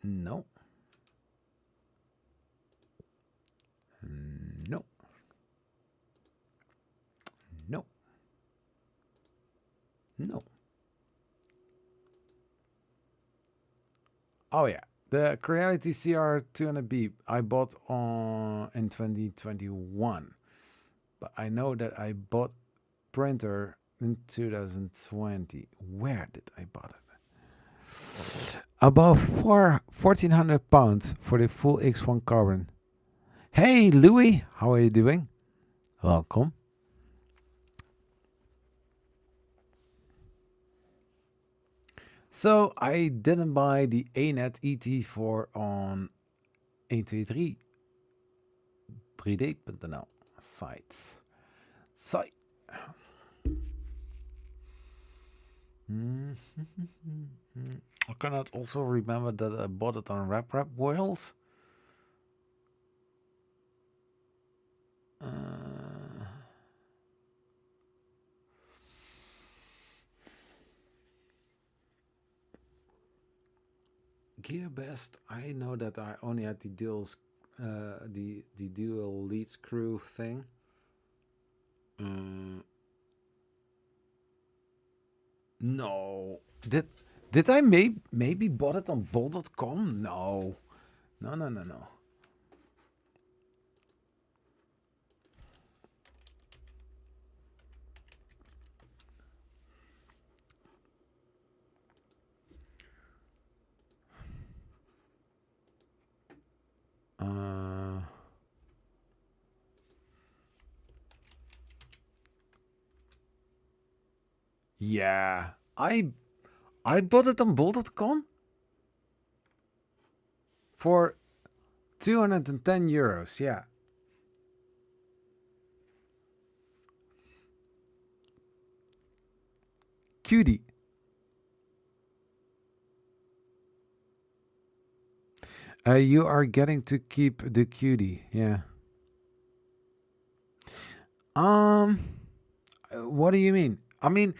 No. No. No. No. Oh yeah, the Creality CR200B I bought in 2021, but I know that I bought printer in 2020. Where did I bought it? About £1,400 for the full X1 carbon. Hey Louis, how are you doing? Welcome. So I didn't buy the ANET ET4 on 123 3D.nl site. I cannot also remember that I bought it on Rap World. Gearbest, I know that I only had the dual lead screw thing. No, did I maybe bought it on Bol.com? No. Yeah, I bought it on Bol.com for 210 euros. Yeah. Cutie. You are getting to keep the cutie. Yeah. What do you mean? I mean,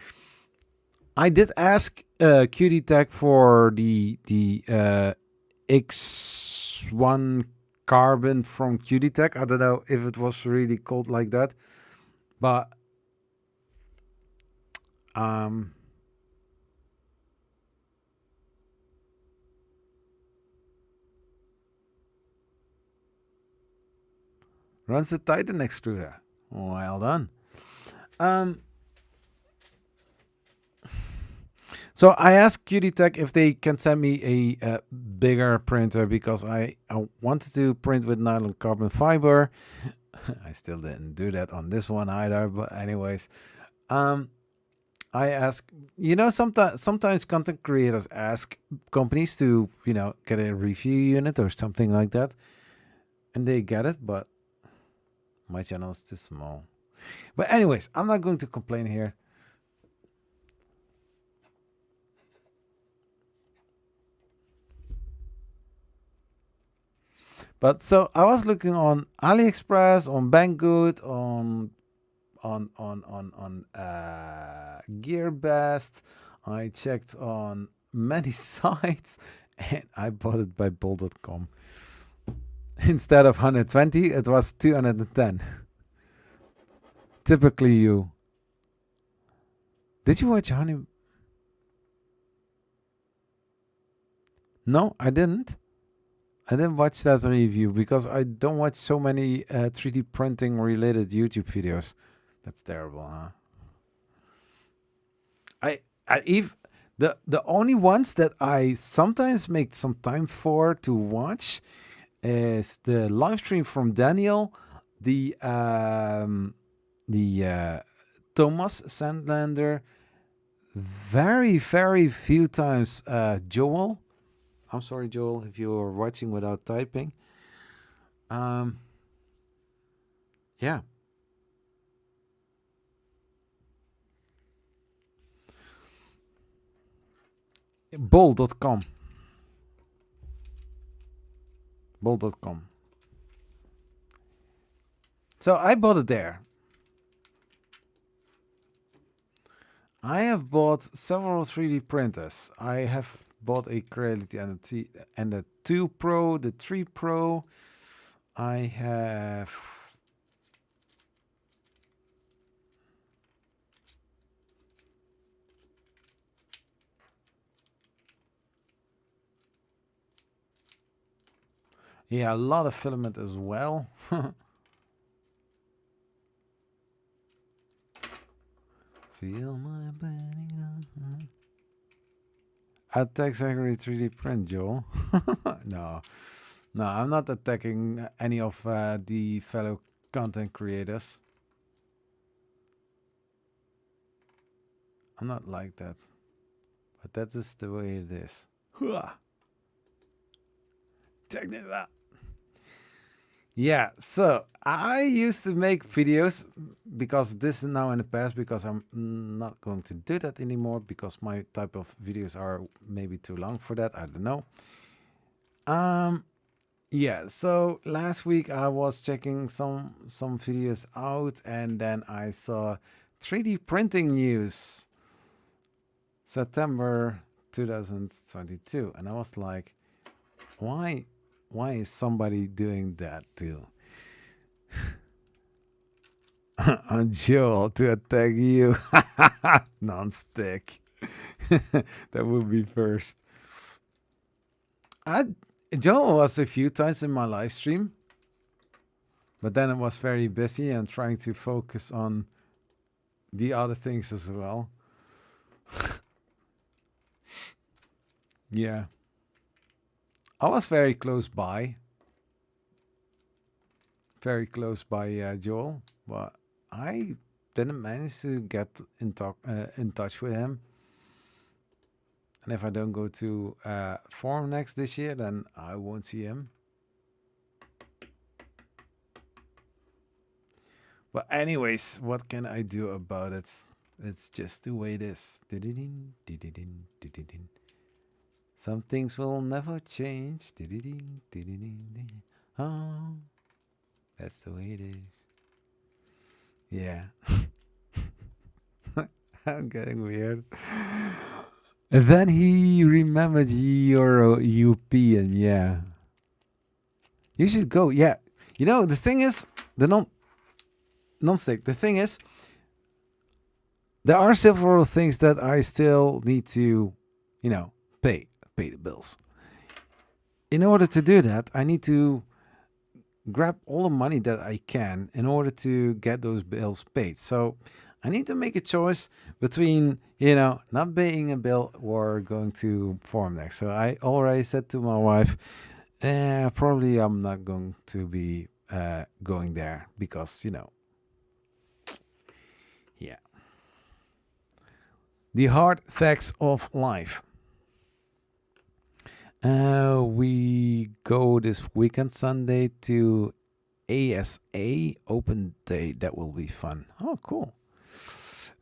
I did ask Cutie Tech for the X1 carbon from Cutie Tech. I don't know if it was really called like that, but runs the Titan extruder. Well done. So I asked Cutie Tech if they can send me a bigger printer because I wanted to print with nylon carbon fiber. I still didn't do that on this one either, but anyways, I ask, sometimes content creators ask companies to, get a review unit or something like that, and they get it, but my channel is too small. But anyways, I'm not going to complain here. But so I was looking on AliExpress, on Banggood, on Gearbest. I checked on many sites, and I bought it by Bol.com. Instead of 120, it was 210. Typically you. Did you watch Honey? No, I didn't. I didn't watch that review because I don't watch so many 3D printing related YouTube videos. That's terrible, huh? I even the only ones that I sometimes make some time for to watch is the live stream from Daniel, the Thomas Sandlander, very very few times Joel. I'm sorry, Joel, if you're watching without typing. Yeah. Bol.com. Bol.com. So I bought it there. I have bought several 3D printers. I have bought a Creality and a 2 Pro, the 3 Pro. I have a lot of filament as well. Feel my burning heart. Attack Zachary 3D print, Joel. No, I'm not attacking any of the fellow content creators. I'm not like that, but that is the way it is. Check this out. Yeah, so I used to make videos because this is now in the past because I'm not going to do that anymore because my type of videos are maybe too long for that. I don't know. Yeah, so last week I was checking some videos out and then I saw 3D printing news September 2022 and I was like, why is somebody doing that too? On Joel to attack you. Non-stick. That would be first. Joel was a few times in my live stream, but then it was very busy and trying to focus on the other things as well. Yeah. I was very close by. Very close by Joel, but I didn't manage to get in touch with him. And if I don't go to Forum next this year, then I won't see him. But anyways, what can I do about it? It's just the way it is. Some things will never change. Oh, that's the way it is. Yeah. I'm getting weird. And then he remembered you're a UP and yeah. You should go. Yeah. You know, the thing is, the non-stick. The thing is, there are several things that I still need to, pay the bills. In order to do that, I need to grab all the money that I can in order to get those bills paid. So I need to make a choice between, not paying a bill or going to Forum next. So I already said to my wife, probably I'm not going to be going there because, yeah. The hard facts of life. We go this weekend Sunday to ASA Open Day. That will be fun. Oh, cool.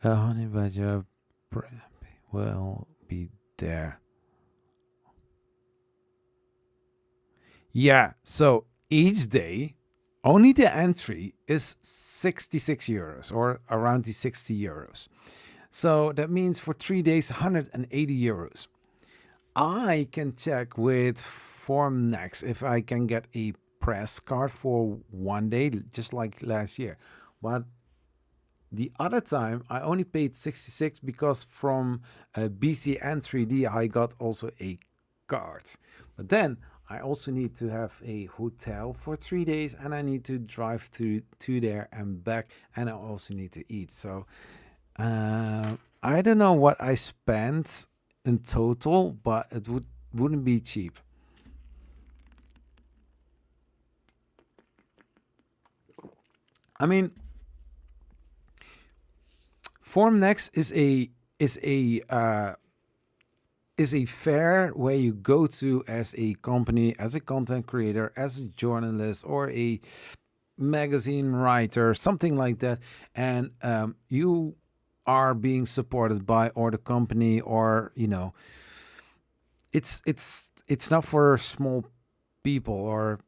Honey Badger will be there. Yeah, so each day, only the entry is 66 euros or around the 60 euros. So that means for 3 days, 180 euros. I can check with Forum Next if I can get a press card for 1 day, just like last year. But the other time, I only paid 66 because from BCN 3D, I got also a card. But then I also need to have a hotel for 3 days, and I need to drive to there and back, and I also need to eat. So I don't know what I spent in total, but it wouldn't be cheap. I mean, Formnext is a fair where you go to as a company, as a content creator, as a journalist, or a magazine writer, something like that, and you are being supported by or the company, or it's not for small people, or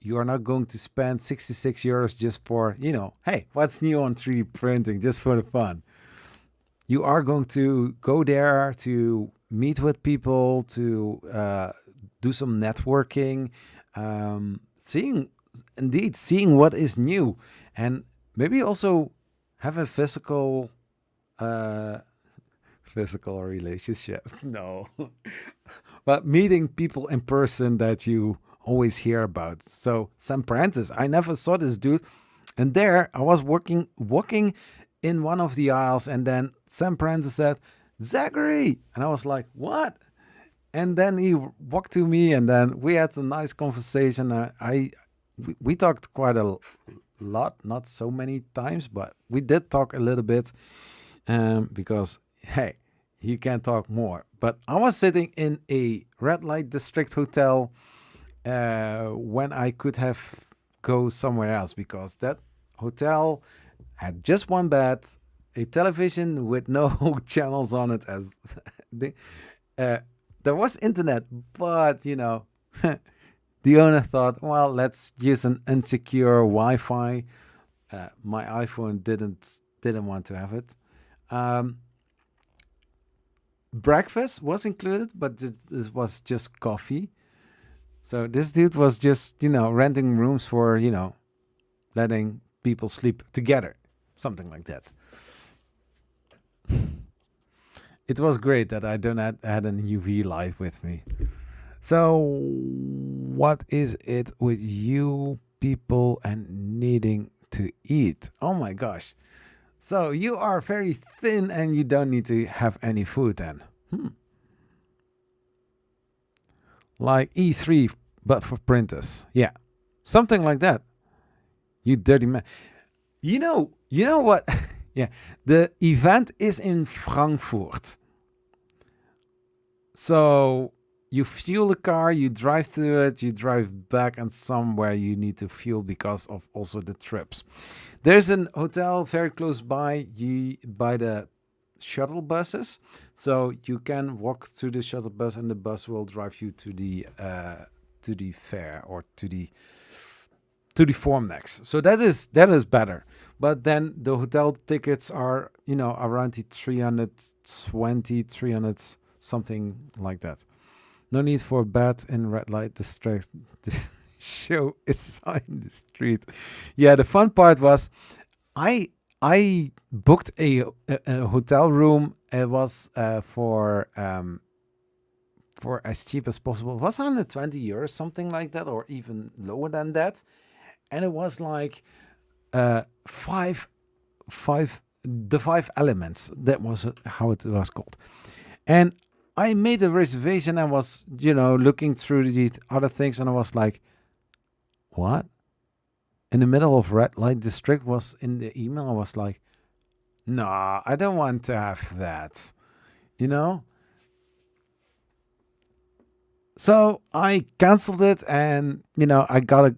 you are not going to spend 66 euros just for hey, what's new on 3D printing, just for the fun. You are going to go there to meet with people, to do some networking, seeing what is new, and maybe also have a physical relationship. No, but meeting people in person that you always hear about. So Sam Prentice, I never saw this dude, and there I was walking in one of the aisles, and then Sam Prentice said, "Zachary," and I was like, "What?" And then he walked to me, and then we had a nice conversation. We talked quite a lot, not so many times, but we did talk a little bit, because hey, he can talk more. But I was sitting in a red light district hotel when I could have go somewhere else, because that hotel had just one bed, a television with no channels on it, as there was internet, but the owner thought, well, let's use an insecure Wi-Fi. My iPhone didn't want to have it. Breakfast was included, but this was just coffee. So this dude was just renting rooms for letting people sleep together, something like that. It was great that I don't had an UV light with me. So, what is it with you people and needing to eat? Oh my gosh. So, you are very thin and you don't need to have any food then. Like E3, but for printers. Yeah. Something like that. You dirty man. You know what? Yeah. The event is in Frankfurt. So you fuel the car, you drive through it, you drive back, and somewhere you need to fuel because of also the trips. There's an hotel very close by the shuttle buses, so you can walk to the shuttle bus, and the bus will drive you to the fair, or to the Formnext. So that is better. But then the hotel tickets are around the 300 something like that. No need for a bed in red light district. The show is on the street. Yeah, the fun part was I booked a hotel room. It was for as cheap as possible. It was 120 euros, something like that, or even lower than that. And it was like five elements. That was how it was called. And I made a reservation and was, looking through the other things, and I was like, what? In the middle of red light district was in the email. I was like, nah, I don't want to have that, So I canceled it, and, I got a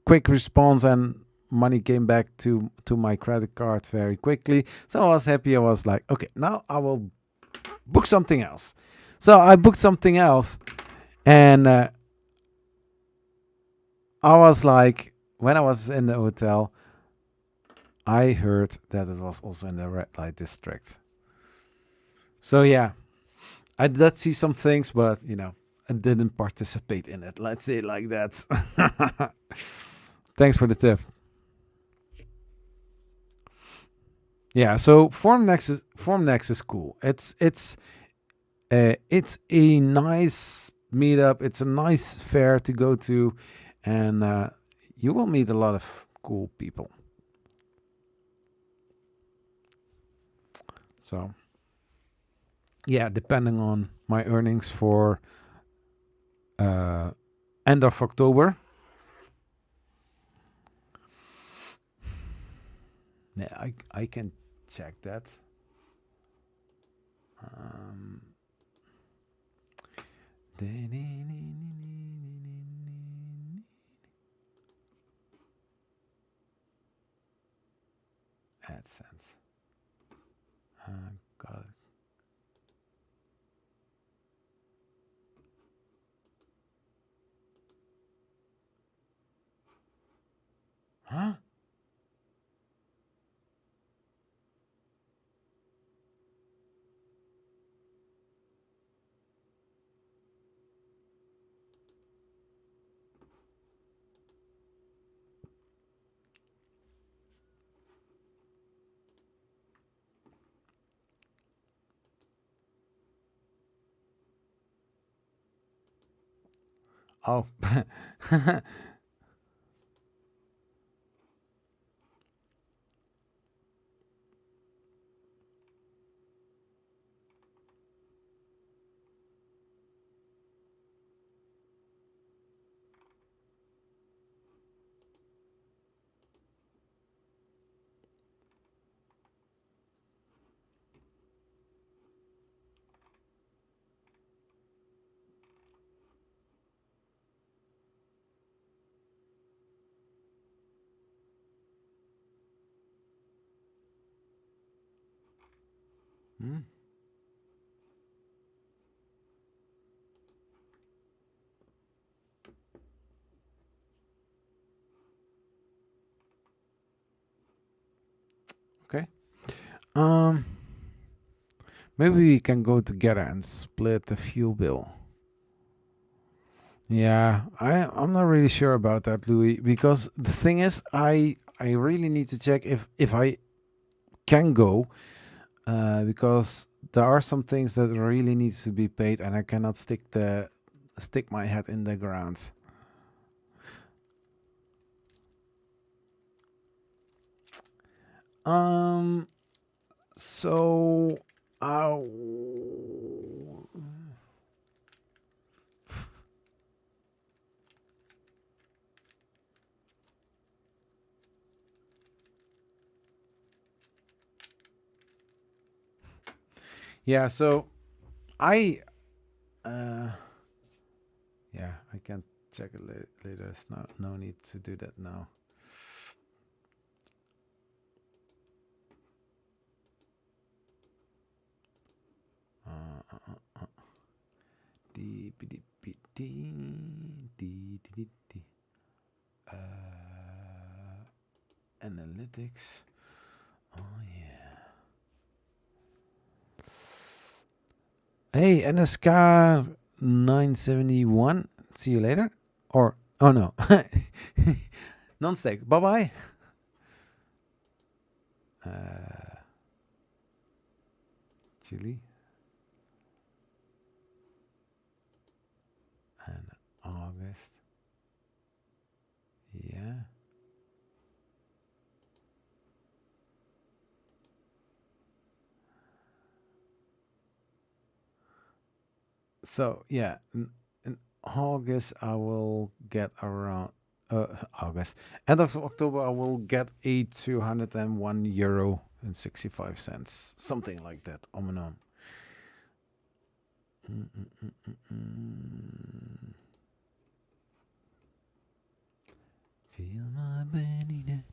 quick response, and money came back to my credit card very quickly. So I was happy. I was like, okay, now I will book something else. So I booked something else, and I was like, when I was in the hotel, I heard that it was also in the red light district. So yeah, I did see some things, but I didn't participate in it. Let's say it like that. Thanks for the tip. Yeah, so Formnext is cool. It's It's a nice meetup. It's a nice fair to go to, and you will meet a lot of cool people. So, yeah, depending on my earnings for end of October. Yeah, I can check that. AdSense. Got it. Huh? Oh. Hmm. Okay. Maybe we can go together and split the fuel bill. Yeah, I'm not really sure about that, Louis, because the thing is, I really need to check if I can go, because there are some things that really needs to be paid, and I cannot stick my head in the ground. So, yeah, so I, yeah, I can check it later. There's no need to do that now. Analytics. Oh yeah. Hey, NSK 971. See you later. Or oh no, non-stake. Bye bye. Chile and August. Yeah. So yeah, in August I will get around August. End of October I will get a €201 and 65 cents, something like that. On and on. Feel my belly.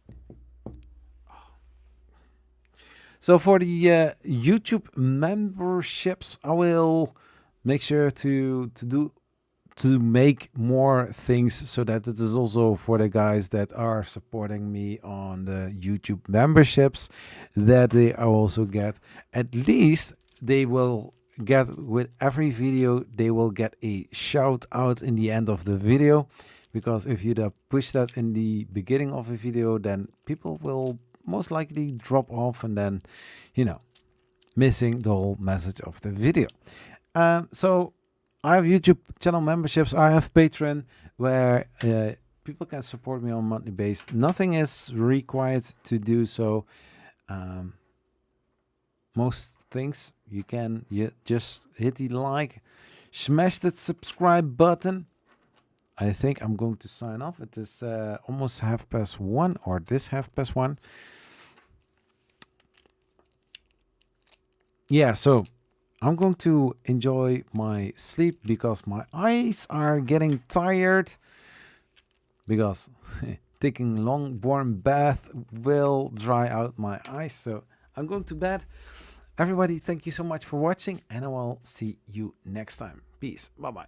So for the YouTube memberships, I will make sure to make more things so that it is also for the guys that are supporting me on the YouTube memberships, that they also get, at least they will get, with every video they will get a shout out in the end of the video, because if you push that in the beginning of a video, then people will most likely drop off and then, missing the whole message of the video. So I have YouTube channel memberships. I have Patreon where people can support me on monthly basis. Nothing is required to do so. Most things you can just hit the like, smash that subscribe button. I think I'm going to sign off. It is almost 1:30, or this 1:30. Yeah, so I'm going to enjoy my sleep because my eyes are getting tired, because taking long warm bath will dry out my eyes. So I'm going to bed. Everybody, thank you so much for watching, and I will see you next time. Peace. Bye-bye.